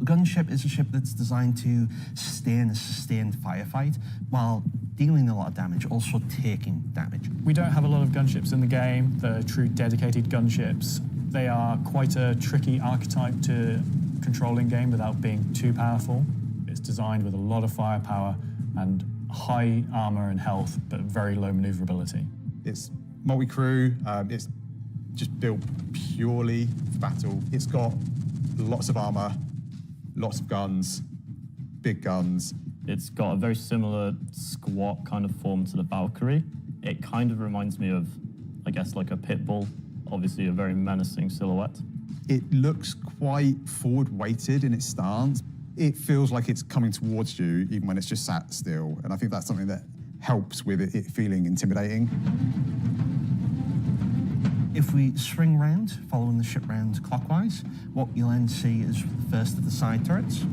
A gunship is a ship that's designed to stay in a sustained firefight while dealing a lot of damage, also taking damage. We don't have a lot of gunships in the game, the true dedicated gunships. They are quite a tricky archetype to control in game without being too powerful. It's designed with a lot of firepower and high armor and health, but very low maneuverability. It's multi-crew, it's just built purely for battle. It's got lots of armor, lots of guns, big guns. It's got a very similar squat kind of form to the Valkyrie. It kind of reminds me of, I guess, like a pit bull, obviously a very menacing silhouette. It looks quite forward-weighted in its stance. It feels like it's coming towards you even when it's just sat still, and I think that's something that helps with it feeling intimidating. If we swing round, following the ship round clockwise, what you'll then see is the first of the side turrets.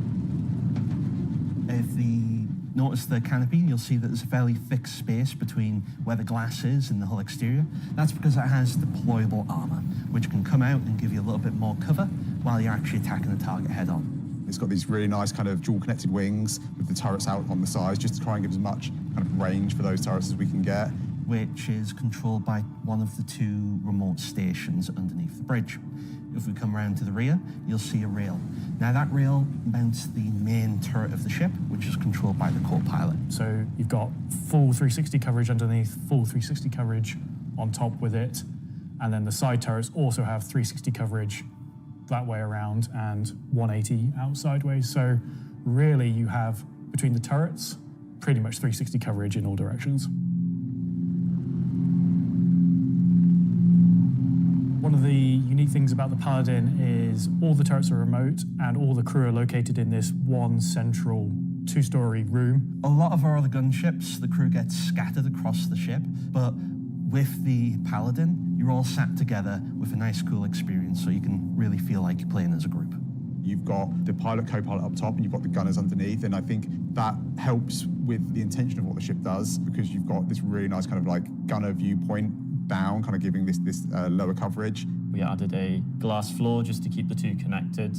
If you notice the canopy, you'll see that there's a fairly thick space between where the glass is and the hull exterior. That's because it has deployable armor, which can come out and give you a little bit more cover while you're actually attacking the target head on. It's got these really nice kind of dual-connected wings with the turrets out on the sides, just to try and give as much kind of range for those turrets as we can get. Which is controlled by one of the 2 remote stations underneath the bridge. If we come around to the rear, you'll see a rail. Now that rail mounts the main turret of the ship, which is controlled by the co-pilot. So you've got full 360 coverage underneath, full 360 coverage on top with it, and then the side turrets also have 360 coverage that way around and 180 out sideways. So really you have, between the turrets, pretty much 360 coverage in all directions. One of the unique things about the Paladin is all the turrets are remote and all the crew are located in this one central two-story room. A lot of our other gunships, the crew gets scattered across the ship, but with the Paladin, you're all sat together with a nice, cool experience, so you can really feel like you're playing as a group. You've got the pilot, co-pilot up top, and you've got the gunners underneath, and I think that helps with the intention of what the ship does, because you've got this really nice kind of like gunner viewpoint down, kind of giving this lower coverage. We added a glass floor just to keep the two connected.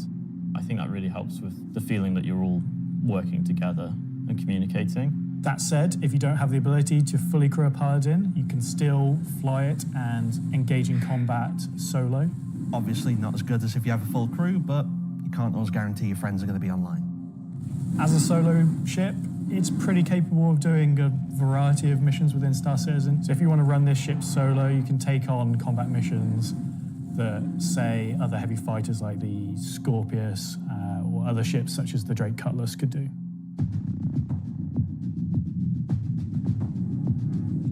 I think that really helps with the feeling that you're all working together and communicating. That said, if you don't have the ability to fully crew a Paladin, you can still fly it and engage in combat solo. Obviously not as good as if you have a full crew, but you can't always guarantee your friends are going to be online. As a solo ship, it's pretty capable of doing a variety of missions within Star Citizen. So if you want to run this ship solo, you can take on combat missions that, say, other heavy fighters like the Scorpius or other ships such as the Drake Cutlass could do.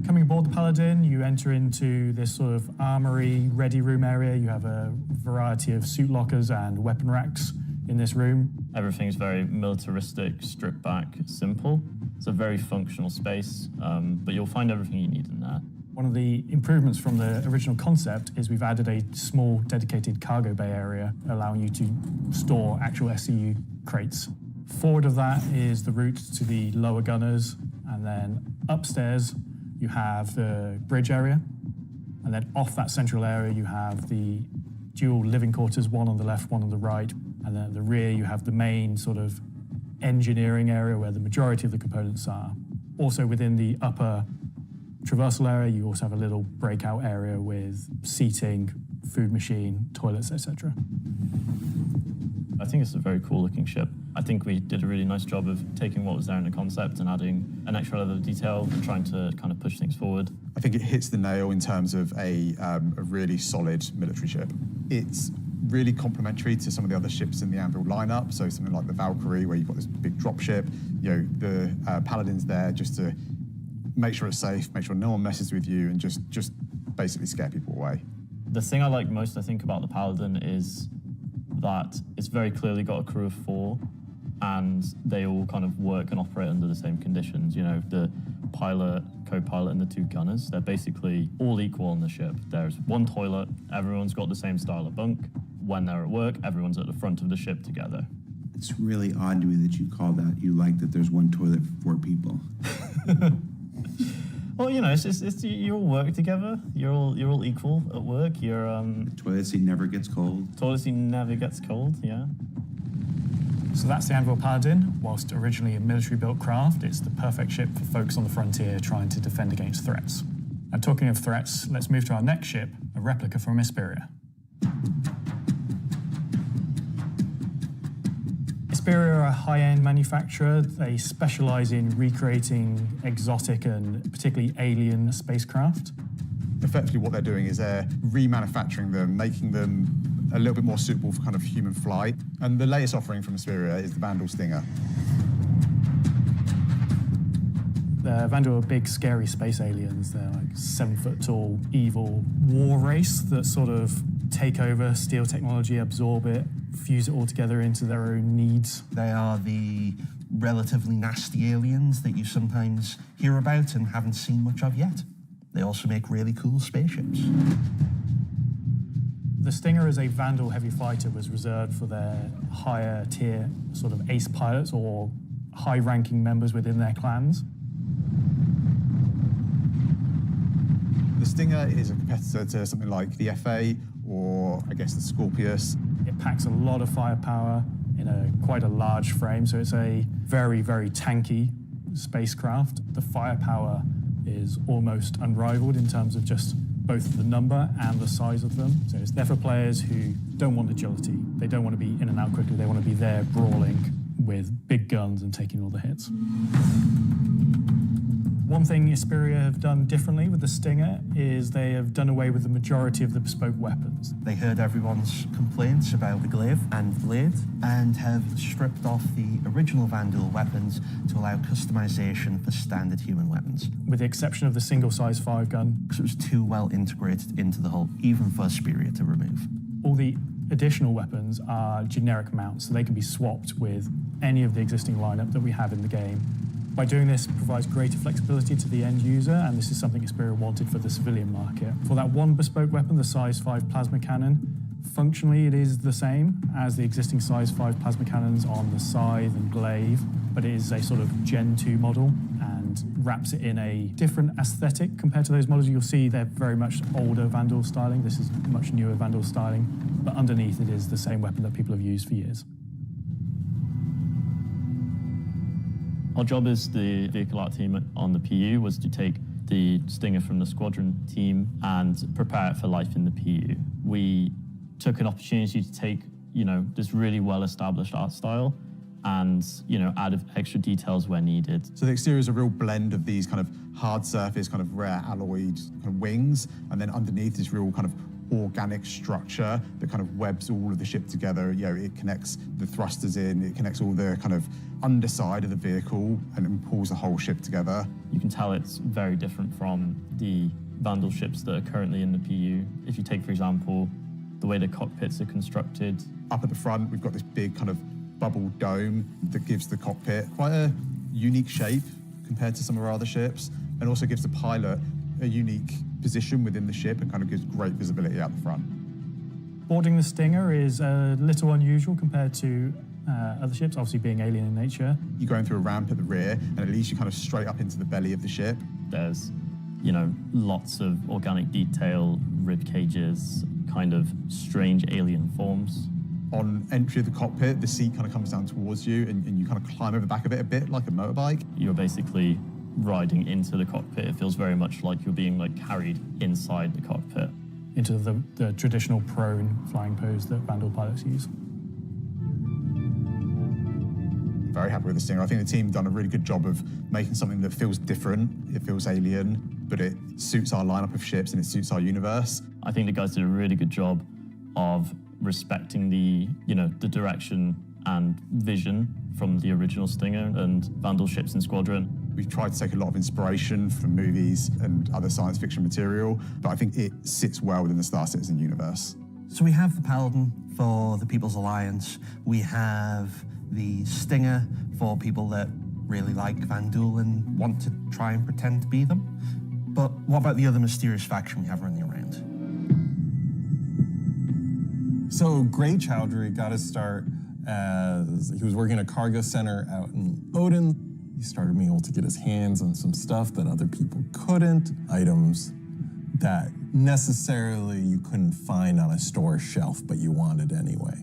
Coming aboard the Paladin, you enter into this sort of armory, ready room area. You have a variety of suit lockers and weapon racks in this room. Everything's very militaristic, stripped back, simple. It's a very functional space, but you'll find everything you need in there. One of the improvements from the original concept is we've added a small dedicated cargo bay area, allowing you to store actual SCU crates. Forward of that is the route to the lower gunners, and then upstairs you have the bridge area, and then off that central area you have the dual living quarters, one on the left, one on the right, and then at the rear you have the main sort of engineering area where the majority of the components are. Also within the upper traversal area you also have a little breakout area with seating, food machine, toilets, etc. I think it's a very cool looking ship. I think we did a really nice job of taking what was there in the concept and adding an extra level of detail and trying to kind of push things forward. I think it hits the nail in terms of a really solid military ship. It's really complementary to some of the other ships in the Anvil lineup, so something like the Valkyrie, where you've got this big drop ship. You know, the Paladin's there just to make sure it's safe, make sure no one messes with you, and just basically scare people away. The thing I like most, I think, about the Paladin is that it's very clearly got a crew of 4, and they all kind of work and operate under the same conditions. You know, the pilot, co-pilot, and the 2 gunners, they're basically all equal on the ship. There's one toilet, everyone's got the same style of bunk. When they're at work, everyone's at the front of the ship together. It's really odd to me that you call that, you like that there's one toilet for 4 people. Well, you know, it's you all work together. You're all equal at work. You're The toilet seat never gets cold. Toilet seat never gets cold. Yeah. So that's the Anvil Paladin. Whilst originally a military-built craft, it's the perfect ship for folks on the frontier trying to defend against threats. And talking of threats, let's move to our next ship, a replica from Hesperia. Hesperia are a high-end manufacturer. They specialize in recreating exotic and particularly alien spacecraft. Effectively what they're doing is they're remanufacturing them, making them a little bit more suitable for kind of human flight. And the latest offering from Hesperia is the Vandal Stinger. The Vandal are big, scary space aliens. They're like 7-foot-tall, evil war race that sort of take over, steal technology, absorb it, fuse it all together into their own needs. They are the relatively nasty aliens that you sometimes hear about and haven't seen much of yet. They also make really cool spaceships. The Stinger as a Vandal heavy fighter was reserved for their higher tier sort of ace pilots or high-ranking members within their clans. The Stinger is a competitor to something like the FA or, I guess, the Scorpius. It packs a lot of firepower in quite a large frame, so it's a very, very tanky spacecraft. The firepower is almost unrivaled in terms of just both the number and the size of them. So it's there for players who don't want agility. They don't want to be in and out quickly. They want to be there brawling with big guns and taking all the hits. One thing Isperia have done differently with the Stinger is they have done away with the majority of the bespoke weapons. They heard everyone's complaints about the glaive and blade and have stripped off the original Vandal weapons to allow customization for standard human weapons. With the exception of the single size 5 gun. Because it was too well integrated into the hull, even for Isperia to remove. All the additional weapons are generic mounts, so they can be swapped with any of the existing lineup that we have in the game. By doing this, it provides greater flexibility to the end user, and this is something Isperia wanted for the civilian market. For that one bespoke weapon, the size 5 plasma cannon, functionally it is the same as the existing size 5 plasma cannons on the Scythe and Glaive, but it is a sort of Gen 2 model and wraps it in a different aesthetic compared to those models. You'll see they're very much older Vandal styling. This is much newer Vandal styling, but underneath it is the same weapon that people have used for years. Our job as the vehicle art team on the PU was to take the Stinger from the squadron team and prepare it for life in the PU. We took an opportunity to take, this really well-established art style and, add extra details where needed. So the exterior is a real blend of these kind of hard surface, kind of rare alloyed kind of wings, and then underneath this real kind of organic structure that kind of webs all of the ship together. It connects the thrusters in, it connects all the kind of underside of the vehicle and pulls the whole ship together. You can tell it's very different from the Vandal ships that are currently in the PU. If you take, for example, the way the cockpits are constructed. Up at the front, we've got this big kind of bubble dome that gives the cockpit quite a unique shape compared to some of our other ships, and also gives the pilot a unique position within the ship and kind of gives great visibility out the front. Boarding the Stinger is a little unusual compared to other ships, obviously being alien in nature. You're going through a ramp at the rear, and it leads you kind of straight up into the belly of the ship. There's, lots of organic detail, rib cages, kind of strange alien forms. On entry of the cockpit, the seat kind of comes down towards you, and you kind of climb over the back of it a bit like a motorbike. You're basically riding into the cockpit. It feels very much like you're being carried inside the cockpit. Into the traditional prone flying pose that Vandal pilots use. Very happy with the Stinger. I think the team done a really good job of making something that feels different, it feels alien, but it suits our lineup of ships and it suits our universe. I think the guys did a really good job of respecting the direction and vision from the original Stinger and Vandal ships in Squadron. We've tried to take a lot of inspiration from movies and other science fiction material, but I think it sits well within the Star Citizen universe. So we have the Paladin for the People's Alliance. We have the Stinger for people that really like Vandal and want to try and pretend to be them. But what about the other mysterious faction we have running around? So Gray Chowdhury got his start as he was working at a cargo center out in Odin. He started being able to get his hands on some stuff that other people couldn't, items that necessarily you couldn't find on a store shelf, but you wanted anyway.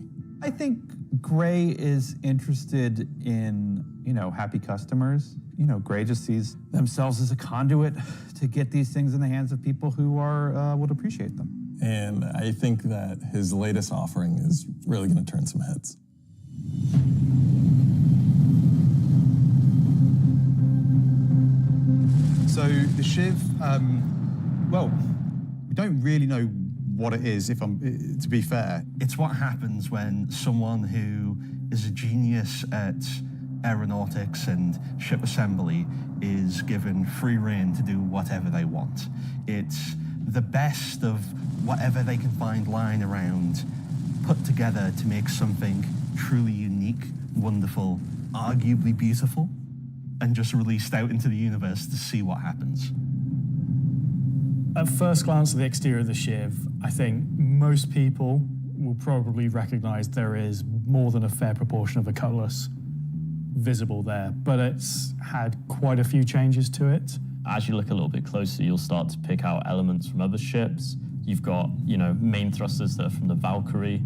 I think Gray is interested in, happy customers. Gray just sees themselves as a conduit to get these things in the hands of people who would appreciate them. And I think that his latest offering is really going to turn some heads. So the Shiv, we don't really know what it is, to be fair. It's what happens when someone who is a genius at aeronautics and ship assembly is given free rein to do whatever they want. It's the best of whatever they can find lying around, put together to make something truly unique, wonderful, arguably beautiful, and just released out into the universe to see what happens. At first glance at the exterior of the Shiv, I think most people will probably recognize there is more than a fair proportion of a cutlass visible there, but it's had quite a few changes to it. As you look a little bit closer, you'll start to pick out elements from other ships. You've got, main thrusters that are from the Valkyrie.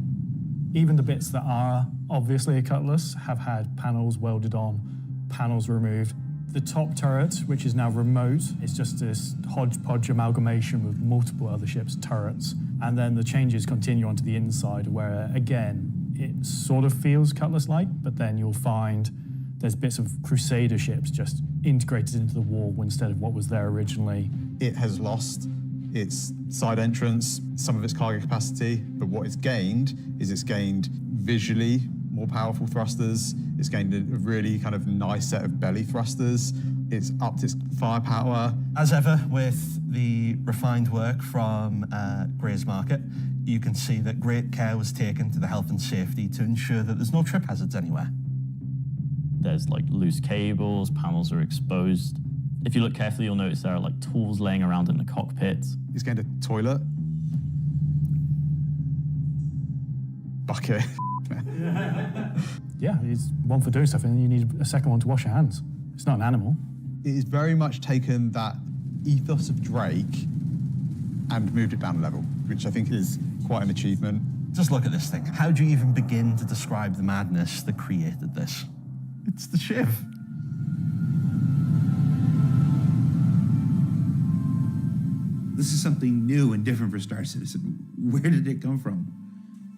Even the bits that are obviously a cutlass have had panels welded on, panels removed. The top turret, which is now remote, is just this hodgepodge amalgamation with multiple other ships' turrets. And then the changes continue onto the inside where, again, it sort of feels Cutlass-like, but then you'll find there's bits of Crusader ships just integrated into the wall instead of what was there originally. It has lost its side entrance, some of its cargo capacity, but what it's gained is it's gained visually more powerful thrusters. It's gained a really kind of nice set of belly thrusters. It's upped its firepower. As ever, with the refined work from Gray's Market, you can see that great care was taken to the health and safety to ensure that there's no trip hazards anywhere. There's like loose cables, panels are exposed. If you look carefully, you'll notice there are like tools laying around in the cockpit. It's gained a toilet. Bucket. Yeah, it's one for doing stuff, and then you need a second one to wash your hands. It's not an animal. It has very much taken that ethos of Drake and moved it down a level, which I think is quite an achievement. Just look at this thing. How do you even begin to describe the madness that created this? It's the Shiv. This is something new and different for Star Citizen. Where did it come from?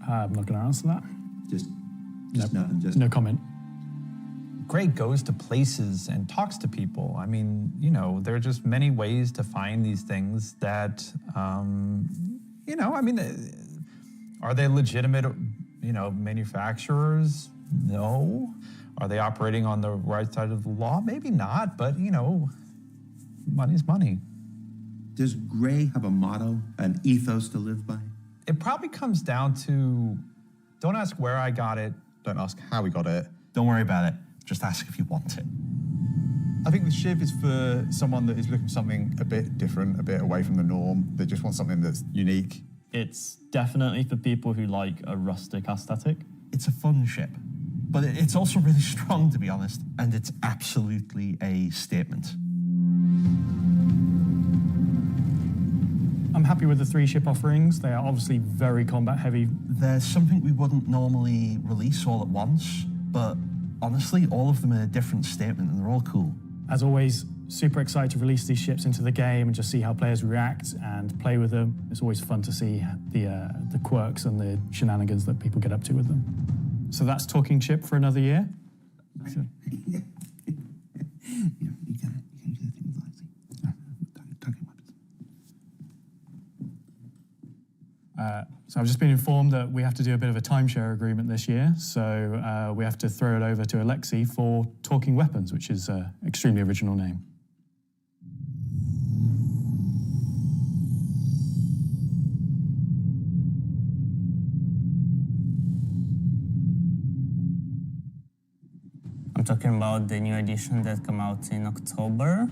I'm not going to answer that. Just nothing. Just no comment. Gray goes to places and talks to people. I mean, you know, there are just many ways to find these things that, you know, I mean, are they legitimate, you know, manufacturers? No. Are they operating on the right side of the law? Maybe not, but, you know, money's money. Does Gray have a motto, an ethos to live by? It probably comes down to, don't ask where I got it. Don't ask how we got it. Don't worry about it. Just ask if you want it. I think the Shiv is for someone that is looking for something a bit different, a bit away from the norm. They just want something that's unique. It's definitely for people who like a rustic aesthetic. It's a fun ship, but it's also really strong, to be honest, and it's absolutely a statement. I'm happy with the 3 ship offerings. They are obviously very combat heavy. There's something we wouldn't normally release all at once, but honestly, all of them are a different statement and they're all cool. As always, super excited to release these ships into the game and just see how players react and play with them. It's always fun to see the quirks and the shenanigans that people get up to with them. So that's Talking Ship for another year. So I've just been informed that we have to do a bit of a timeshare agreement this year, so we have to throw it over to Alexei for Talking Weapons, which is an extremely original name. I'm talking about the new edition that came out in October.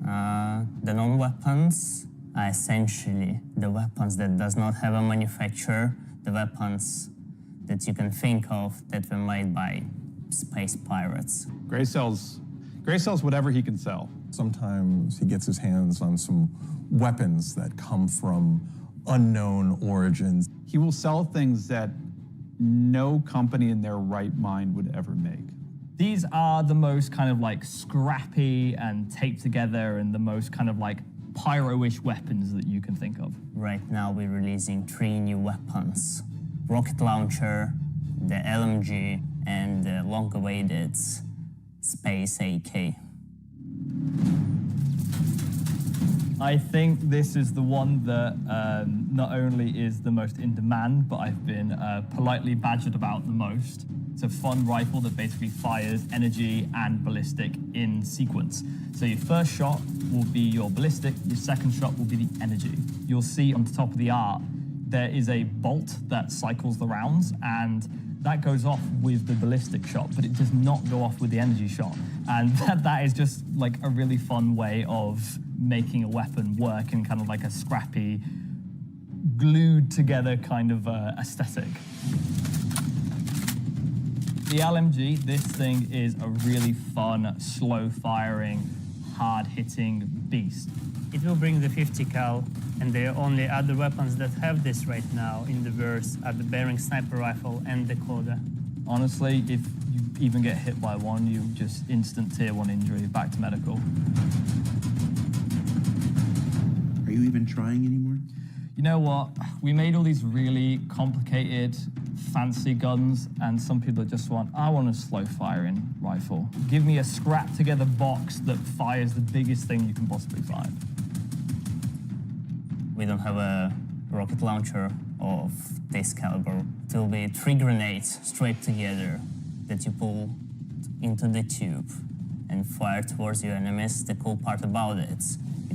The non-weapons are essentially the weapons that does not have a manufacturer, the weapons that you can think of that were made by space pirates. Gray sells whatever he can sell. Sometimes he gets his hands on some weapons that come from unknown origins. He will sell things that no company in their right mind would ever make. These are the most kind of like scrappy and taped together and the most kind of like pyro-ish weapons that you can think of. Right now we're releasing 3 new weapons. Rocket launcher, the LMG, and the long-awaited Space AK. I think this is the one that not only is the most in demand, but I've been politely badgered about the most. It's a fun rifle that basically fires energy and ballistic in sequence. So your first shot will be your ballistic, your second shot will be the energy. You'll see on the top of the art, there is a bolt that cycles the rounds, and that goes off with the ballistic shot, but it does not go off with the energy shot. And that is just like a really fun way of making a weapon work in kind of like a scrappy, glued together kind of aesthetic. The LMG, this thing is a really fun, slow-firing, hard-hitting beast. It will bring the 50 cal, and the only other weapons that have this right now in the verse are the Bearing Sniper Rifle and the Coda. Honestly, if you even get hit by one, you just instant tier 1 injury, back to medical. Are you even trying anymore? You know what? We made all these really complicated, fancy guns, and some people just want, I want a slow firing rifle. Give me a scrap together box that fires the biggest thing you can possibly find. We don't have a rocket launcher of this caliber. It will be 3 grenades straight together that you pull into the tube and fire towards your enemies. The cool part about it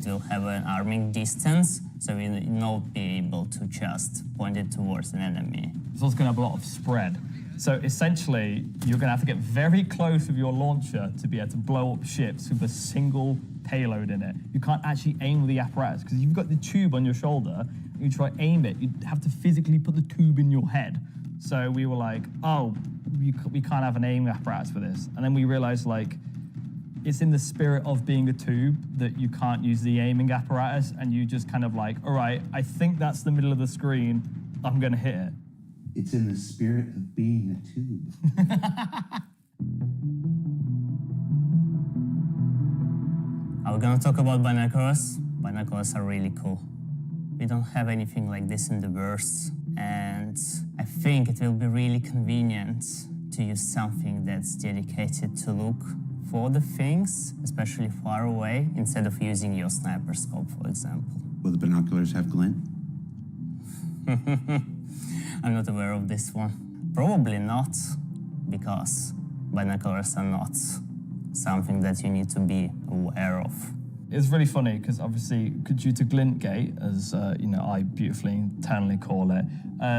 will have an arming distance, so you will not be able to just point it towards an enemy. It's also going to have a lot of spread. So essentially, you're going to have to get very close with your launcher to be able to blow up ships with a single payload in it. You can't actually aim with the apparatus, because if you've got the tube on your shoulder, and you try to aim it, you'd have to physically put the tube in your head. So we were like, oh, we can't have an aim apparatus for this. And then we realized, like, it's in the spirit of being a tube that you can't use the aiming apparatus, and you just kind of like, all right, I think that's the middle of the screen, I'm going to hit it. It's in the spirit of being a tube. Are we going to talk about binoculars? Binoculars are really cool. We don't have anything like this in the verse, and I think it will be really convenient to use something that's dedicated to look for the things, especially far away, instead of using your sniper scope, for example. Will the binoculars have glint? I'm not aware of this one. Probably not, because binoculars are not something that you need to be aware of. It's really funny because obviously, due to Glintgate, as I beautifully internally call it,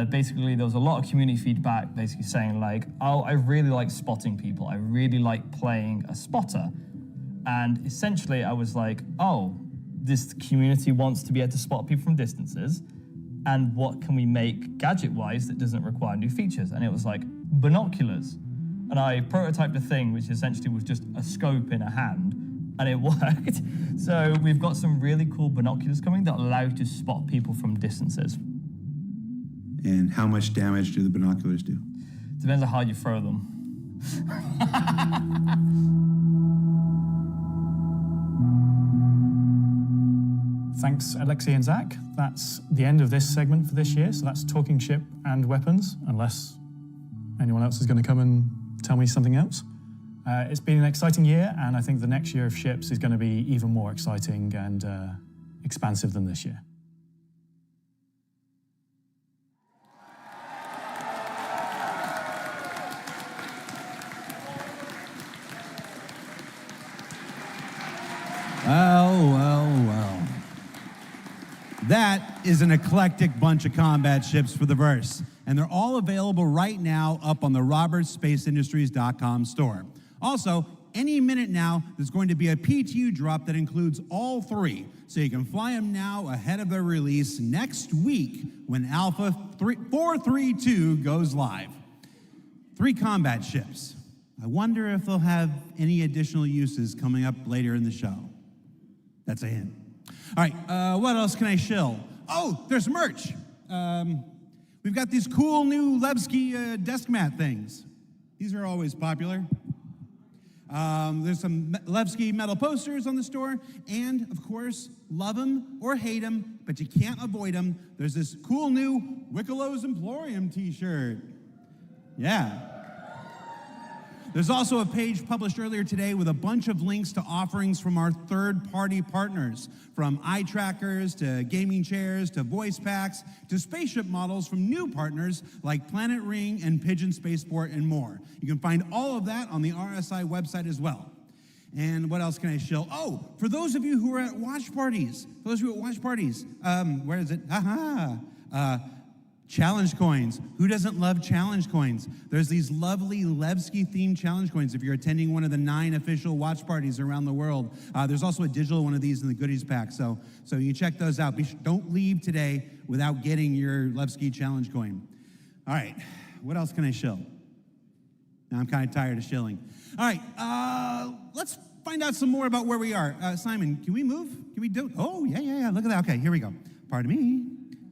basically there was a lot of community feedback basically saying like, oh, I really like spotting people. I really like playing a spotter. And essentially I was like, oh, this community wants to be able to spot people from distances. And what can we make gadget-wise that doesn't require new features? And it was like binoculars. And I prototyped a thing which essentially was just a scope in a hand, and it worked. So we've got some really cool binoculars coming that allow you to spot people from distances. And how much damage do the binoculars do? Depends on how you throw them. Thanks, Alexei and Zach. That's the end of this segment for this year. So that's talking ship and weapons, unless anyone else is going to come and tell me something else. It's been an exciting year, and I think the next year of ships is going to be even more exciting and expansive than this year. Well. That is an eclectic bunch of combat ships for the verse, and they're all available right now up on the robertsspaceindustries.com store. Also, any minute now, there's going to be a PTU drop that includes all 3, so you can fly them now ahead of their release next week when Alpha 432 goes live. 3 combat ships. I wonder if they'll have any additional uses coming up later in the show. That's a hint. All right, what else can I shill? Oh, there's merch. We've got these cool new Levski desk mat things. These are always popular. There's some Levski metal posters on the store, and of course, love them or hate them, but you can't avoid them. There's this cool new Wickelo's Emporium t-shirt. Yeah. There's also a page published earlier today with a bunch of links to offerings from our third-party partners, from eye trackers to gaming chairs to voice packs to spaceship models from new partners like Planet Ring and Pigeon Spaceport and more. You can find all of that on the RSI website as well. And what else can I show? Oh, for those of you who are at watch parties, where is it? Challenge coins. Who doesn't love challenge coins? There's these lovely Levski-themed challenge coins if you're attending one of the 9 official watch parties around the world. There's also a digital one of these in the goodies pack, so you check those out. Don't leave today without getting your Levski challenge coin. All right, what else can I shill? Now I'm kind of tired of shilling. All right, let's find out some more about where we are. Simon, can we move? Can we do it? Oh, yeah, look at that. Okay, here we go. Pardon me.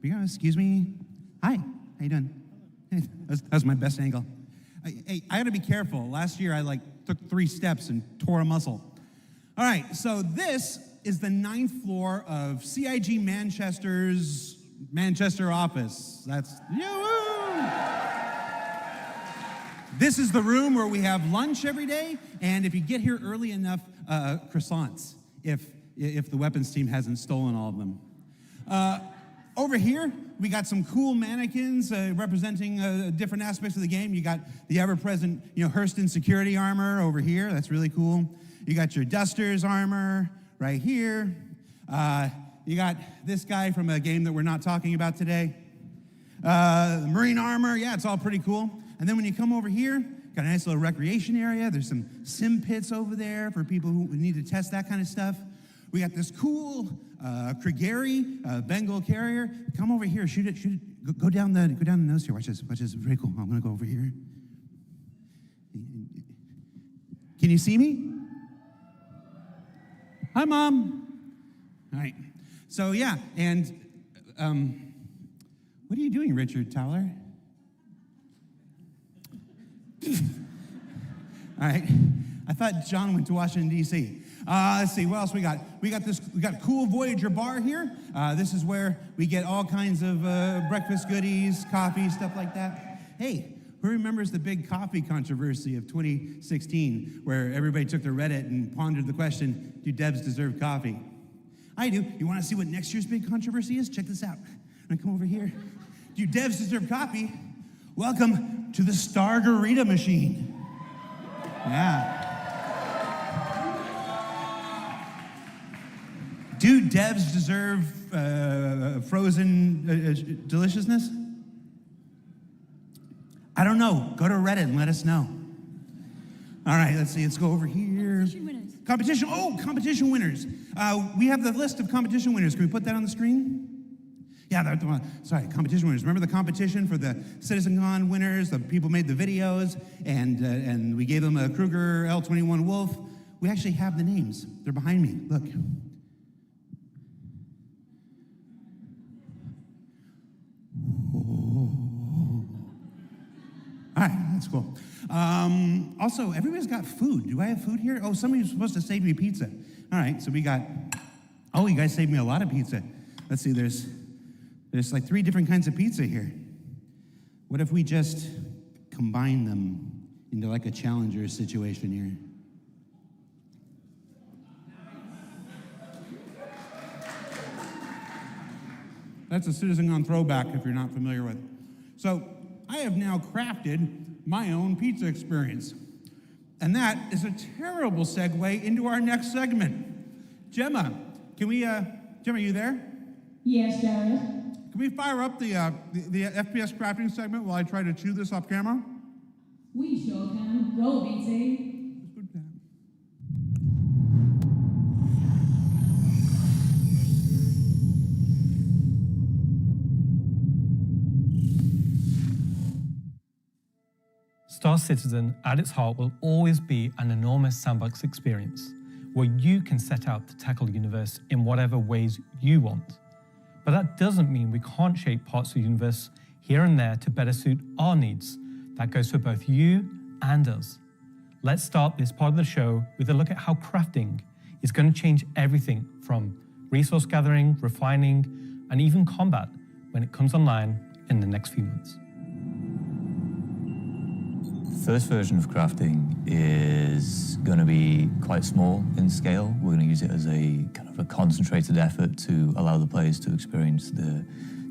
Here we go, excuse me. Hi, how you doing? That was my best angle. Hey, I gotta be careful. Last year I took 3 steps and tore a muscle. All right, so this is the 9th floor of CIG Manchester's Manchester office. That's This is the room where we have lunch every day, and if you get here early enough, croissants, if the weapons team hasn't stolen all of them. Over here, we got some cool mannequins representing different aspects of the game. You got the ever-present, Hurston security armor over here. That's really cool. You got your Dusters armor right here. You got this guy from a game that we're not talking about today. Marine armor, yeah, it's all pretty cool. And then when you come over here, got a nice little recreation area. There's some sim pits over there for people who need to test that kind of stuff. We got this cool Krigeri Bengal carrier. Come over here, shoot it. Go down the nose here. Watch this. It's pretty cool. I'm gonna go over here. Can you see me? Hi, Mom. All right. So yeah, and what are you doing, Richard Towler? All right. I thought John went to Washington, D.C. Let's see, what else we got? We got cool Voyager bar here. This is where we get all kinds of breakfast goodies, coffee, stuff like that. Hey, who remembers the big coffee controversy of 2016, where everybody took to Reddit and pondered the question, do devs deserve coffee? I do. You want to see what next year's big controversy is? Check this out. I'm gonna come over here. Do devs deserve coffee? Welcome to the Stargarita machine. Yeah. Do devs deserve frozen deliciousness? I don't know. Go to Reddit and let us know. All right, let's see. Let's go over here. Competition winners. We have the list of competition winners. Can we put that on the screen? Yeah, competition winners. Remember the competition for the CitizenCon winners? The people made the videos, and we gave them a Kruger L21 Wolf. We actually have the names. They're behind me. Look. All right, that's cool. Also, everybody's got food. Do I have food here? Oh, somebody's supposed to save me pizza. All right, so we got, you guys saved me a lot of pizza. Let's see, there's like 3 different kinds of pizza here. What if we just combine them into like a challenger situation here? That's a CitizenCon throwback if you're not familiar with it. So I have now crafted my own pizza experience. And that is a terrible segue into our next segment. Gemma, Gemma, are you there? Yes, Jared. Can we fire up the FPS crafting segment while I try to chew this off camera? We sure can. Roll, BT. Star Citizen, at its heart, will always be an enormous sandbox experience where you can set out to tackle the universe in whatever ways you want. But that doesn't mean we can't shape parts of the universe here and there to better suit our needs. That goes for both you and us. Let's start this part of the show with a look at how crafting is going to change everything from resource gathering, refining, and even combat when it comes online in the next few months. First version of crafting is going to be quite small in scale. We're going to use it as a kind of a concentrated effort to allow the players to experience the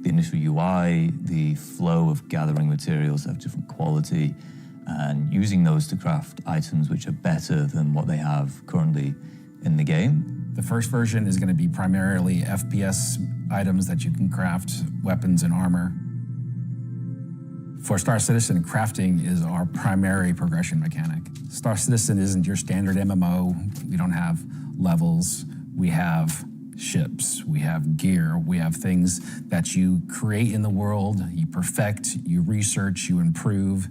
initial UI, the flow of gathering materials that have different quality, and using those to craft items which are better than what they have currently in the game. The first version is going to be primarily FPS items that you can craft, weapons and armor. For Star Citizen, crafting is our primary progression mechanic. Star Citizen isn't your standard MMO. We don't have levels. We have ships. We have gear. We have things that you create in the world, you perfect, you research, you improve.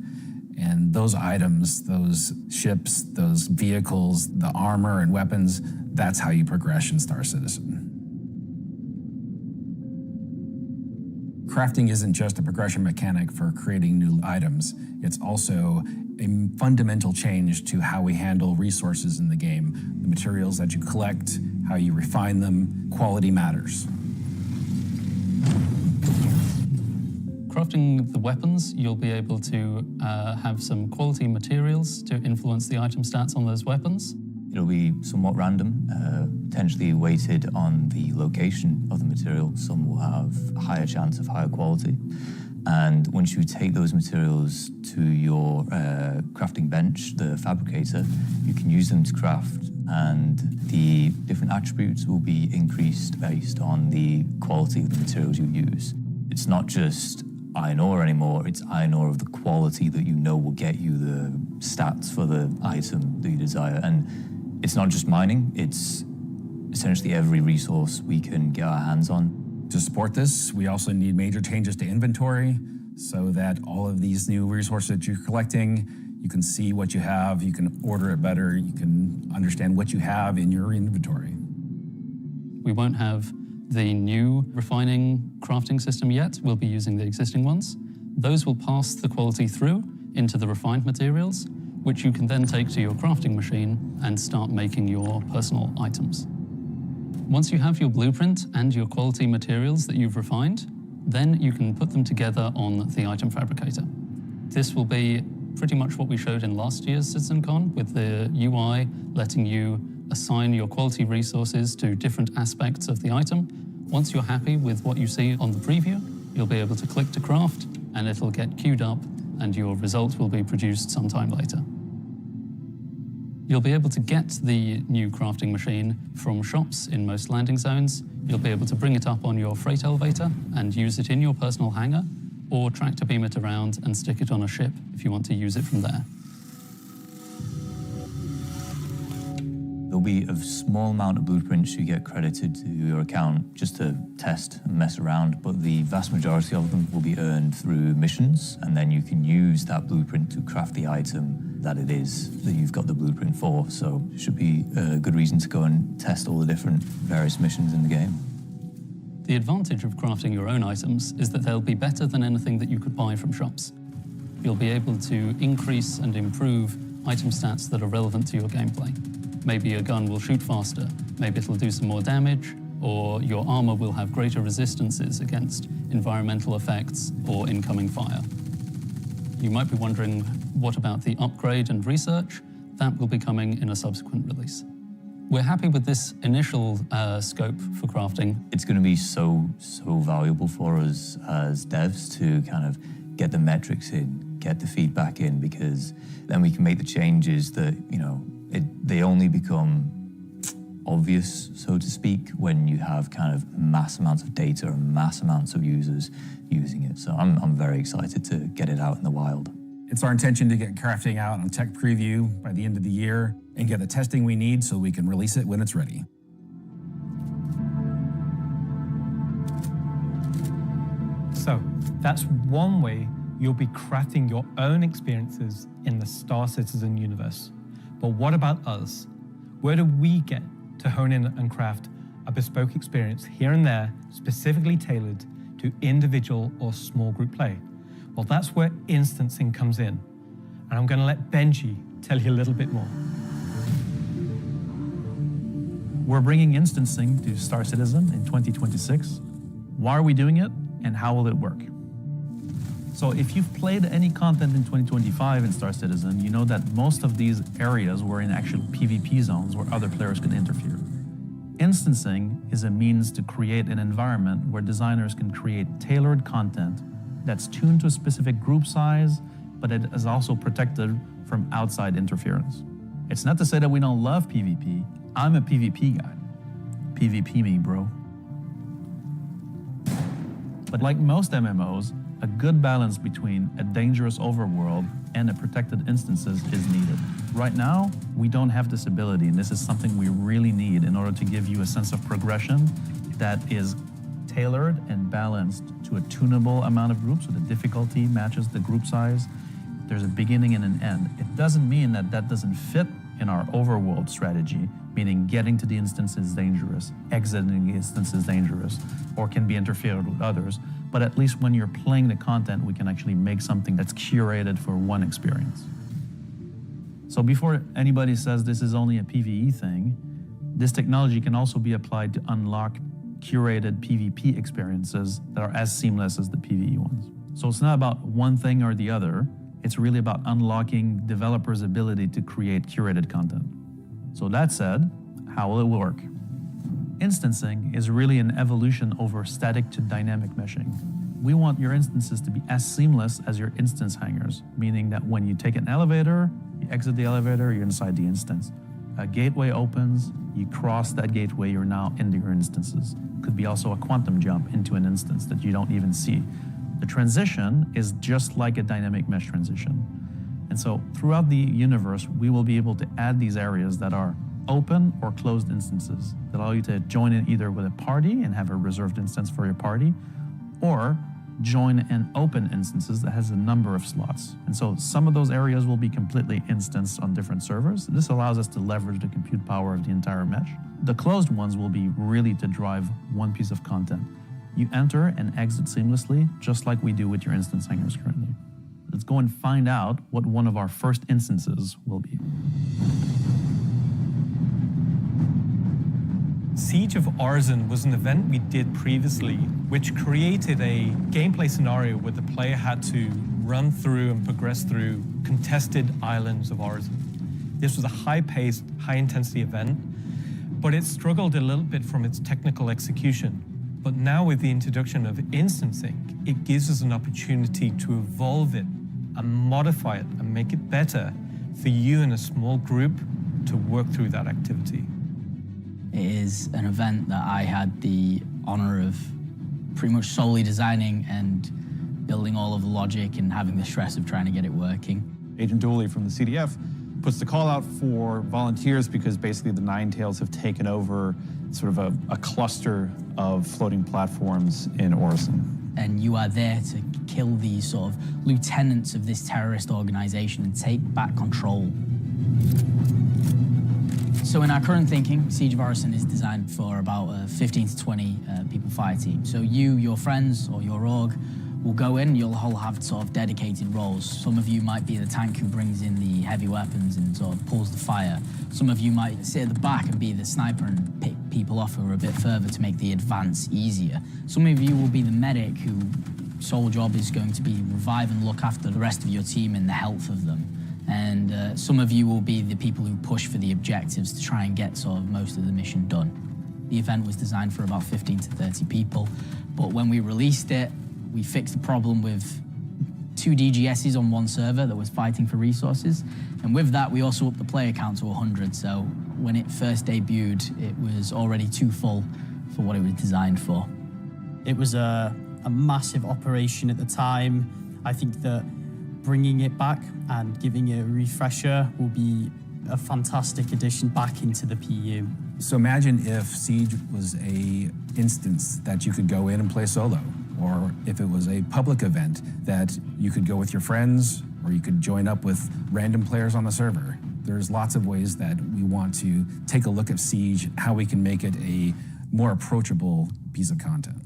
And those items, those ships, those vehicles, the armor and weapons, that's how you progress in Star Citizen. Crafting isn't just a progression mechanic for creating new items. It's also a fundamental change to how we handle resources in the game. The materials that you collect, how you refine them, quality matters. Crafting the weapons, you'll be able to have some quality materials to influence the item stats on those weapons. It'll be somewhat random, potentially weighted on the location of the material. Some will have a higher chance of higher quality. And once you take those materials to your crafting bench, the fabricator, you can use them to craft, and the different attributes will be increased based on the quality of the materials you use. It's not just iron ore anymore, it's iron ore of the quality that you know will get you the stats for the item that you desire. And it's not just mining, it's essentially every resource we can get our hands on. To support this, we also need major changes to inventory so that all of these new resources that you're collecting, you can see what you have, you can order it better, you can understand what you have in your inventory. We won't have the new refining crafting system yet. We'll be using the existing ones. Those will pass the quality through into the refined materials, which you can then take to your crafting machine and start making your personal items. Once you have your blueprint and your quality materials that you've refined, then you can put them together on the item fabricator. This will be pretty much what we showed in last year's CitizenCon, with the UI letting you assign your quality resources to different aspects of the item. Once you're happy with what you see on the preview, you'll be able to click to craft, and it'll get queued up, and your result will be produced sometime later. You'll be able to get the new crafting machine from shops in most landing zones. You'll be able to bring it up on your freight elevator and use it in your personal hangar, or tractor beam it around and stick it on a ship if you want to use it from there. There'll be a small amount of blueprints you get credited to your account just to test and mess around, but the vast majority of them will be earned through missions, and then you can use that blueprint to craft the item that it is that you've got the blueprint for. So it should be a good reason to go and test all the different various missions in the game. The advantage of crafting your own items is that they'll be better than anything that you could buy from shops. You'll be able to increase and improve item stats that are relevant to your gameplay. Maybe a gun will shoot faster, maybe it'll do some more damage, or your armor will have greater resistances against environmental effects or incoming fire. You might be wondering, what about the upgrade and research? That will be coming in a subsequent release. We're happy with this initial scope for crafting. It's going to be so valuable for us as devs to kind of get the metrics in, get the feedback in, because then we can make the changes that, you know, they only become obvious, so to speak, when you have kind of mass amounts of data and mass amounts of users using it. So I'm very excited to get it out in the wild. It's our intention to get crafting out on tech preview by the end of the year and get the testing we need so we can release it when it's ready. So that's one way you'll be crafting your own experiences in the Star Citizen universe. But what about us? Where do we get to hone in and craft a bespoke experience here and there, specifically tailored to individual or small group play? Well, that's where instancing comes in. And I'm going to let Benji tell you a little bit more. We're bringing instancing to Star Citizen in 2026. Why are we doing it, and how will it work? So if you've played any content in 2025 in Star Citizen, you know that most of these areas were in actual PvP zones where other players could interfere. Instancing is a means to create an environment where designers can create tailored content that's tuned to a specific group size, but it is also protected from outside interference. It's not to say that we don't love PvP. I'm a PvP guy. PvP me, bro. But like most MMOs, a good balance between a dangerous overworld and a protected instances is needed. Right now, we don't have this ability, and this is something we really need in order to give you a sense of progression that is tailored and balanced to a tunable amount of groups, so the difficulty matches the group size. There's a beginning and an end. It doesn't mean that that doesn't fit in our overworld strategy, meaning getting to the instance is dangerous, exiting the instance is dangerous, or can be interfered with others. But at least when you're playing the content, we can actually make something that's curated for one experience. So before anybody says this is only a PvE thing, this technology can also be applied to unlock curated PvP experiences that are as seamless as the PvE ones. So it's not about one thing or the other, it's really about unlocking developers' ability to create curated content. So that said, how will it work? Instancing is really an evolution over static to dynamic meshing. We want your instances to be as seamless as your instance hangers, meaning that when you take an elevator, you exit the elevator, you're inside the instance. A gateway opens, you cross that gateway, you're now into your instances. Could be also a quantum jump into an instance that you don't even see. The transition is just like a dynamic mesh transition. And so throughout the universe, we will be able to add these areas that are open or closed instances that allow you to join in either with a party and have a reserved instance for your party, or join in open instances that has a number of slots. And so some of those areas will be completely instanced on different servers. This allows us to leverage the compute power of the entire mesh. The closed ones will be really to drive one piece of content. You enter and exit seamlessly, just like we do with your instance hangers currently. Let's go and find out what one of our first instances will be. Siege of Arisen was an event we did previously, which created a gameplay scenario where the player had to run through and progress through contested islands of Arisen. This was a high-paced, high-intensity event, but it struggled a little bit from its technical execution. But now with the introduction of instancing, it gives us an opportunity to evolve it and modify it and make it better for you and a small group to work through that activity. It is an event that I had the honor of pretty much solely designing and building all of the logic and having the stress of trying to get it working. Agent Dooley from the CDF puts the call out for volunteers because basically the Nine Tails have taken over sort of a cluster of floating platforms in Orison. And you are there to kill these sort of lieutenants of this terrorist organization and take back control. So in our current thinking, Siege of Orison is designed for about 15 to 20 people fire team. So you, your friends, or your org will go in, you'll all have sort of dedicated roles. Some of you might be the tank who brings in the heavy weapons and sort of pulls the fire. Some of you might sit at the back and be the sniper and pick people off who are a bit further to make the advance easier. Some of you will be the medic whose sole job is going to be revive and look after the rest of your team and the health of them. And some of you will be the people who push for the objectives to try and get sort of most of the mission done. The event was designed for about 15 to 30 people, but when we released it, we fixed the problem with 2 DGSs on one server that was fighting for resources. And with that, we also upped the player count to 100. So when it first debuted, it was already too full for what it was designed for. It was a massive operation at the time. I think that bringing it back and giving it a refresher will be a fantastic addition back into the PU. So imagine if Siege was a instance that you could go in and play solo, or if it was a public event that you could go with your friends, or you could join up with random players on the server. There's lots of ways that we want to take a look at Siege, how we can make it a more approachable piece of content.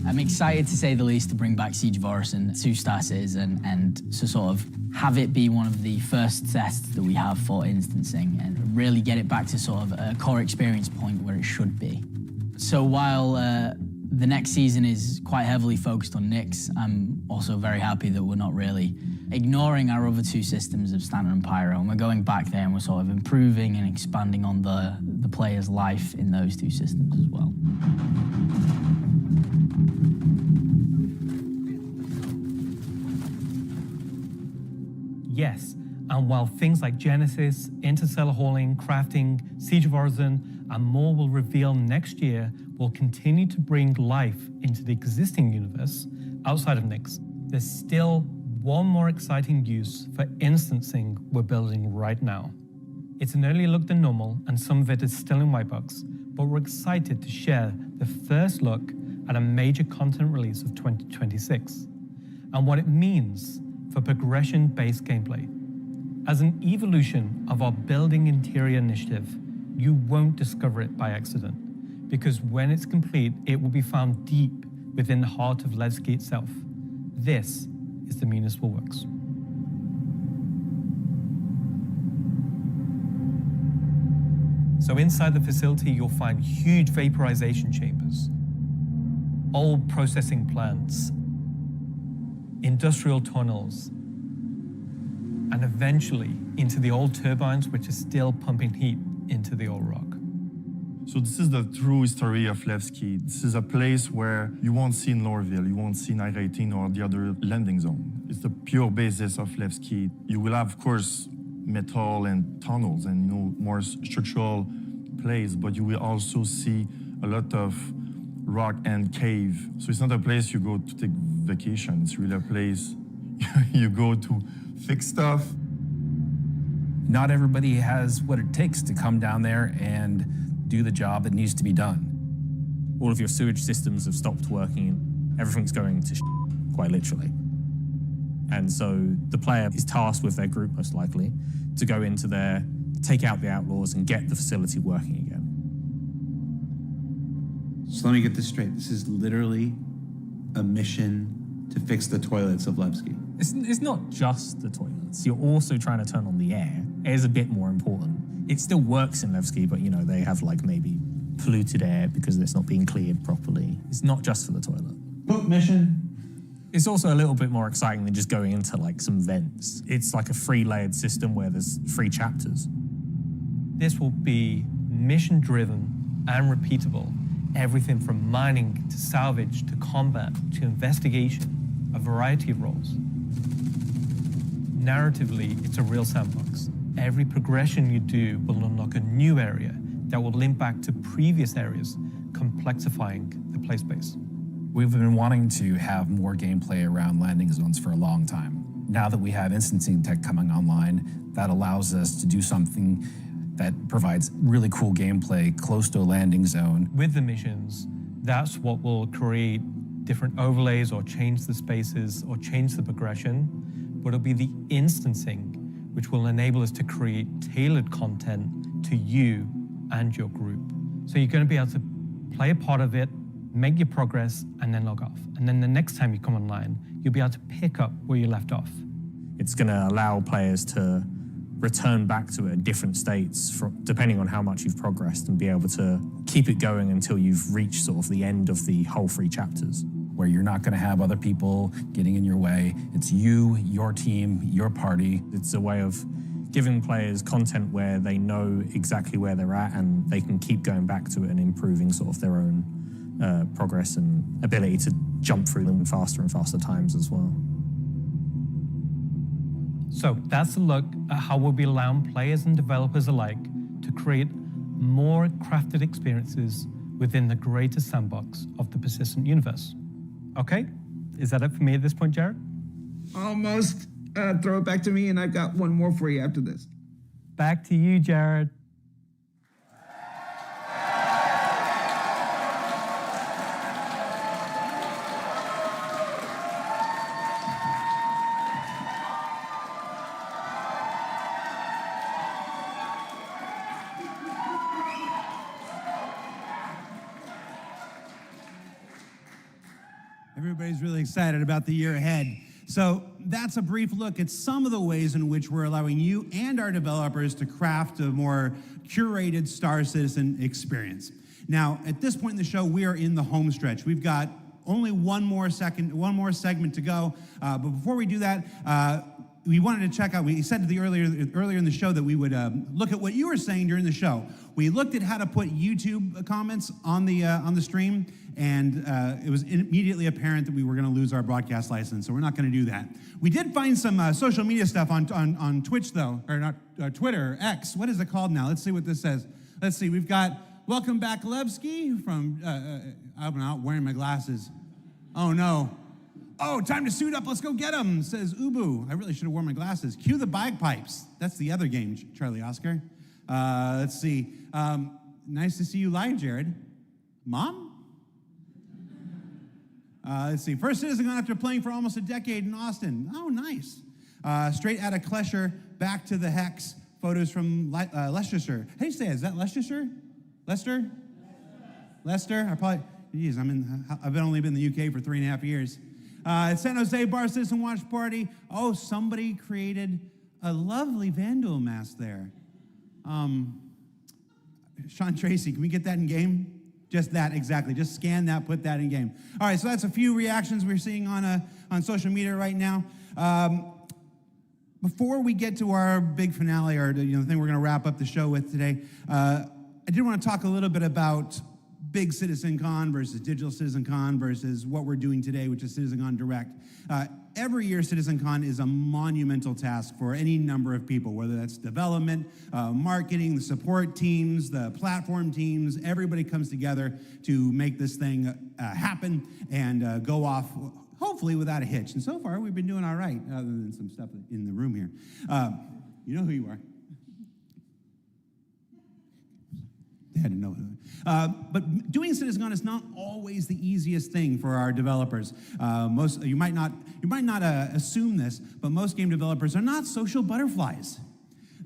I'm excited, to say the least, to bring back Siege of Orison to Star Citizen and to sort of have it be one of the first tests that we have for instancing and really get it back to sort of a core experience point where it should be. So while the next season is quite heavily focused on Nyx, I'm also very happy that we're not really ignoring our other 2 systems of Standard and Pyro, and we're going back there and we're sort of improving and expanding on the player's life in those 2 systems as well. Yes, and while things like Genesis, interstellar hauling, crafting, Siege of Orison, and more will reveal next year, we'll continue to bring life into the existing universe outside of Nyx. There's still one more exciting use for instancing we're building right now. It's an earlier look than normal, and some of it is still in white box, but we're excited to share the first look at a major content release of 2026, and what it means for progression-based gameplay. As an evolution of our Building Interior initiative, you won't discover it by accident, because when it's complete, it will be found deep within the heart of Levski itself. This is the Municipal Works. So inside the facility, you'll find huge vaporization chambers, old processing plants, industrial tunnels, and eventually into the old turbines, which are still pumping heat into the old rock. So this is the true history of Levski. This is a place where you won't see in Lorville, you won't see in I-18 or the other landing zone. It's the pure basis of Levski. You will have, of course, metal and tunnels and more structural plays, but you will also see a lot of rock and cave. So it's not a place you go to take vacation. It's really a place you go to fix stuff. Not everybody has what it takes to come down there and do the job that needs to be done. All of your sewage systems have stopped working. Everything's going to quite literally. And so the player is tasked with their group, most likely, to go into there, take out the outlaws, and get the facility working again. So let me get this straight. This is literally a mission to fix the toilets of Levski. It's not just the toilets. You're also trying to turn on the air. Air's a bit more important. It still works in Levski, but they have maybe polluted air because it's not being cleared properly. It's not just for the toilet. Mission. It's also a little bit more exciting than just going into some vents. It's like a free-layered system where there's 3 chapters. This will be mission-driven and repeatable. Everything from mining to salvage to combat to investigation, a variety of roles. Narratively, it's a real sandbox. Every progression you do will unlock a new area that will link back to previous areas, complexifying the play space. We've been wanting to have more gameplay around landing zones for a long time. Now that we have instancing tech coming online, that allows us to do something that provides really cool gameplay close to a landing zone. With the missions, that's what will create different overlays or change the spaces or change the progression, but it'll be the instancing which will enable us to create tailored content to you and your group. So you're going to be able to play a part of it, make your progress, and then log off. And then the next time you come online, you'll be able to pick up where you left off. It's going to allow players to return back to it at different states depending on how much you've progressed and be able to keep it going until you've reached sort of the end of the whole 3 chapters. Where you're not going to have other people getting in your way. It's you, your team, your party. It's a way of giving players content where they know exactly where they're at and they can keep going back to it and improving sort of their own progress and ability to jump through them faster and faster times as well. So that's a look at how we'll be allowing players and developers alike to create more crafted experiences within the greater sandbox of the persistent universe. Okay, is that it for me at this point, Jared? Almost. Throw it back to me, and I've got one more for you after this. Back to you, Jared. Everybody's really excited about the year ahead. So that's a brief look at some of the ways in which we're allowing you and our developers to craft a more curated Star Citizen experience. Now, at this point in the show, we are in the home stretch. We've got only one more segment to go. But before we do that, we wanted to check out, we said earlier in the show that we would look at what you were saying during the show. We looked at how to put YouTube comments on the stream, and it was immediately apparent that we were gonna lose our broadcast license, so we're not gonna do that. We did find some social media stuff on Twitch though, or not Twitter, X, what is it called now? Let's see what this says. Let's see, we've got Welcome Back Levski from, I'm not wearing my glasses. Oh no. Oh, time to suit up, let's go get him, says Ubu. I really should have worn my glasses. Cue the bagpipes. That's the other game, Charlie Oscar. Let's see. Nice to see you live, Jared. Mom? Let's see. First CitizenCon after playing for almost a decade in Austin. Oh, nice. Straight out of Klesher, back to the Hex. Photos from Leicestershire. How do you say it? Is that Leicestershire? Leicester? Leicester? I've only been in the UK for 3.5 years. San Jose Bar Citizen Watch Party. Oh, somebody created a lovely Vandal mask there. Sean Tracy, can we get that in game? Just that, exactly. Just scan that, put that in game. All right, so that's a few reactions we're seeing on social media right now. Before we get to our big finale, or the thing we're going to wrap up the show with today, I did want to talk a little bit about big CitizenCon versus digital CitizenCon versus what we're doing today, which is CitizenCon Direct. Every year, CitizenCon is a monumental task for any number of people, whether that's development, marketing, the support teams, the platform teams. Everybody comes together to make this thing happen and go off, hopefully without a hitch. And so far, we've been doing all right, other than some stuff in the room here. You know who you are. They had to know. But doing CitizenCon is not always the easiest thing for our developers. You might not assume this, but most game developers are not social butterflies.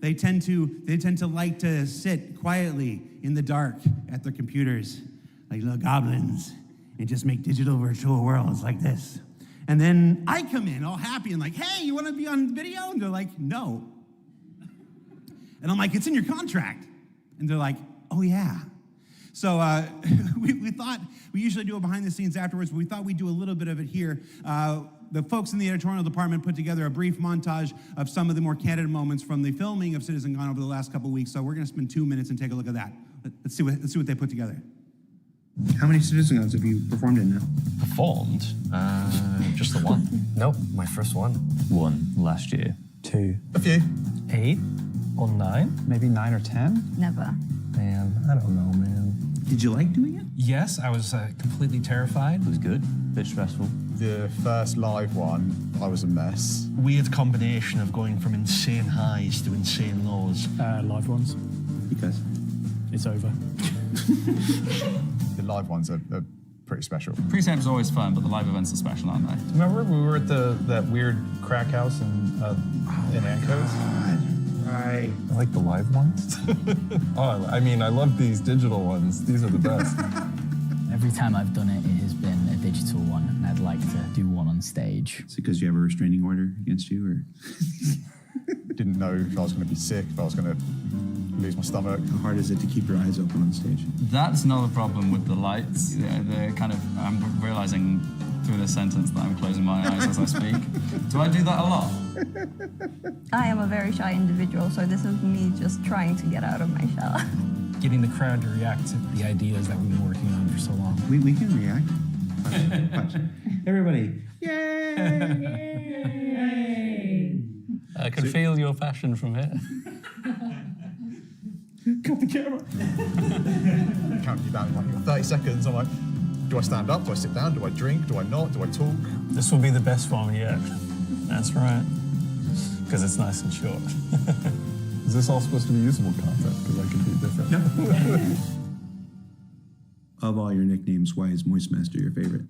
They tend to like to sit quietly in the dark at their computers, like little goblins, and just make digital virtual worlds like this. And then I come in all happy and like, hey, you want to be on video? And they're like, no. And I'm like, it's in your contract. And they're like, oh yeah. So we thought, we usually do it behind the scenes afterwards, but we thought we'd do a little bit of it here. The folks in the editorial department put together a brief montage of some of the more candid moments from the filming of CitizenCon over the last couple of weeks. So we're going to spend 2 minutes and take a look at that. Let's see what they put together. How many CitizenCons have you performed in now? Performed? Just the one. Nope, my first one. One last year. 2. A few. 8 or 9? Maybe 9 or 10? Never. Man, I don't know, man. Did you like doing it? Yes, I was completely terrified. It was good. Bit stressful. The first live one, I was a mess. Weird combination of going from insane highs to insane lows. Live ones. Because? It's over. The live ones are pretty special. Pre-samp's always fun, but the live events are special, aren't they? Remember we were at that weird crack house in Ancos? Right. I like the live ones. Oh, I mean, I love these digital ones. These are the best. Every time I've done it, it has been a digital one, and I'd like to do one on stage. Is it because you have a restraining order against you, or? Didn't know if I was going to be sick, if I was going to lose my stomach. How hard is it to keep your eyes open on stage? That's not a problem with the lights. They're kind of, I'm realizing through this sentence that I'm closing my eyes as I speak. Do I do that a lot? I am a very shy individual, so this is me just trying to get out of my shell. Getting the crowd to react to the ideas that we've been working on for so long. We can react. Watch. Everybody. Yay! I can feel your passion from here. Cut the camera. Counting you down in like 30 seconds. I'm like, do I stand up? Do I sit down? Do I drink? Do I not? Do I talk? This will be the best one yet. That's right. Because it's nice and short. Is this all supposed to be usable content? Because I can be different. No. Of all your nicknames, why is Moist Master your favorite?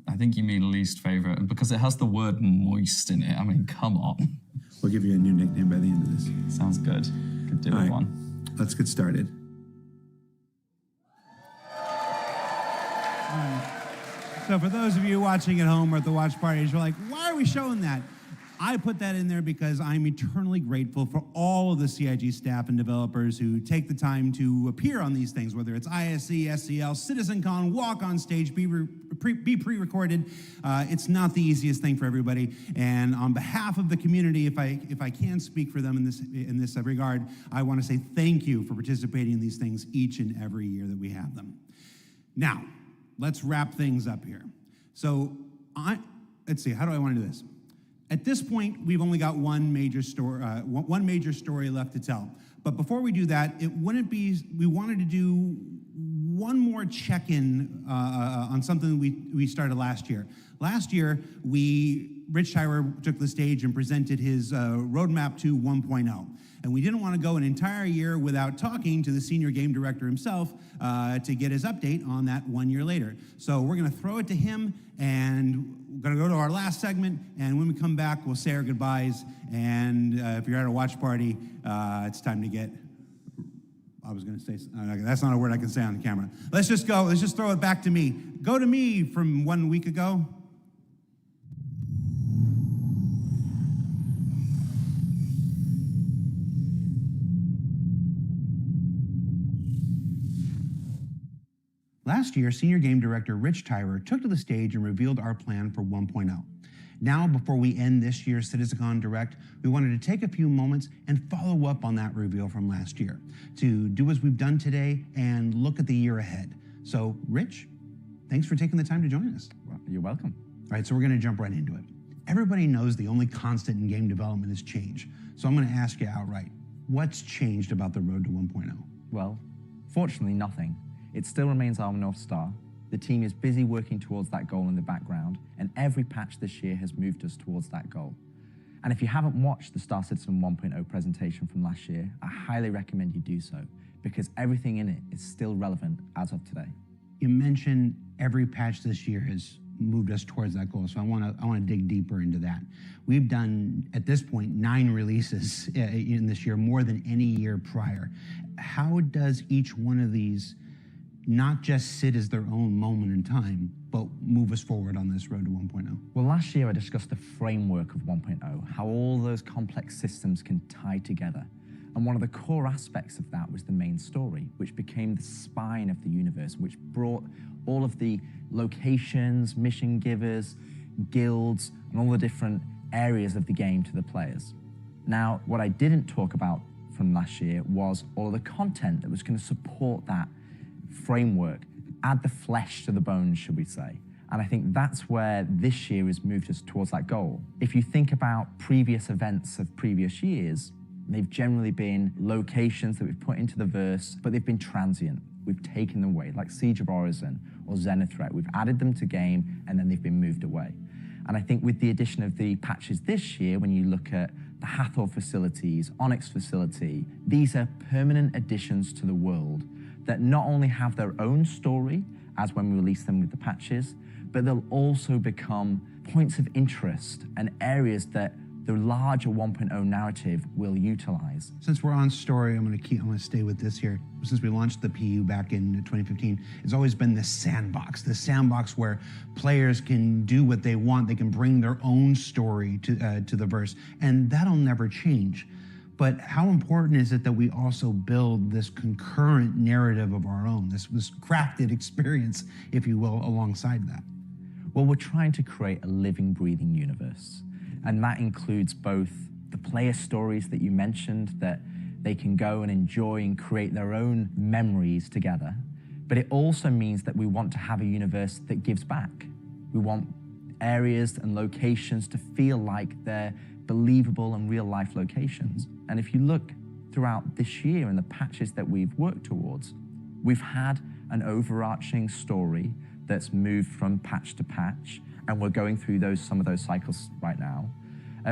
I think you mean least favorite, and because it has the word moist in it. I mean, come on. We'll give you a new nickname by the end of this. Sounds good. Could do All with right. one. Let's get started. So for those of you watching at home or at the watch parties, you're like, why are we showing that? I put that in there because I'm eternally grateful for all of the CIG staff and developers who take the time to appear on these things, whether it's ISE, SCL, CitizenCon, walk on stage, be pre-recorded. It's not the easiest thing for everybody. And on behalf of the community, if I can speak for them in this regard, I want to say thank you for participating in these things each and every year that we have them. Now, let's wrap things up here. So let's see, how do I want to do this? At this point, we've only got one major story left to tell. But before we do that, we wanted to do one more check-in on something we started last year. Last year, Rich Tyler took the stage and presented his roadmap to 1.0. And we didn't want to go an entire year without talking to the senior game director himself to get his update on that 1 year later. So we're going to throw it to him, and we're going to go to our last segment, and when we come back, we'll say our goodbyes. And if you're at a watch party, it's time to get... I was going to say... that's not a word I can say on the camera. Let's just go. Let's just throw it back to me. Go to me from 1 week ago. Last year, Senior Game Director Rich Tyrer took to the stage and revealed our plan for 1.0. Now, before we end this year's CitizenCon Direct, we wanted to take a few moments and follow up on that reveal from last year, to do as we've done today and look at the year ahead. So, Rich, thanks for taking the time to join us. Well, you're welcome. All right, so we're going to jump right into it. Everybody knows the only constant in game development is change. So I'm going to ask you outright, what's changed about the road to 1.0? Well, fortunately, nothing. It still remains our North Star. The team is busy working towards that goal in the background, and every patch this year has moved us towards that goal. And if you haven't watched the Star Citizen 1.0 presentation from last year, I highly recommend you do so, because everything in it is still relevant as of today. You mentioned every patch this year has moved us towards that goal, so I want to dig deeper into that. We've done, at this point, 9 releases in this year, more than any year prior. How does each one of these not just sit as their own moment in time, but move us forward on this road to 1.0? Well, last year I discussed the framework of 1.0, how all those complex systems can tie together. And one of the core aspects of that was the main story, which became the spine of the universe, which brought all of the locations, mission givers, guilds, and all the different areas of the game to the players. Now, what I didn't talk about from last year was all of the content that was going to support that framework, add the flesh to the bones, should we say. And I think that's where this year has moved us towards that goal. If you think about previous events of previous years, they've generally been locations that we've put into the verse, but they've been transient. We've taken them away, like Siege of Orison or Zenith Threat. We've added them to game, and then they've been moved away. And I think with the addition of the patches this year, when you look at the Hathor facilities, Onyx facility, these are permanent additions to the world that not only have their own story, as when we release them with the patches, but they'll also become points of interest and areas that the larger 1.0 narrative will utilize. Since we're on story, I'm going to stay with this here. Since we launched the PU back in 2015, it's always been this sandbox where players can do what they want. They can bring their own story to the verse, and that'll never change. But how important is it that we also build this concurrent narrative of our own, this crafted experience, if you will, alongside that? Well, we're trying to create a living, breathing universe. And that includes both the player stories that you mentioned, that they can go and enjoy and create their own memories together. But it also means that we want to have a universe that gives back. We want areas and locations to feel like they're believable and real life locations. And if you look throughout this year and the patches that we've worked towards, we've had an overarching story that's moved from patch to patch, and we're going through some of those cycles right now.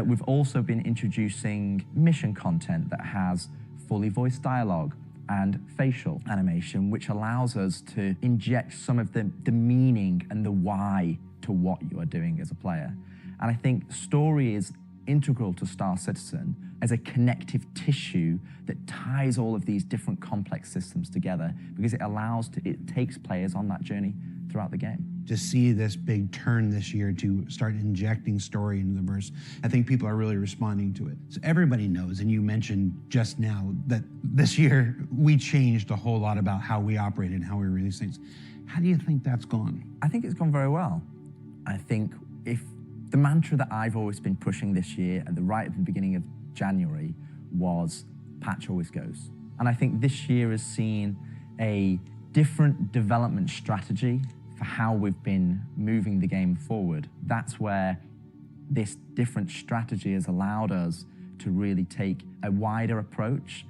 We've also been introducing mission content that has fully voiced dialogue and facial animation, which allows us to inject some of the meaning and the why to what you are doing as a player. And I think story is integral to Star Citizen as a connective tissue that ties all of these different complex systems together, because it takes players on that journey throughout the game. To see this big turn this year to start injecting story into the verse, I think people are really responding to it. So everybody knows, and you mentioned just now, that this year we changed a whole lot about how we operate and how we release things. How do you think that's gone? I think it's gone very well. I think if the mantra that I've always been pushing this year at the beginning of January was patch always goes. And I think this year has seen a different development strategy for how we've been moving the game forward. That's where this different strategy has allowed us to really take a wider approach.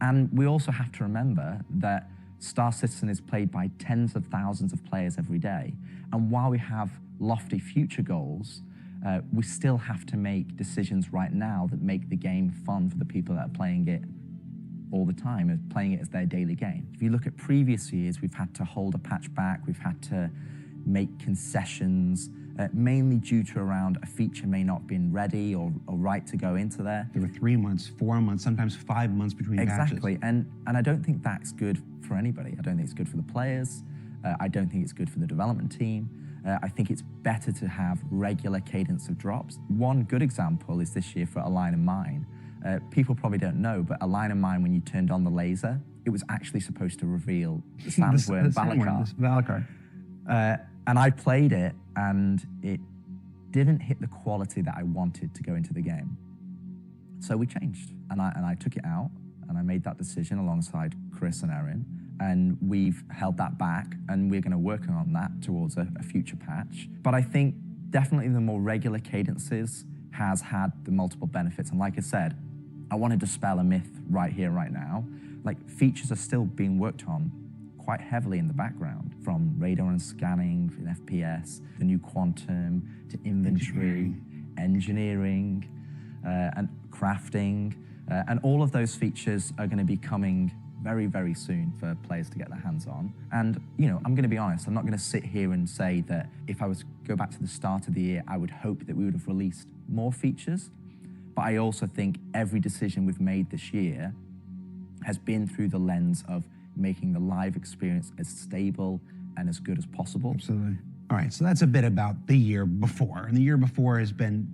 And we also have to remember that Star Citizen is played by tens of thousands of players every day. And while we have lofty future goals, we still have to make decisions right now that make the game fun for the people that are playing it all the time, and playing it as their daily game. If you look at previous years, we've had to hold a patch back, we've had to make concessions, mainly due to around a feature may not have been ready or right to go into there. There were 3 months, 4 months, sometimes 5 months between patches. Exactly, and I don't think that's good for anybody. I don't think it's good for the players. I don't think it's good for the development team. I think it's better to have regular cadence of drops. One good example is this year for A Line in Mine. People probably don't know, but a line of mine, when you turned on the laser, it was actually supposed to reveal the sandworm Valakar. And I played it, and it didn't hit the quality that I wanted to go into the game. So we changed, and I took it out, and I made that decision alongside Chris and Erin, and we've held that back, and we're going to work on that towards a future patch. But I think definitely the more regular cadences has had the multiple benefits, and like I said, I want to dispel a myth right here, right now. Like, features are still being worked on quite heavily in the background, from radar and scanning, in FPS, the new quantum, to inventory, engineering, and crafting. And all of those features are going to be coming very, very soon for players to get their hands on. And, you know, I'm going to be honest, I'm not going to sit here and say that if I was to go back to the start of the year, I would hope that we would have released more features. But I also think every decision we've made this year has been through the lens of making the live experience as stable and as good as possible. Absolutely. All right, so that's a bit about the year before. And the year before has been,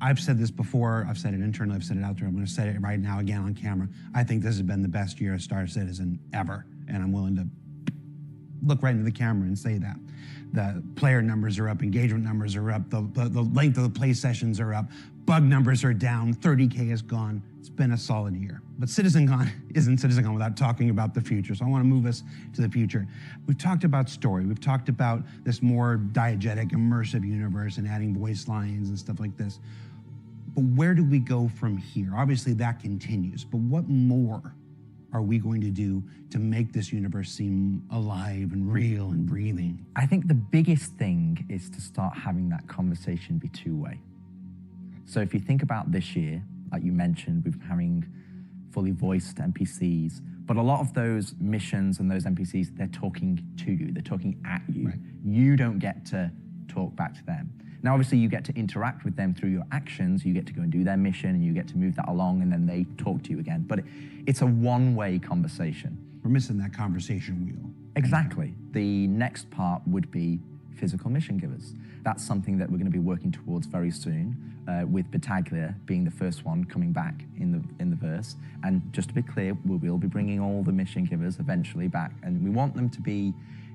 I've said this before, I've said it internally, I've said it out there, I'm gonna say it right now again on camera. I think this has been the best year of Star Citizen ever. And I'm willing to look right into the camera and say that. The player numbers are up, engagement numbers are up, the length of the play sessions are up, bug numbers are down, 30K is gone. It's been a solid year. But CitizenCon isn't CitizenCon without talking about the future. So I want to move us to the future. We've talked about story. We've talked about this more diegetic, immersive universe and adding voice lines and stuff like this. But where do we go from here? Obviously that continues, but what more are we going to do to make this universe seem alive and real and breathing? I think the biggest thing is to start having that conversation be two-way. So if you think about this year, like you mentioned, we've been having fully voiced NPCs, but a lot of those missions and those NPCs, they're talking to you, they're talking at you. Right. You don't get to talk back to them. Now, obviously, you get to interact with them through your actions. You get to go and do their mission, and you get to move that along, and then they talk to you again. But it's a one-way conversation. We're missing that conversation wheel. Exactly. The next part would be physical mission givers. That's something that we're going to be working towards very soon, with Battaglia being the first one coming back in the verse. And just to be clear, we will be bringing all the mission givers eventually back, and we want them to be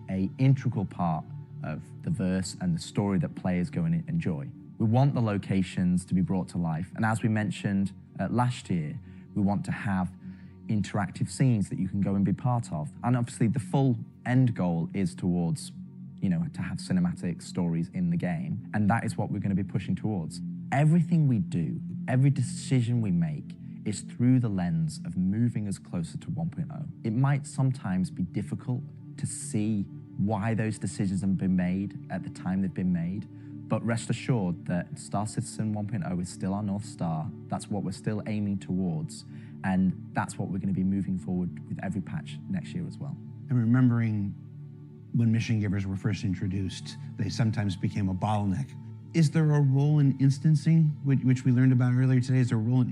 an integral part of the verse and the story that players go and enjoy. We want the locations to be brought to life, and as we mentioned last year, we want to have interactive scenes that you can go and be part of. And obviously the full end goal is towards, you know, to have cinematic stories in the game, and that is what we're going to be pushing towards. Everything we do, every decision we make is through the lens of moving us closer to 1.0. It might sometimes be difficult to see why those decisions have been made at the time they've been made, but rest assured that Star Citizen 1.0 is still our North Star. That's what we're still aiming towards, and that's what we're going to be moving forward with every patch next year as well. And remembering when mission givers were first introduced, they sometimes became a bottleneck. Is there a role in instancing, which we learned about earlier today? Is there a role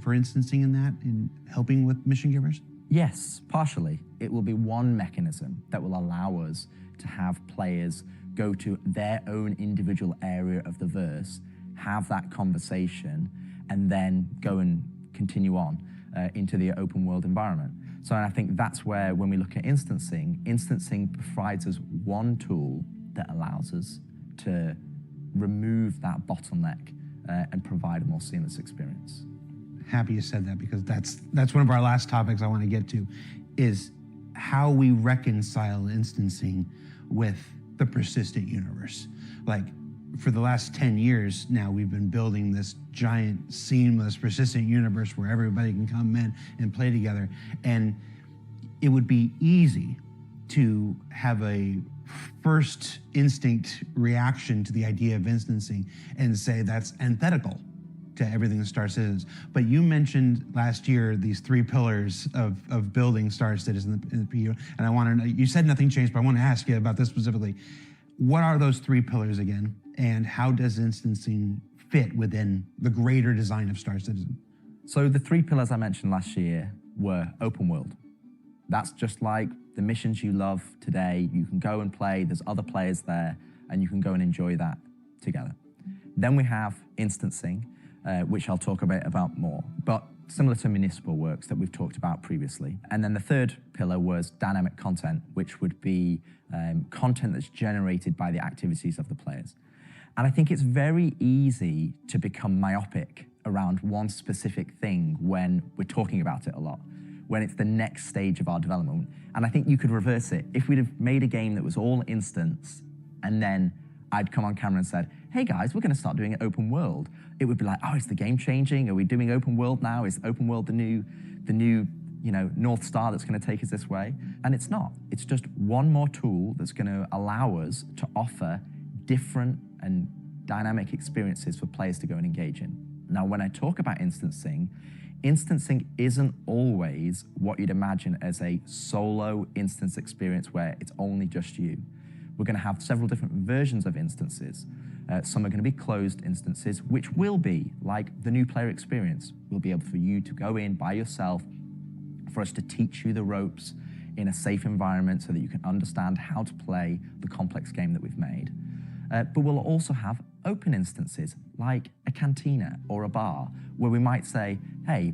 for instancing in that, in helping with mission givers? Yes, partially. It will be one mechanism that will allow us to have players go to their own individual area of the verse, have that conversation, and then go and continue on into the open world environment. So I think that's where, when we look at instancing provides us one tool that allows us to remove that bottleneck and provide a more seamless experience. Happy you said that, because that's one of our last topics I want to get to, is how we reconcile instancing with the persistent universe. Like, for the last 10 years now, we've been building this giant, seamless, persistent universe where everybody can come in and play together. And it would be easy to have a first instinct reaction to the idea of instancing and say that's antithetical to everything that Star Citizen. But you mentioned last year these three pillars of building Star Citizen in the PU, and I want to know, you said nothing changed, but I want to ask you about this specifically. What are those three pillars again, and how does instancing fit within the greater design of Star Citizen? So the three pillars I mentioned last year were open world. That's just like the missions you love today. You can go and play, there's other players there, and you can go and enjoy that together. Then we have instancing, which I'll talk a bit about more. But similar to municipal works that we've talked about previously. And then the third pillar was dynamic content, which would be content that's generated by the activities of the players. And I think it's very easy to become myopic around one specific thing when we're talking about it a lot, when it's the next stage of our development. And I think you could reverse it. If we'd have made a game that was all instance, and then I'd come on camera and said, hey guys, we're gonna start doing it open world, it would be like, oh, is the game changing? Are we doing open world now? Is open world the new North Star that's gonna take us this way? And it's not. It's just one more tool that's gonna allow us to offer different and dynamic experiences for players to go and engage in. Now, when I talk about instancing isn't always what you'd imagine as a solo instance experience where it's only just you. We're gonna have several different versions of instances. Some are gonna be closed instances, which will be like the new player experience. We'll be able for you to go in by yourself, for us to teach you the ropes in a safe environment so that you can understand how to play the complex game that we've made. But we'll also have open instances like a cantina or a bar where we might say, hey,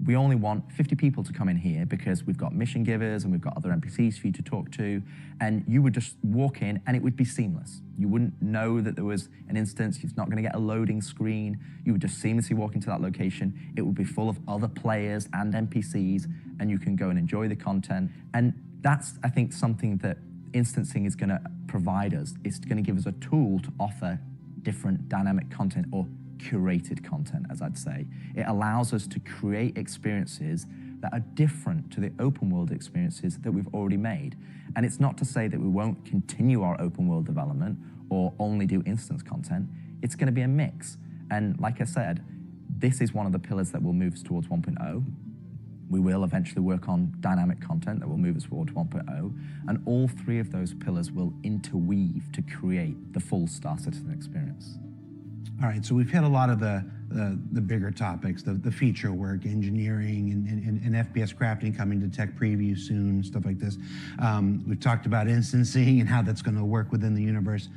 we only want 50 people to come in here because we've got mission givers and we've got other NPCs for you to talk to, and you would just walk in and it would be seamless. You wouldn't know that there was an instance, it's not gonna get a loading screen, you would just seamlessly walk into that location, it would be full of other players and NPCs, and you can go and enjoy the content. And that's, I think, something that instancing is gonna provide us. It's gonna give us a tool to offer different dynamic content, or curated content, as I'd say. It allows us to create experiences that are different to the open world experiences that we've already made. And it's not to say that we won't continue our open world development or only do instance content. It's gonna be a mix. And like I said, this is one of the pillars that will move us towards 1.0. We will eventually work on dynamic content that will move us towards 1.0. And all three of those pillars will interweave to create the full Star Citizen experience. All right, so we've hit a lot of the bigger topics, the feature work, engineering, and FPS crafting coming to tech preview soon, stuff like this. We've talked about instancing and how that's going to work within the universe.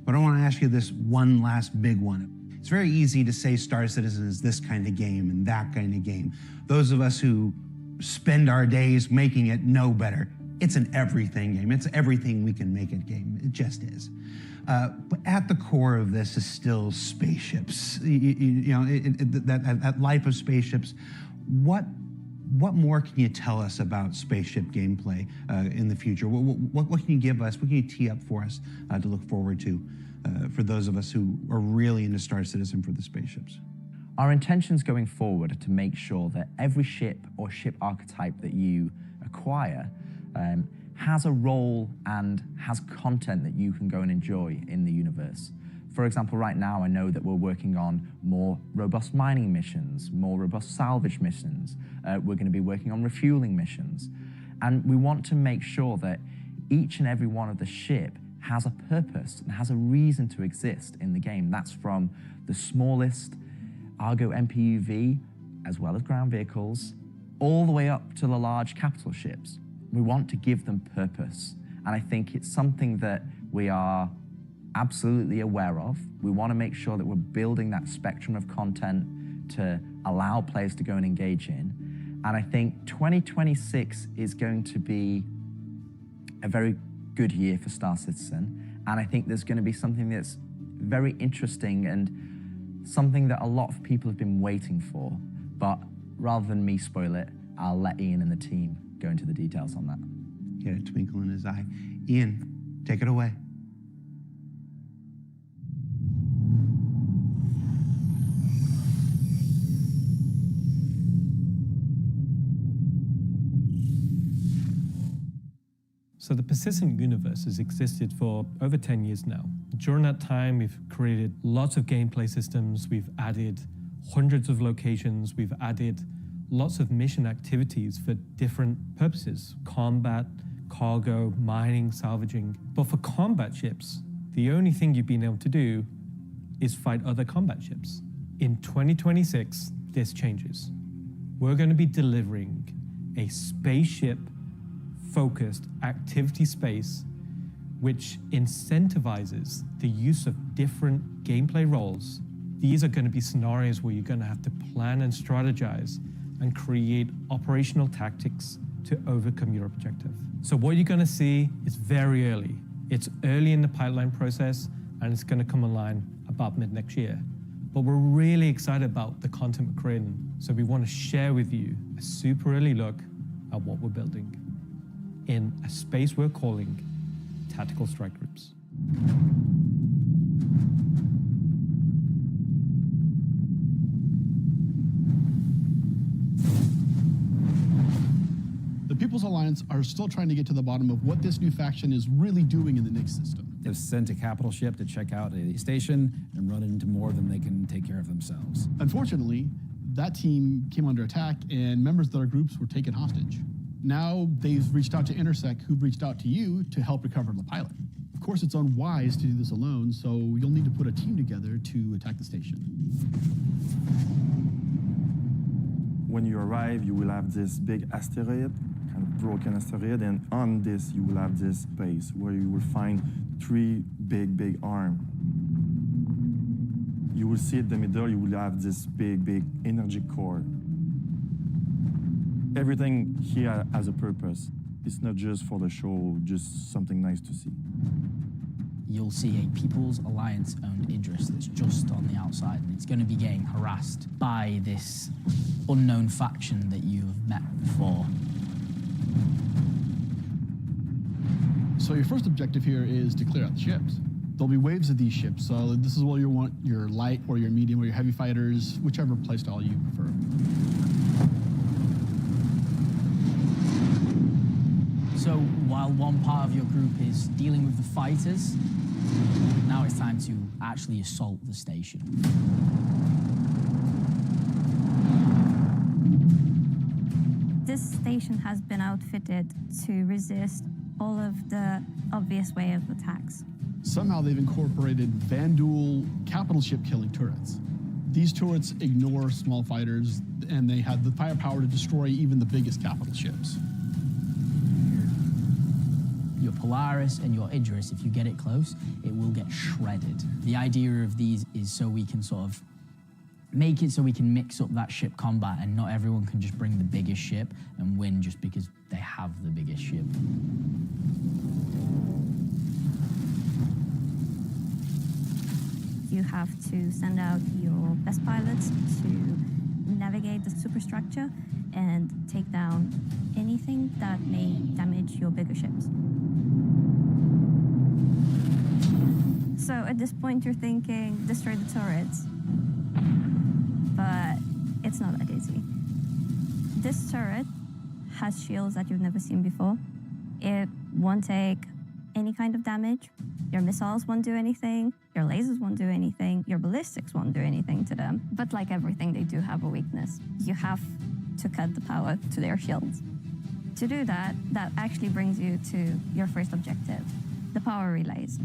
But I want to ask you this one last big one. It's very easy to say Star Citizen is this kind of game and that kind of game. Those of us who spend our days making it know better. It's an everything game. It's everything we can make it game. It just is. But at the core of this is still spaceships. That life of spaceships. What more can you tell us about spaceship gameplay in the future? What can you give us? What can you tee up for us to look forward to for those of us who are really into Star Citizen for the spaceships? Our intentions going forward are to make sure that every ship or ship archetype that you acquire has a role and has content that you can go and enjoy in the universe. For example, right now I know that we're working on more robust mining missions, more robust salvage missions. We're going to be working on refueling missions. And we want to make sure that each and every one of the ship has a purpose and has a reason to exist in the game. That's from the smallest Argo MPUV, as well as ground vehicles, all the way up to the large capital ships. We want to give them purpose. And I think it's something that we are absolutely aware of. We want to make sure that we're building that spectrum of content to allow players to go and engage in. And I think 2026 is going to be a very good year for Star Citizen. And I think there's going to be something that's very interesting and something that a lot of people have been waiting for. But rather than me spoil it, I'll let Ian and the team go into the details on that. Get a twinkle in his eye. Ian, take it away. So the persistent universe has existed for over 10 years now. During that time, we've created lots of gameplay systems, we've added hundreds of locations, we've added lots of mission activities for different purposes: combat, cargo, mining, salvaging. But for combat ships, the only thing you've been able to do is fight other combat ships. In 2026, this changes. We're going to be delivering a spaceship-focused activity space which incentivizes the use of different gameplay roles These are going to be scenarios where you're going to have to plan and strategize and create operational tactics to overcome your objective. So what you're going to see is very early. It's early in the pipeline process, and it's going to come online about mid next year. But we're really excited about the content we're creating, so we want to share with you a super early look at what we're building in a space we're calling Tactical Strike Groups. The People's Alliance are still trying to get to the bottom of what this new faction is really doing in the Nyx system. They've sent a capital ship to check out a station and run it into more than they can take care of themselves. Unfortunately, that team came under attack and members of their groups were taken hostage. Now they've reached out to Intersect, who've reached out to you to help recover the pilot. Of course, it's unwise to do this alone, so you'll need to put a team together to attack the station. When you arrive, you will have this big asteroid, kind of broken asteroid, and on this you will have this base where you will find 3 big arms. You will see in the middle, you will have this big energy core. Everything here has a purpose. It's not just for the show, just something nice to see. You'll see a People's Alliance-owned Idris that's just on the outside, and it's going to be getting harassed by this unknown faction that you've met before. So your first objective here is to clear out the ships. There'll be waves of these ships, so this is where you want your light or your medium or your heavy fighters, whichever playstyle you prefer. So while one part of your group is dealing with the fighters, now it's time to actually assault the station. This station has been outfitted to resist all of the obvious way of attacks. Somehow they've incorporated Vandal capital ship killing turrets. These turrets ignore small fighters, and they have the firepower to destroy even the biggest capital ships. Your Polaris and your Idris, if you get it close, it will get shredded. The idea of these is so we can sort of make it so we can mix up that ship combat, and not everyone can just bring the biggest ship and win just because they have the biggest ship. You have to send out your best pilots to navigate the superstructure and take down anything that may damage your bigger ships. So at this point you're thinking, destroy the turrets. But it's not that easy. This turret has shields that you've never seen before. It won't take any kind of damage. Your missiles won't do anything. Your lasers won't do anything. Your ballistics won't do anything to them. But like everything, they do have a weakness. You have to cut the power to their shields. To do that, that actually brings you to your first objective, the power relays.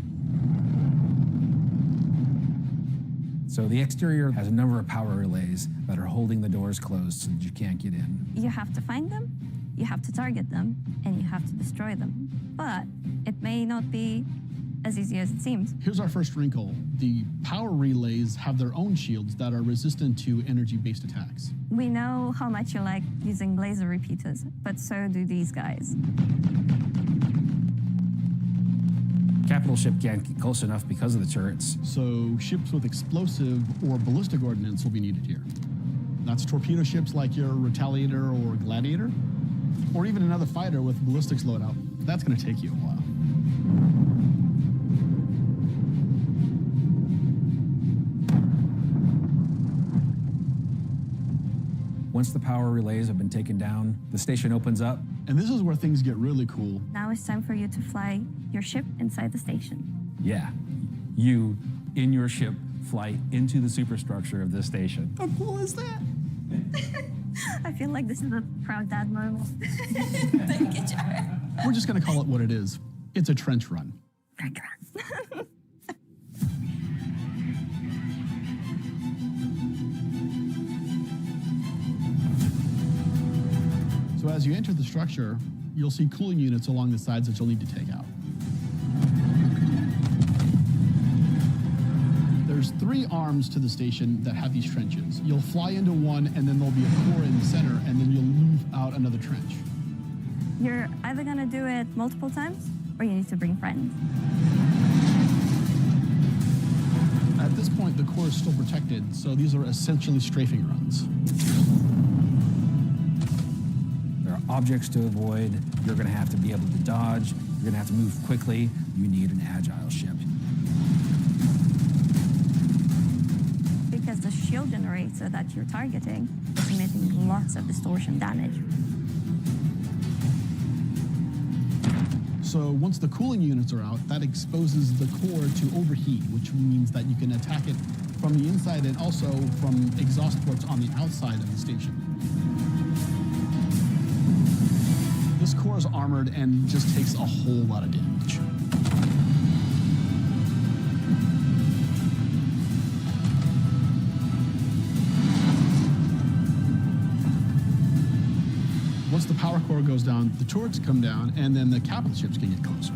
So the exterior has a number of power relays that are holding the doors closed so that you can't get in. You have to find them, you have to target them, and you have to destroy them. But it may not be as easy as it seems. Here's our first wrinkle. The power relays have their own shields that are resistant to energy-based attacks. We know how much you like using laser repeaters, but so do these guys. Capital ship can't get close enough because of the turrets. So ships with explosive or ballistic ordnance will be needed here. That's torpedo ships like your Retaliator or Gladiator, or even another fighter with ballistics loadout. That's going to take you a while. Once the power relays have been taken down, the station opens up. And this is where things get really cool. Now it's time for you to fly your ship inside the station. Yeah, you, in your ship, fly into the superstructure of this station. How cool is that? I feel like this is a proud dad moment. Thank you, Jared. We're just going to call it what it is. It's a trench run. Trench run. So as you enter the structure, you'll see cooling units along the sides that you'll need to take out. There's 3 3 arms to the station that have these trenches. You'll fly into one, and then there'll be a core in the center, and then you'll move out another trench. You're either gonna do it multiple times, or you need to bring friends. At this point, the core is still protected, so these are essentially strafing runs. There are objects to avoid. You're going to have to be able to dodge. You're going to have to move quickly. You need an agile ship. Because the shield generator that you're targeting is emitting lots of distortion damage. So once the cooling units are out, that exposes the core to overheat, which means that you can attack it from the inside and also from exhaust ports on the outside of the station. This core is armored and just takes a whole lot of damage. Once the power core goes down, the turrets come down, and then the capital ships can get closer.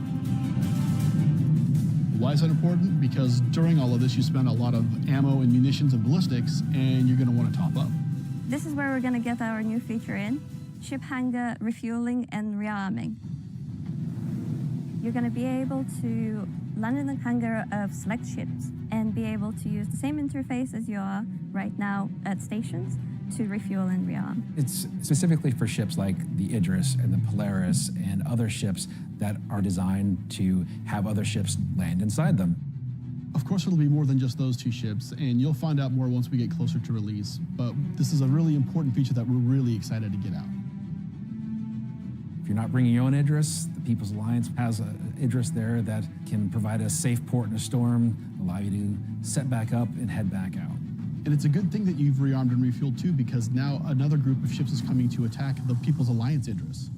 Why is that important? Because during all of this, you spend a lot of ammo and munitions and ballistics, and you're going to want to top up. This is where we're gonna get our new feature in, ship hangar refueling and rearming. You're gonna be able to land in the hangar of select ships and be able to use the same interface as you are right now at stations to refuel and rearm. It's specifically for ships like the Idris and the Polaris and other ships that are designed to have other ships land inside them. Of course, it'll be more than just those 2 ships, and you'll find out more once we get closer to release. But this is a really important feature that we're really excited to get out. If you're not bringing your own Idris, the People's Alliance has an Idris there that can provide a safe port in a storm, allow you to set back up and head back out. And it's a good thing that you've rearmed and refueled too, because now another group of ships is coming to attack the People's Alliance Idris.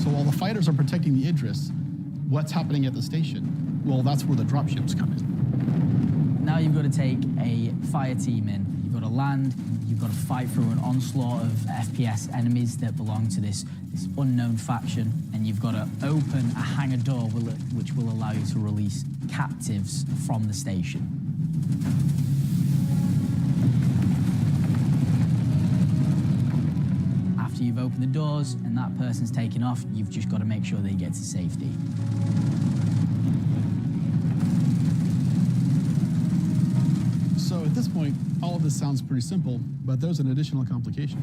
So while the fighters are protecting the Idris, what's happening at the station? Well, that's where the dropships come in. Now you've got to take a fire team in. You've got to land, you've got to fight through an onslaught of FPS enemies that belong to this unknown faction, and you've got to open a hangar door which will allow you to release captives from the station. After you've opened the doors and that person's taken off, you've just got to make sure they get to safety. So at this point, all of this sounds pretty simple, but there's an additional complication.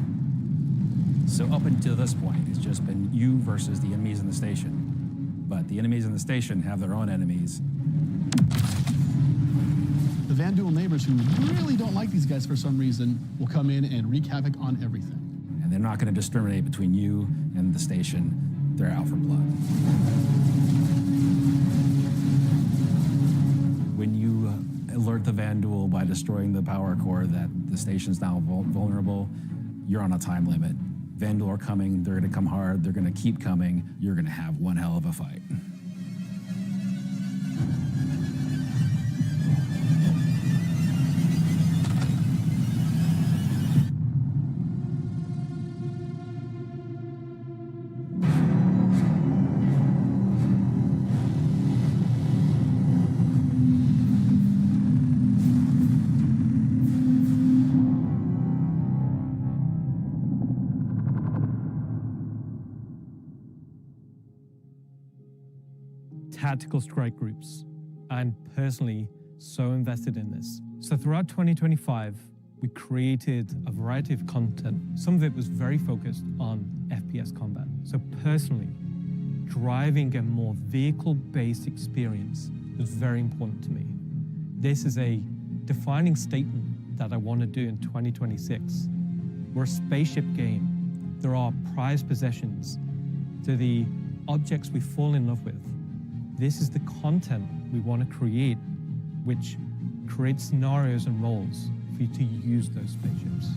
So up until this point, it's just been you versus the enemies in the station. But the enemies in the station have their own enemies. The Van Duel neighbors who really don't like these guys for some reason will come in and wreak havoc on everything. And they're not going to discriminate between you and the station. They're out for blood. When you alert the Van Duel by destroying the power core that the station's now vulnerable, you're on a time limit. Van Duel are coming, they're going to come hard, they're going to keep coming, you're going to have one hell of a fight. Tactical strike groups. I'm personally so invested in this. So throughout 2025, we created a variety of content. Some of it was very focused on FPS combat. So personally, driving a more vehicle-based experience was very important to me. This is a defining statement that I want to do in 2026. We're a spaceship game. There are prized possessions. They're the objects we fall in love with. This is the content we want to create, which creates scenarios and roles for you to use those spaceships.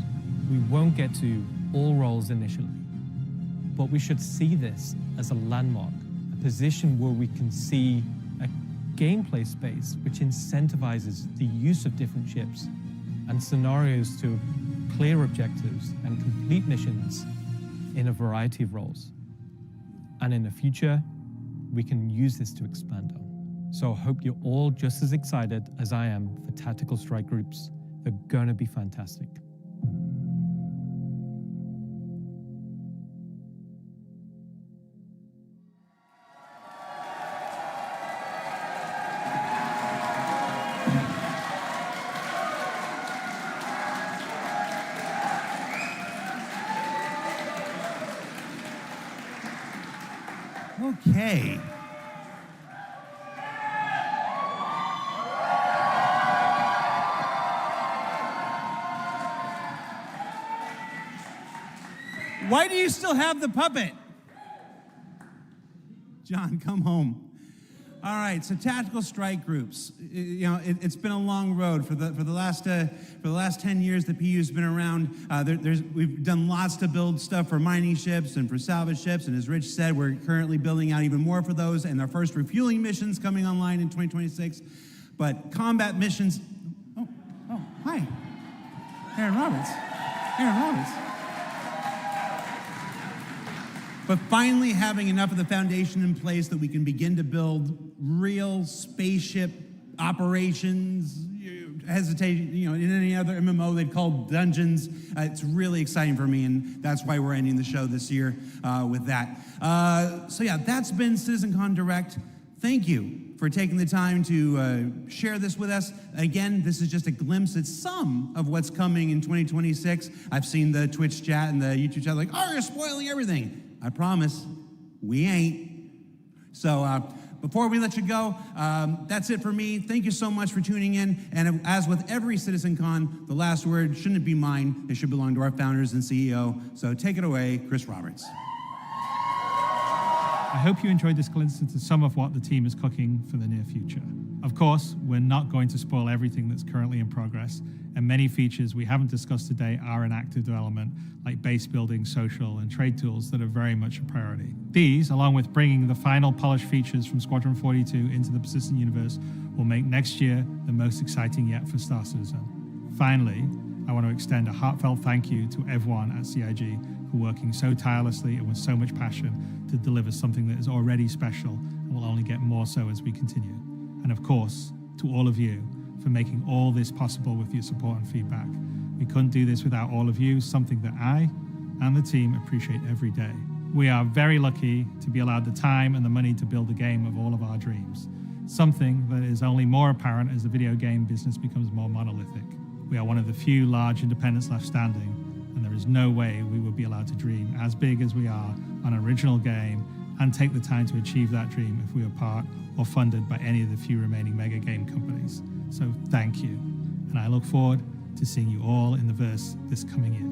We won't get to all roles initially, but we should see this as a landmark, a position where we can see a gameplay space which incentivizes the use of different ships and scenarios to clear objectives and complete missions in a variety of roles. And in the future, we can use this to expand on. So I hope you're all just as excited as I am for tactical strike groups. They're gonna be fantastic. Okay. Why do you still have the puppet? John, come home. All right, so tactical strike groups. You know, it's been a long road for the last 10 years. The PU's been around. We've done lots to build stuff for mining ships and for salvage ships, and as Rich said, we're currently building out even more for those, and our first refueling missions coming online in 2026. But combat missions. Oh, hi, Aaron Roberts. But finally having enough of the foundation in place that we can begin to build real spaceship operations, hesitation, you know, in any other MMO they've called dungeons. It's really exciting for me, and that's why we're ending the show this year with that. So yeah, that's been CitizenCon Direct. Thank you for taking the time to share this with us. Again, this is just a glimpse at some of what's coming in 2026. I've seen the Twitch chat and the YouTube chat like, oh, you're spoiling everything. I promise, we ain't. So before we let you go, that's it for me. Thank you so much for tuning in. And as with every CitizenCon, the last word shouldn't be mine. It should belong to our founders and CEO. So take it away, Chris Roberts. I hope you enjoyed this glimpse into some of what the team is cooking for the near future. Of course, we're not going to spoil everything that's currently in progress, and many features we haven't discussed today are in active development, like base building, social, and trade tools that are very much a priority. These, along with bringing the final polished features from Squadron 42 into the persistent universe, will make next year the most exciting yet for Star Citizen. Finally, I want to extend a heartfelt thank you to everyone at CIG for working so tirelessly and with so much passion to deliver something that is already special and will only get more so as we continue. And of course, to all of you for making all this possible with your support and feedback. We couldn't do this without all of you, something that I and the team appreciate every day. We are very lucky to be allowed the time and the money to build a game of all of our dreams, something that is only more apparent as the video game business becomes more monolithic. We are one of the few large independents left standing, and there is no way we would be allowed to dream as big as we are on an original game and take the time to achieve that dream if we were part or funded by any of the few remaining mega game companies. So thank you, and I look forward to seeing you all in the verse this coming year.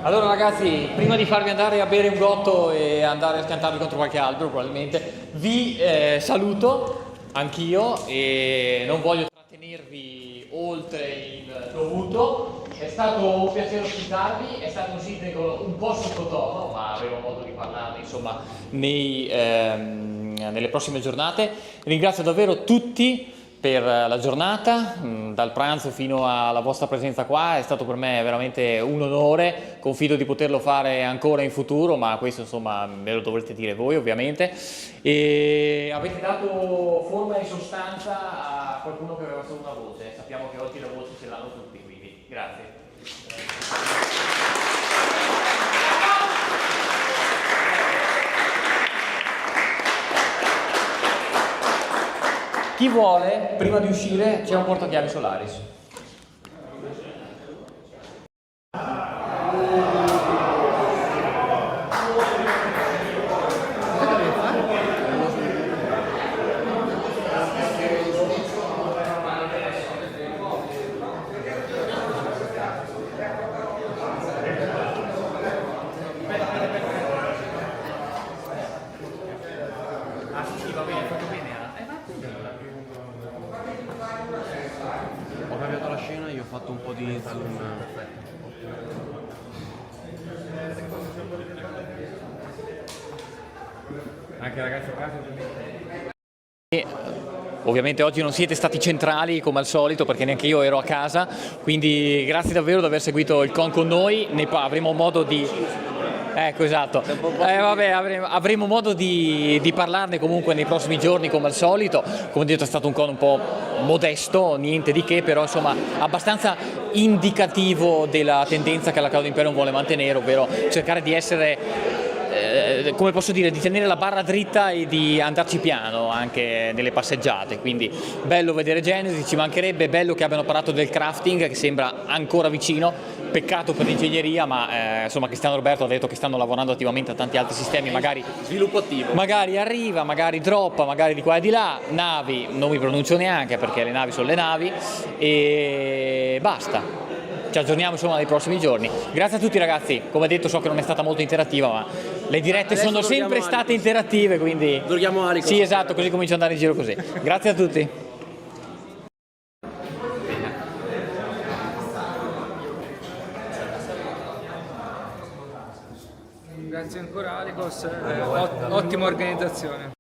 Allora ragazzi, prima di farvi andare a bere un gotto e andare a schiantarvi contro qualche albero probabilmente, vi saluto anch'io e non voglio trattenervi oltre il dovuto. È stato un piacere ospitarvi, è stato un sindaco un po' sottotono, ma avremo modo di parlarne insomma nelle prossime giornate. Ringrazio davvero tutti per la giornata, dal pranzo fino alla vostra presenza qua. È stato per me veramente un onore, confido di poterlo fare ancora in futuro, ma questo insomma me lo dovrete dire voi ovviamente, e avete dato forma e sostanza a qualcuno che aveva solo una voce. Sappiamo che oggi la voce ce l'hanno tutti, quindi grazie. Chi vuole, prima di uscire, c'è un portachiavi Solaris. Ho cambiato la scena, io ho fatto un po' di zoom. Anche ragazzi a casa ovviamente oggi non siete stati centrali come al solito perché neanche io ero a casa, quindi grazie davvero di aver seguito il con noi, avremo modo di... Ecco, esatto. Vabbè, avremo modo di parlarne comunque nei prossimi giorni come al solito. Come detto è stato un con un po' modesto, niente di che, però insomma abbastanza indicativo della tendenza che la Cloud Imperium vuole mantenere, ovvero cercare di essere come posso dire, di tenere la barra dritta e di andarci piano anche nelle passeggiate, quindi bello vedere Genesi, ci mancherebbe, bello che abbiano parlato del crafting che sembra ancora vicino, peccato per l'ingegneria, ma insomma Cristiano Roberto ha detto che stanno lavorando attivamente a tanti altri sistemi, magari sviluppo attivo, magari arriva, magari droppa, magari di qua e di là, navi non mi pronuncio neanche perché le navi sono le navi e basta. Ci aggiorniamo insomma nei prossimi giorni. Grazie a tutti ragazzi, come detto so che non è stata molto interattiva, ma le dirette sono sempre state interattive, quindi... Sì, esatto, così comincio ad andare in giro così. Grazie a tutti. Grazie ancora Alicos, ottima organizzazione.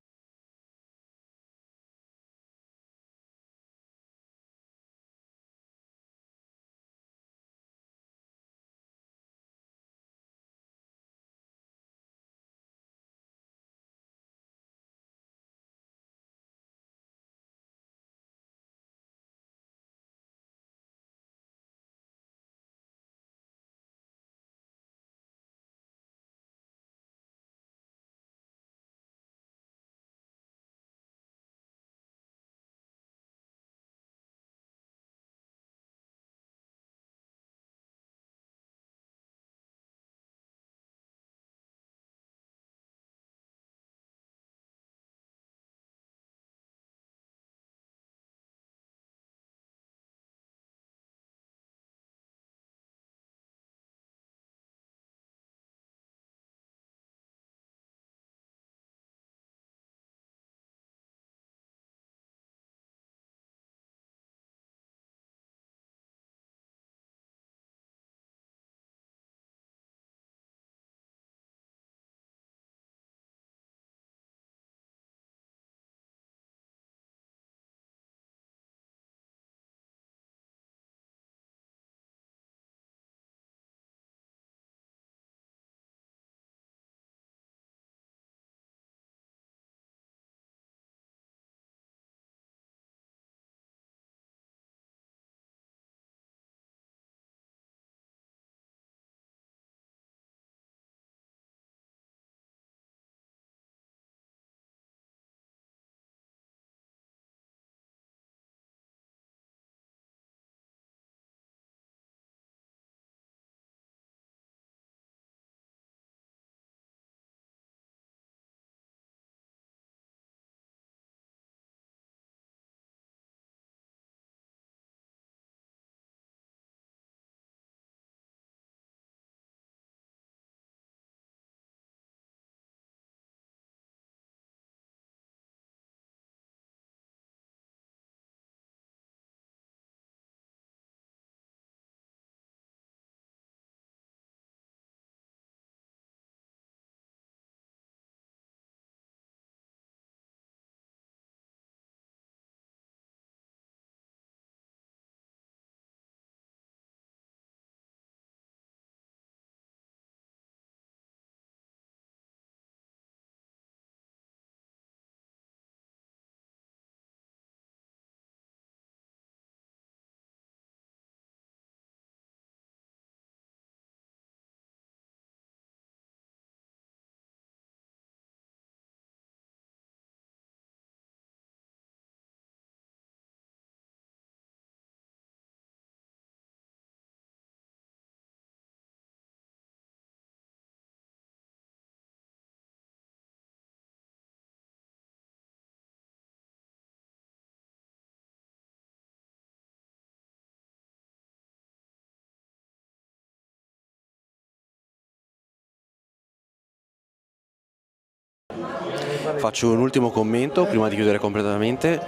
Faccio un ultimo commento prima di chiudere completamente.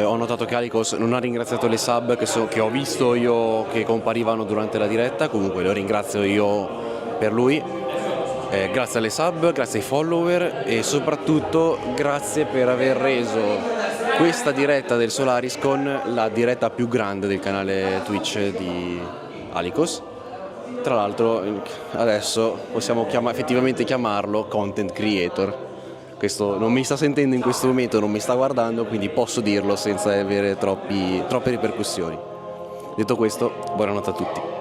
Ho notato che Alicos non ha ringraziato le sub che ho visto io che comparivano durante la diretta, comunque lo ringrazio io per lui. Grazie alle sub, grazie ai follower e soprattutto grazie per aver reso questa diretta del SolarisCon la diretta più grande del canale Twitch di Alicos. Tra l'altro adesso possiamo effettivamente chiamarlo content creator. Questo non mi sta sentendo in questo momento, non mi sta guardando, quindi posso dirlo senza avere troppe ripercussioni. Detto questo, buonanotte a tutti.